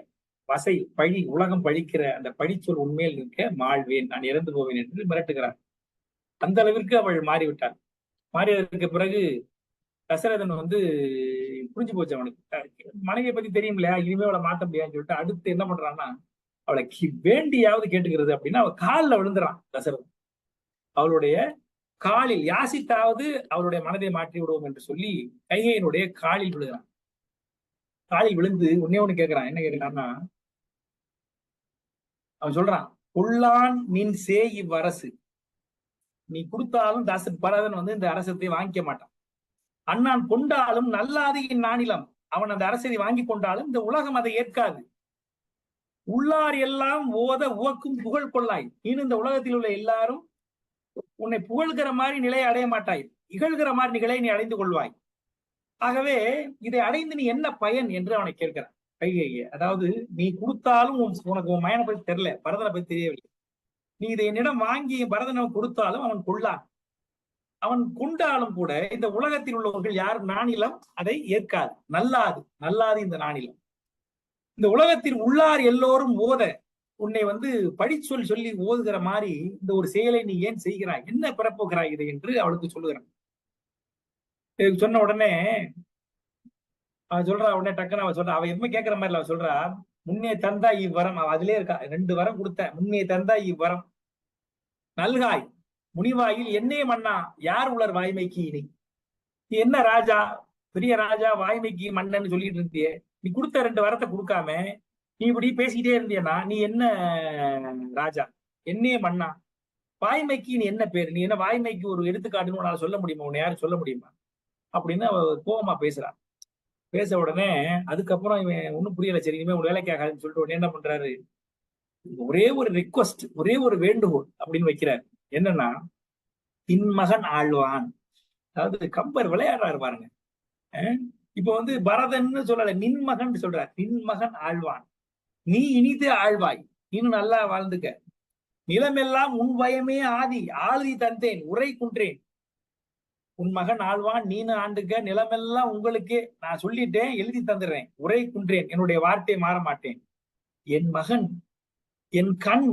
வசை பழி, உலகம் பழிக்கிற அந்த பழிச்சொல் உண்மையில் நிற்க மாழ்வேன், நான் இறந்து போவேன் என்று மிரட்டுகிறார். அந்த அளவிற்கு அவள் மாறிவிட்டாள். மாறியதற்கு பிறகு தசரதன் புரிஞ்சு போச்சு அவனுக்கு, மனைவியை பத்தி தெரியும் இல்லையா, இனிமே அவளை மாத்த முடியாதுன்னு சொல்லிட்டு அடுத்து என்ன பண்றான்னா, அவளை வேண்டியாவது கேட்டுக்கிறது அப்படின்னா அவ காலில் விழுந்துறான் தசரதன். அவளுடைய காலில் யாசித்தாவது அவளுடைய மனதை மாற்றி விடுவோம் என்று சொல்லி கைகையினுடைய காலில் விழுகிறான். காலில் விழுந்து ஒண்ணு கேட்கிறான். என்ன கேட்கிறான்னா, அவன் சொல்றான், கொள்ளான் நின் சே இவ்வரசு, நீ கொடுத்தாலும் பரதன் இந்த அரசத்தை வாங்கிக்க மாட்டான். அண்ணான் கொண்டாலும் நல்லாது இந்நானிலம், அவன் அந்த அரசை வாங்கி கொண்டாலும் இந்த உலகம் அதை ஏற்காது. உள்ளார் எல்லாம் ஓத உவக்கும் புகழ் கொள்ளாய், நீ இந்த உலகத்தில் உள்ள எல்லாரும் உன்னை புகழ்கிற மாதிரி நிலையை அடைய மாட்டாய், இகழ்கிற மாதிரி நிலையை நீ அடைந்து கொள்வாய். ஆகவே இதை அடைந்து நீ என்ன பயன் என்று அவனை கேட்கிறான் கைகையை. அதாவது நீ கொடுத்தாலும் உனக்கு உன் மயனை பத்தி தெரியல, பரதனை பத்தி தெரியவில்லை, நீ இதை என்னிடம் வாங்கி பரதனை கொடுத்தாலும் அவன் கொள்ளான், அவன் கொண்டாலும் கூட இந்த உலகத்தில் உள்ளவர்கள் யாரும் நானிலம் அதை ஏற்காது, நல்லாது இந்த நானிலம். இந்த உலகத்தில் உள்ளார் எல்லோரும் ஓத உன்னை படிச்சொல் சொல்லி ஓதுகிற மாதிரி இந்த ஒரு செயலை நீ ஏன் செய்கிறாய், என்ன பிறப்புகிறாய் இதை என்று அவளுக்கு சொல்லுகிறான். சொன்ன உடனே அவன் சொல்றா, உடனே டக்குன்னு அவன் சொல்றா, அவன் எதுவுமே கேட்கிற மாதிரி அவன் சொல்றா, முன்னே தந்தா இவ்வரம், அவன் அதிலே இருக்கா, 2 வரம் கொடுத்த, முன்னே தந்தா இவ்வரம் நல்காய் முனிவாயில் என்னே மன்னா யார் உலர் வாய்மைக்கு இனி, நீ என்ன ராஜா, பெரிய ராஜா, வாய்மைக்கு மன்னன்னு சொல்லிட்டு இருந்தியே, நீ கொடுத்த 2 வரத்தை கொடுக்காம நீ இப்படி பேசிக்கிட்டே இருந்தியன்னா நீ என்ன ராஜா, என்னே மன்னா, வாய்மைக்கு நீ என்ன பேரு, நீ என்ன வாய்மைக்கு ஒரு எடுத்துக்காட்டுன்னு உன்னால சொல்ல முடியுமா, உன்னை யாரும் சொல்ல முடியுமா அப்படின்னு அவ கோபமா பேசுறான். பேச உடனே அதுக்கப்புறம் இவன் ஒன்னும் புரியல, சரி இனிமே ஒரு வேலைக்கு ஆகாதுன்னு சொல்லிட்டு உடனே என்ன பண்றாரு, ஒரே ஒரு ரிக்வஸ்ட், ஒரே ஒரு வேண்டுகோள் அப்படின்னு வைக்கிறார். என்னன்னா, தின்மகன் ஆழ்வான், அதாவது கம்பர் விளையாடுறாரு பாருங்க. இப்ப பரதன்னு சொல்லல, நின்மகன் சொல்றார், நின்மகன் ஆழ்வான், நீ இனிது ஆழ்வாய், இன்னும் நல்லா வாழ்ந்துக்க, நிலமெல்லாம் உன் பயமே ஆதி ஆளுதி தந்தேன் உரை குன்றேன், உன் மகன் ஆழ்வான், நீனு ஆண்டுக்க, நிலமெல்லாம் உங்களுக்கே நான் சொல்லிட்டேன், எழுதி தந்துடுறேன், உரை குன்றேன், என்னுடைய வார்த்தையை மாற மாட்டேன், என் மகன், என் கண்,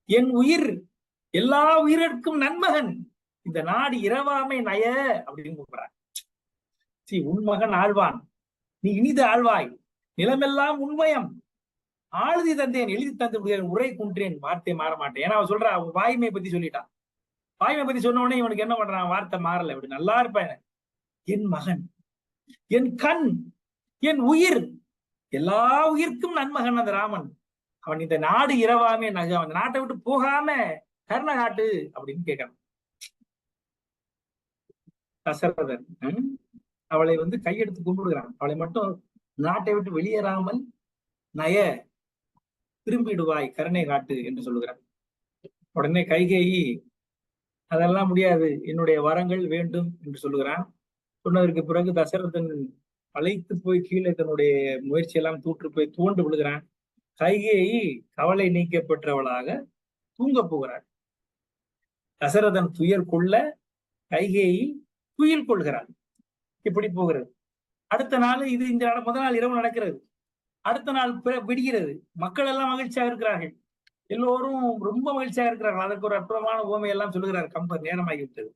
என் உயிர், எல்லா உயிரிற்கும் நன்மகன், இந்த நாடு இரவாமை நய அப்படின்னு கூப்பிடுறார். உன் மகன் ஆழ்வான், நீ இனிது ஆழ்வாய், நிலமெல்லாம் உண்மயம், ஆளுதி தந்தேன், எழுதி தந்து உரை குன்றேன், வார்த்தை மாற மாட்டேன். ஏன்னா அவன் சொல்றா, அவன் வாய்மையை பத்தி சொல்லிட்டான். வாய்மை பத்தி சொன்ன உடனே இவனுக்கு என்ன பண்றான், வார்த்தை மாறல, இப்படி நல்லா இருப்பேன், என் மகன், என் கண், என் உயிர், எல்லா உயிர்க்கும் நன்மகன் அந்த ராமன், அவன் இந்த நாடு இரவாமே நக, அந்த நாட்டை விட்டு போகாம கருணை காட்டு அப்படின்னு கேட்கறான். தசரதன் அவளை கையெடுத்து கும்பிடுகிறான். அவளை மட்டும் நாட்டை விட்டு வெளியேறாமல் நய திரும்பிடுவாய், கருணை காட்டு என்று சொல்லுகிறான். உடனே கைகேயி அதெல்லாம் முடியாது, என்னுடைய வரங்கள் வேண்டும் என்று சொல்லுகிறான். சொன்னதற்கு பிறகு தசரதன் அழைத்து போய் கீழே தன்னுடைய முயற்சியெல்லாம் போய் தூண்டு விழுகிறான். கைகேயி கவலை நீக்கப்பட்டவளாக தூங்க போகிறாள். தசரதன் துயர் கொள்ள கைகேயி துயில் கொள்கிறாள். இப்படி போகிறது. அடுத்த நாள் இது இந்த முதல் நாள் இரவு நடக்கிறது. அடுத்த நாள் விடுகிறது. மக்கள் எல்லாம் மகிழ்ச்சியாக இருக்கிறார்கள், எல்லோரும் ரொம்ப மகிழ்ச்சியாக இருக்கிறார்கள். அதற்கு ஒரு அற்புதமான உவமையெல்லாம் சொல்லுகிறார் கம்பர், நேரமாகிவிட்டது.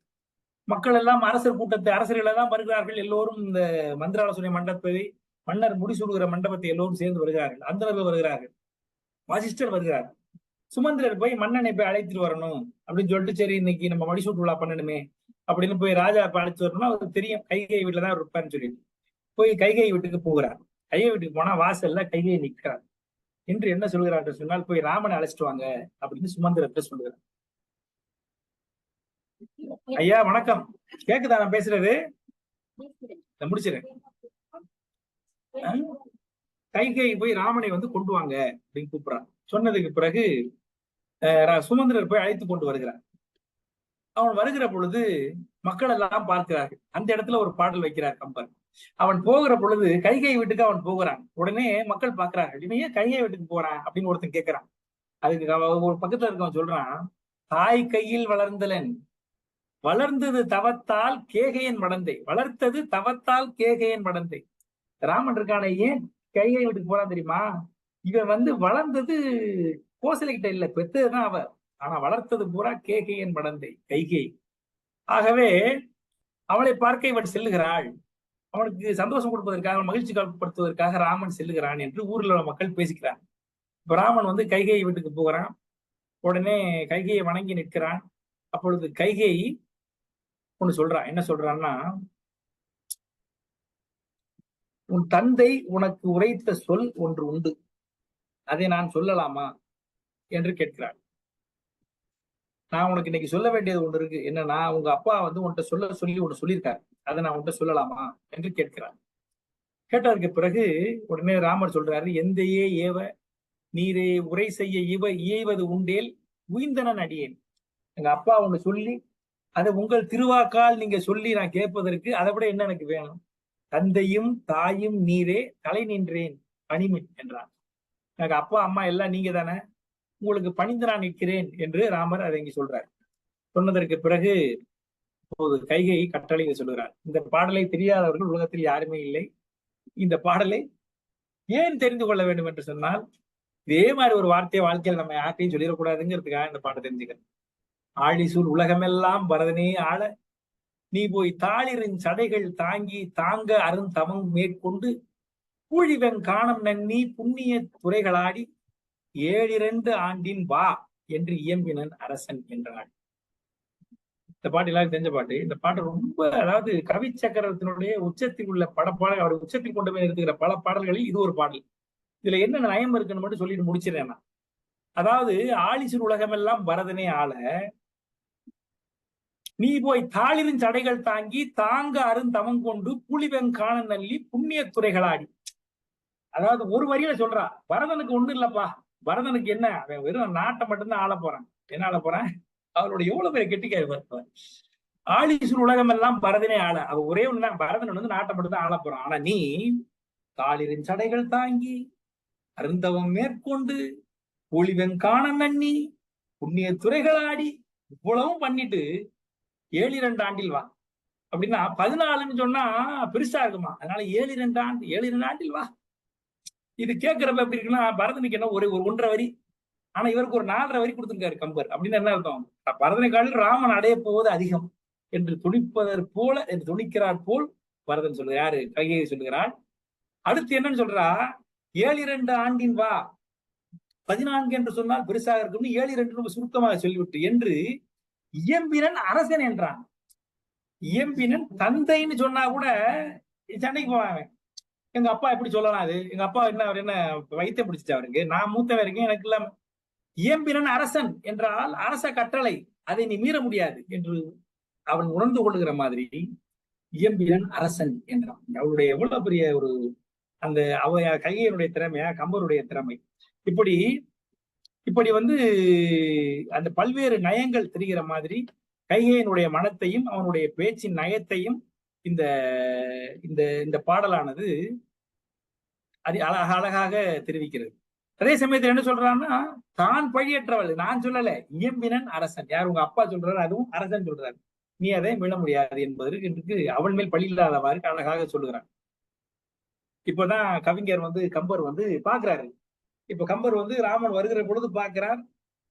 மக்கள் எல்லாம் அரசர் கூட்டத்தை, அரசர்கள் எல்லாம் வருகிறார்கள். எல்லோரும் இந்த மந்திராலோசனை மண்டபத்தை, மன்னர் முடிசூடுகிற மண்டபத்தை எல்லோரும் சேர்ந்து வருகிறார்கள். அந்தரர்கள் வருகிறார்கள், வசிஷ்டர் வருகிறார். சுமந்திரர் போய் மன்னனை போய் அழைத்துட்டு வரணும் அப்படின்னு சொல்லிட்டு, சரி இன்னைக்கு நம்ம முடிசூட்டு விழா பண்ணணுமே அப்படின்னு போய் ராஜா அழைச்சு வரணும்னா அவருக்கு தெரியும் கைகை வீட்டுல தான் இருப்பாருன்னு சொல்லிட்டு போய் கைகை வீட்டுக்கு போகிறார். கைகை வீட்டுக்கு போனா வாசல்ல கைகை நிற்கிறார். என்று என்ன சொல்கிறார் சொன்னால், போய் ராமனை அழைச்சிட்டு வாங்க அப்படின்னு சுமந்திரத்தை சொல்லுகிறார். ஐயா வணக்கம், கேக்குதா நான் பேசுறது? முடிச்சிருக்கேன். கைகை போய் ராமனை வந்து கொண்டு வாங்க அப்படின்னு கூப்பிடுறான். சொன்னதுக்கு பிறகு சுமந்திரர் போய் அழைத்து கொண்டு வருகிறார். அவன் வருகிற பொழுது மக்கள் எல்லாம் பார்க்கிறார்கள். அந்த இடத்துல ஒரு பாடல் வைக்கிறார் கம்பர். அவன் போகிற பொழுது கைகை வீட்டுக்கு அவன் போகிறான். உடனே மக்கள் பாக்குறாங்க, இவன் ஏன் கைகை வீட்டுக்கு போறான் அப்படின்னு ஒருத்தன் கேட்கிறான். அதுக்கு ஒரு பக்கத்துல இருக்கவன் சொல்றான், தாய் கையில் வளர்ந்தலன், வளர்ந்தது தவத்தால் கேகையன் மடந்தை, வளர்த்தது தவத்தால் கேகையன் மடந்தை. ராமன் இருக்கான ஏன் கைகை வீட்டுக்கு போறான் தெரியுமா? இவன் வந்து வளர்ந்தது கோசலைகிட்ட இல்ல, பெற்றதுதான் அவ, ஆனா வளர்த்தது பூரா கேகையன் மடந்தை கைகை. ஆகவே அவளை பார்க்க இவன் செல்லுகிறாள். அவனுக்கு சந்தோஷம் கொடுப்பதற்காக, மகிழ்ச்சி காப்படுத்துவதற்காக ராமன் செல்லுகிறான் என்று ஊர்ல உள்ள மக்கள் பேசிக்கிறான். இப்ப ராமன் வந்து கைகை வீட்டுக்கு போகிறான். உடனே கைகையை வணங்கி நிற்கிறான். அப்பொழுது கைகை ஒண்ணு சொல்றான். என்ன சொல்றான்னா, உன் தந்தை உனக்கு உரைத்த சொல் ஒன்று உண்டு, அதை நான் சொல்லலாமா என்று கேட்கிறாள். நான் உனக்கு இன்னைக்கு சொல்ல வேண்டியது ஒண்ணு இருக்கு. என்னன்னா, உங்க அப்பா வந்து உன்கிட்ட சொல்லி ஒண்ணு சொல்லியிருக்காரு, அதை நான் உன்கிட்ட சொல்லலாமா என்று கேட்கிறார். கேட்டதுக்கு பிறகு உடனே ராமர் சொல்றாரு, எந்தையே ஏவ நீரே உரை செய்ய இயைவது உண்டேல் உயிர்ந்தனன் அடியேன். எங்க அப்பா ஒண்ணு சொல்லி அதை உங்கள் திருவாக்கால் நீங்க சொல்லி நான் கேட்பதற்கு அதை விட என்ன எனக்கு வேணும்? தந்தையும் தாயும் நீரே, தலை நின்றேன் பணிமின் என்றார். எனக்கு அப்பா அம்மா எல்லாம் நீங்க தானே, உங்களுக்கு பணிந்து நான் நிற்கிறேன் என்று ராமர் அதை இங்க சொல்றார். சொன்னதற்கு பிறகு இப்போது கைகை கட்டளை சொல்லுகிறார். இந்த பாடலை தெரியாதவர்கள் உலகத்தில் யாருமே இல்லை. இந்த பாடலை ஏன் தெரிந்து கொள்ள வேண்டும் என்று சொன்னால், இதே மாதிரி ஒரு வார்த்தையை வாழ்க்கையில் நம்ம யார்ட்டையும் சொல்லிடக்கூடாதுங்கிறதுக்காக இந்த பாட்டை தெரிஞ்சுக்கிறேன். ஆழிசூழ் உலகமெல்லாம் பரதனே ஆள, நீ போய் தாளிரின் சடைகள் தாங்கி தாங்க அருந்தமம் மேற்கொண்டு கூழிவன் காணம் நன்னி புண்ணிய துறைகளாடி 7 ஆண்டின் வா என்று இயம்பினன் அரசன் என்றாள். இந்த பாட்டு எல்லாரும் தெரிஞ்ச பாட்டு. இந்த பாட்டு ரொம்ப, அதாவது கவி சக்கரத்தினுடைய உச்சத்தில் உள்ள படப்பாடல், அவர் உச்சத்தில் கொண்டு போய் நிறுத்துகிற பல பாடல்களில் இது ஒரு பாடல். இதுல என்ன நயம் இருக்குன்னு மட்டும் சொல்லிட்டு முடிச்சிடறேன் நான். அதாவது ஆழிசூழ் உலகமெல்லாம் பரதனே ஆள, நீ போய் தாளிரின் சடைகள் தாங்கி தாங்க அருந்தமம் கொண்டு புலிவெங் காண நல்லி புண்ணிய துறைகளாடி. அதாவது ஒரு வரியில சொல்றா, பரதனுக்கு ஒண்ணு இல்லப்பா, பரதனுக்கு என்ன, அவன் வெறும் நாட்டை மட்டும்தான் ஆள போறான். என்ன ஆள போறான்? அவரோட எவ்வளவு பேர் கெட்டிக்காரு. ஆழிசூழ் உலகம் எல்லாம் பரதனே ஆள, அவ ஒரே ஒண்ணுதான், பரதன் வந்து நாட்டை மட்டும்தான் ஆள போறான். ஆனா நீ தாளிரின் சடைகள் தாங்கி அருந்தவம் மேற்கொண்டு ஒளிவெங் காண நன்னி புண்ணிய துறைகளாடி இவ்வளவும் பண்ணிட்டு 7 ஆண்டில் வா அப்படின்னா, 14ன்னு சொன்னா பெருசா இருக்குமா, அதனால 7 ஆண்டில் வா. இது கேட்கிறப்ப எப்படி இருக்குன்னா, பரதனுக்கு என்ன ஒரு 1.5 வரி, ஆனா இவருக்கு ஒரு 4.5 வரி கொடுத்திருக்காரு கம்பர். அப்படின்னு என்ன அர்த்தம்? பரதனை காலில் ராமன் அடைய போவது அதிகம் என்று துணிப்பதற் போல, என்று துணிக்கிறார் போல் பரதன் சொல்ற, யாரு கைகை சொல்லுகிறாள். அடுத்து என்னன்னு சொல்றா, 7 ஆண்டின் வா, 14 என்று சொன்னால் பெருசாக இருக்கும், 7 சுருக்கமாக சொல்லிவிட்டு என்று இயம்பினன் அரசன் என்றான். இயம்பினன் தந்தைன்னு சொன்னா கூட சண்டைக்கு போவாங்க. எங்க அப்பா எப்படி சொல்லலாம்? அது எங்க அப்பா என்ன, அவர் என்ன வைத்தியம் பிடிச்சிச்சு அவருக்கு? நான் மூத்தவன் இருக்கேன், எனக்கு இல்லாம. இயம்பினன் அரசன் என்றால் அரச கட்டளை, அதை நீ மீற முடியாது என்று அவன் உணர்ந்து கொள்ளுகிற மாதிரி இயம்பினன் அரசன் என்றான். அவளுடைய எவ்வளவு பெரிய ஒரு அந்த கைகையினுடைய திறமையா, கம்பருடைய திறமை. இப்படி வந்து அந்த பல்வேறு நயங்கள் தெரிகிற மாதிரி கைகையினுடைய மனத்தையும் அவனுடைய பேச்சின் நயத்தையும் இந்த இந்த இந்த பாடலானது அழகாக தெரிவிக்கிறது. அதே சமயத்தில் என்ன சொல்றான்னா, தான் பழியற்றவள், நான் சொல்லல, இயம்பினன் அரசன். யார்? உங்க அப்பா சொல்றாரு, அதுவும் அரசன் சொல்றாரு. நீ அதை மீள முடியாது என்பதற்கு அவள் மேல் பழி இல்லாதவாறு அழகாக சொல்லுகிறான். இப்பதான் கவிஞர் வந்து கம்பர் வந்து பாக்குறாரு. இப்ப கம்பர் வந்து ராமன் வருகிற பொழுது பார்க்கிறார்,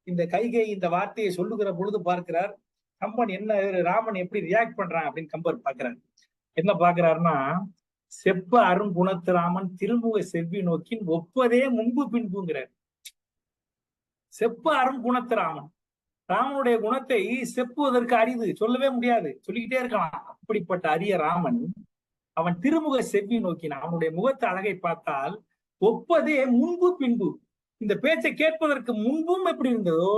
இந்த கைகை இந்த வார்த்தையை சொல்லுகிற பொழுது பார்க்கிறார். கம்பன் என்ன, ராமன் எப்படி ரியாக்ட் பண்றான் அப்படின்னு கம்பர் பார்க்கிறார். என்ன பாக்குறாருன்னா, செப்ப அருங்குணத்து ராமன் திருமுக செவ்வி நோக்கின் ஒப்பதே முன்பு பின்புங்கிறார். செப்ப அருங்குணத்து ராமன், ராமனுடைய குணத்தை செப்புவதற்கு அரிது, சொல்லவே முடியாது, சொல்லிக்கிட்டே இருக்கலாம். அப்படிப்பட்ட அரிய ராமன் அவன் திருமுக செவ்வி நோக்கினான். அவனுடைய முகத்து அழகை பார்த்தால் ஒப்பதே முன்பு பின்பு. இந்த பேச்சை கேட்பதற்கு முன்பும் எப்படி இருந்ததோ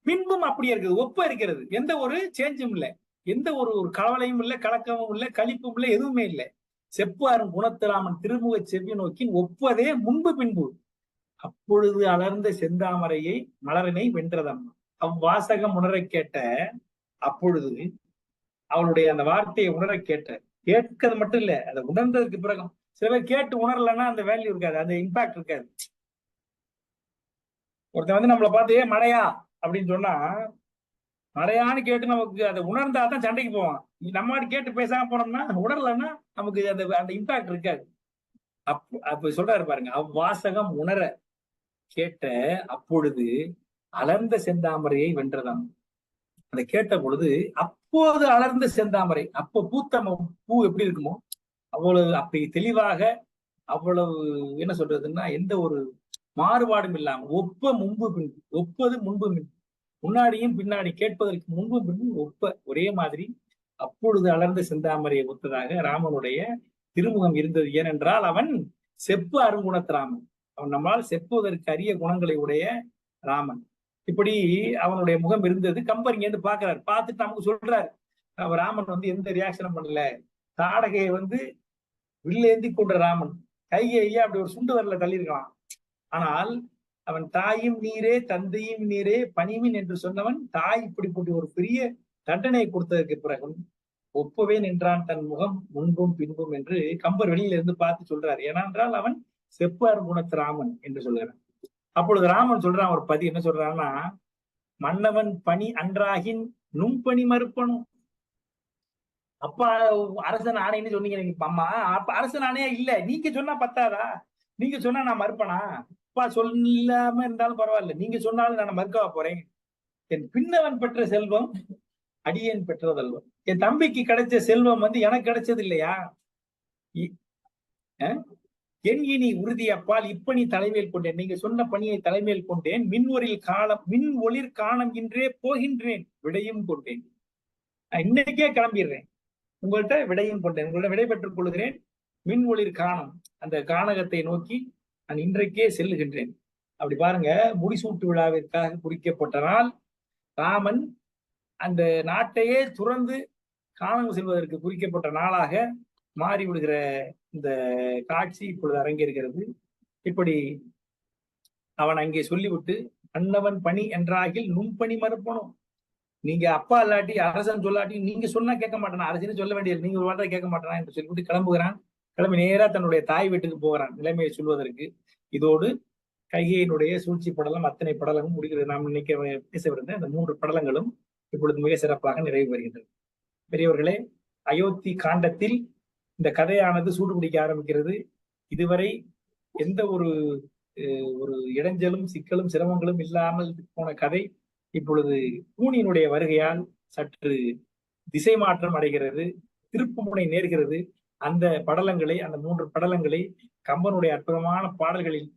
பின்பும் அப்படியே இருக்குது, ஒப்ப இருக்கிறது. எந்த ஒரு சேஞ்சும் இல்லை, எந்த ஒரு கவலையும் இல்லை, கலக்கமும் இல்லை, கழிப்பும் இல்லை, எதுவுமே இல்லை. செப்பாரும் குணத்திராமன் திருமுக செவ்வி நோக்கி ஒப்பதே முன்பு பின்பு. அப்பொழுது அலர்ந்த செந்தாமரையை மலரனை வென்றதம். அவ்வாசகம் உணர கேட்ட, அப்பொழுது அவளுடைய அந்த வார்த்தையை உணர கேட்ட, கேட்கிறது மட்டும் இல்ல, அதை உணர்ந்ததுக்கு பிறகு சில பேர் கேட்டு உணரலன்னா அந்த வேல்யூ இருக்காது, அந்த இம்பாக்ட் இருக்காது. ஒருத்தன் வந்து நம்மளை பார்த்து மழையா அப்படின்னு சொன்னா, மழையான்னு கேட்டு நமக்கு அதை உணர்ந்தாதான் சண்டைக்கு போவான். நம்ம கேட்டு பேசாம போனோம்னா உணரலன்னா நமக்கு அந்த இம்பாக்ட் இருக்காது. அப்ப சொல்றாரு பாருங்க, அவ்வாசகம் உணர கேட்ட அப்பொழுது அலர்ந்த செந்தாமரையை வென்றதாம். அதை கேட்ட பொழுது அப்போது அலர்ந்த செந்தாமரை, அப்போ பூத்த பூ எப்படி இருக்குமோ அவ்வளவு அப்படி தெளிவாக, அவ்வளவு என்ன சொல்றதுன்னா எந்த ஒரு மாறுபாடும் இல்லாம ஒப்ப முன்பு பின்பு, ஒப்பது முன்பு பின்பு, முன்னாடியும் பின்னாடி கேட்பதற்கு முன்பு பின்பு ஒப்ப ஒரே மாதிரி அப்பொழுது அலர்ந்த செந்தாமரையை ஒத்ததாக ராமனுடைய திருமுகம் இருந்தது. ஏனென்றால் அவன் செப்பு அருங்குணத்து அவன் நம்மால் செப்புவதற்கு அரிய குணங்களை உடைய ராமன். இப்படி அவனுடைய முகம் இருந்தது. கம்பர் இங்க இருந்து பாக்குறாரு, பார்த்துட்டு நமக்கு சொல்றாரு, ராமன் வந்து எந்த ரியாக்ஷனும் பண்ணல. தாடகையை வந்து வில்லேந்தி கொண்ட ராமன் கைகையை அப்படி ஒரு சுண்டு வரல தள்ளியிருக்கலாம். ஆனால் அவன் தாயும் நீரே தந்தையும் நீரே பணிவின் என்று சொன்னவன் தாய் இப்படிப்பட்ட ஒரு பெரிய தண்டனையை கொடுத்ததற்கு பிறகும் ஒப்பவே நின்றான் தன் முகம் முன்பும் பின்பும் என்று கம்பர் வெளியில இருந்து பார்த்து சொல்றாரு. ஏனென்றால் அவன் செப்பார் குணத்து ராமன் என்று சொல்கிறான். அப்பொழுது ராமன் சொல்றான் ஒரு பதி, என்ன சொல்றான்னா, மன்னவன் பணி அன்றாகின் நும்பணி மறுப்பனும். அப்பா அரசன் ஆணைன்னு சொன்னீங்க அம்மா, அப்ப அரசன் ஆணையா இல்ல, நீங்க சொன்னா பத்தாதா? நீங்க சொன்னா நான் மறுப்பனா? அப்பா சொல்லாம இருந்தாலும் பரவாயில்ல, நீங்க சொன்னாலும் நான் மறுக்கவா போறேன்? என் பின்னவன் பெற்ற செல்வம் அடியேன் பெற்றதல்வம். என் தம்பிக்கு கிடைச்ச செல்வம் வந்து எனக்கு கிடைச்சது இல்லையா? என் இனி உறுதி அப்பால் இப்பணி தலைமையில் கொண்டேன். நீங்க சொன்ன பணியை தலைமையில் கொண்டேன். மின் ஒளிர் காணம் இன்றே போகின்றேன், விடையும் கொண்டேன். இன்னைக்கே கிளம்பிடுறேன், உங்கள்கிட்ட விடையும் கொண்டேன், உங்கள்ட்ட விடை பெற்றுக் கொள்கிறேன். மின் ஒளிர் காணம், அந்த கானகத்தை நோக்கி நான் இன்றைக்கே செல்லுகின்றேன். அப்படி பாருங்க, முடிசூட்டு விழாவிற்காக குறிக்கப்பட்ட நாள். ராமன் அந்த நாட்டையே துறந்து கானகம் செல்வதற்கு குறிக்கப்பட்ட நாளாக மாறிவிடுகிற இந்த காட்சி இப்பொழுது அரங்கேறுகிறது. இப்படி அவன் அங்கே சொல்லிவிட்டு, அன்னவன் பணி என்றாகில் நும்பணி மறுப்பனும். நீங்க அப்பா இல்லாட்டி அரசன் சொல்லாட்டி நீங்க சொன்னா கேட்க மாட்டானா, அரசன்னு சொல்ல வேண்டியது, நீங்க ஒரு வார்த்தை கேட்க மாட்டானா என்று சொல்லிவிட்டு கிளம்புகிறான். கிளம்பி நேரா தன்னுடைய தாய் வீட்டுக்கு போகிறான் நிலைமையை சொல்வதற்கு. இதோடு கைகையினுடைய சூழ்ச்சி படலம் அத்தனை படலமும் முடிகிறது. நாம் இன்னைக்கு பேசவிருந்த அந்த 3 படலங்களும் இப்பொழுது மிக சிறப்பாக நிறைவு பெறுகின்றது. பெரியவர்களே, அயோத்தி காண்டத்தில் இந்த கதையானது சூடு பிடிக்க ஆரம்பிக்கிறது. இதுவரை எந்த ஒரு இடைஞ்சலும் சிக்கலும் சிரமங்களும் இல்லாமல் போன கதை இப்பொழுது கூனியினுடைய வருகையால் சற்று திசை மாற்றம் அடைகிறது, திருப்புமுனை நேர்கிறது. அந்த படலங்களை, அந்த 3 படலங்களை கம்பனுடைய அற்புதமான பாடல்களின்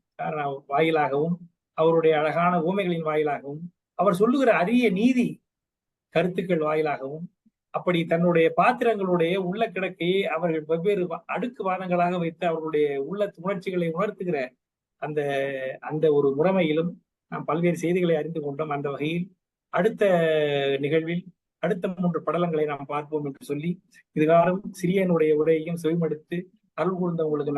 வாயிலாகவும் அவருடைய அழகான ஊமைகளின் வாயிலாகவும் அவர் சொல்லுகிற அரிய நீதி கருத்துக்கள் வாயிலாகவும், அப்படி தன்னுடைய பாத்திரங்களுடைய உள்ள கிடக்கையை அவர்கள் வெவ்வேறு அடுக்கு வாதங்களாக வைத்து அவர்களுடைய உள்ள உணர்ச்சிகளை உணர்த்துகிற அந்த அந்த ஒரு முறைமையிலும் நாம் பல்வேறு செய்திகளை அறிந்து கொண்டோம். அந்த வகையில் அடுத்த நிகழ்வில் அடுத்த 3 படலங்களை நாம் பார்ப்போம் என்று சொல்லி இதுகாலம் சிறியனுடைய உரையையும் செவிமடுத்து அருள் கூர்ந்த உங்களுக்கு நன்றி.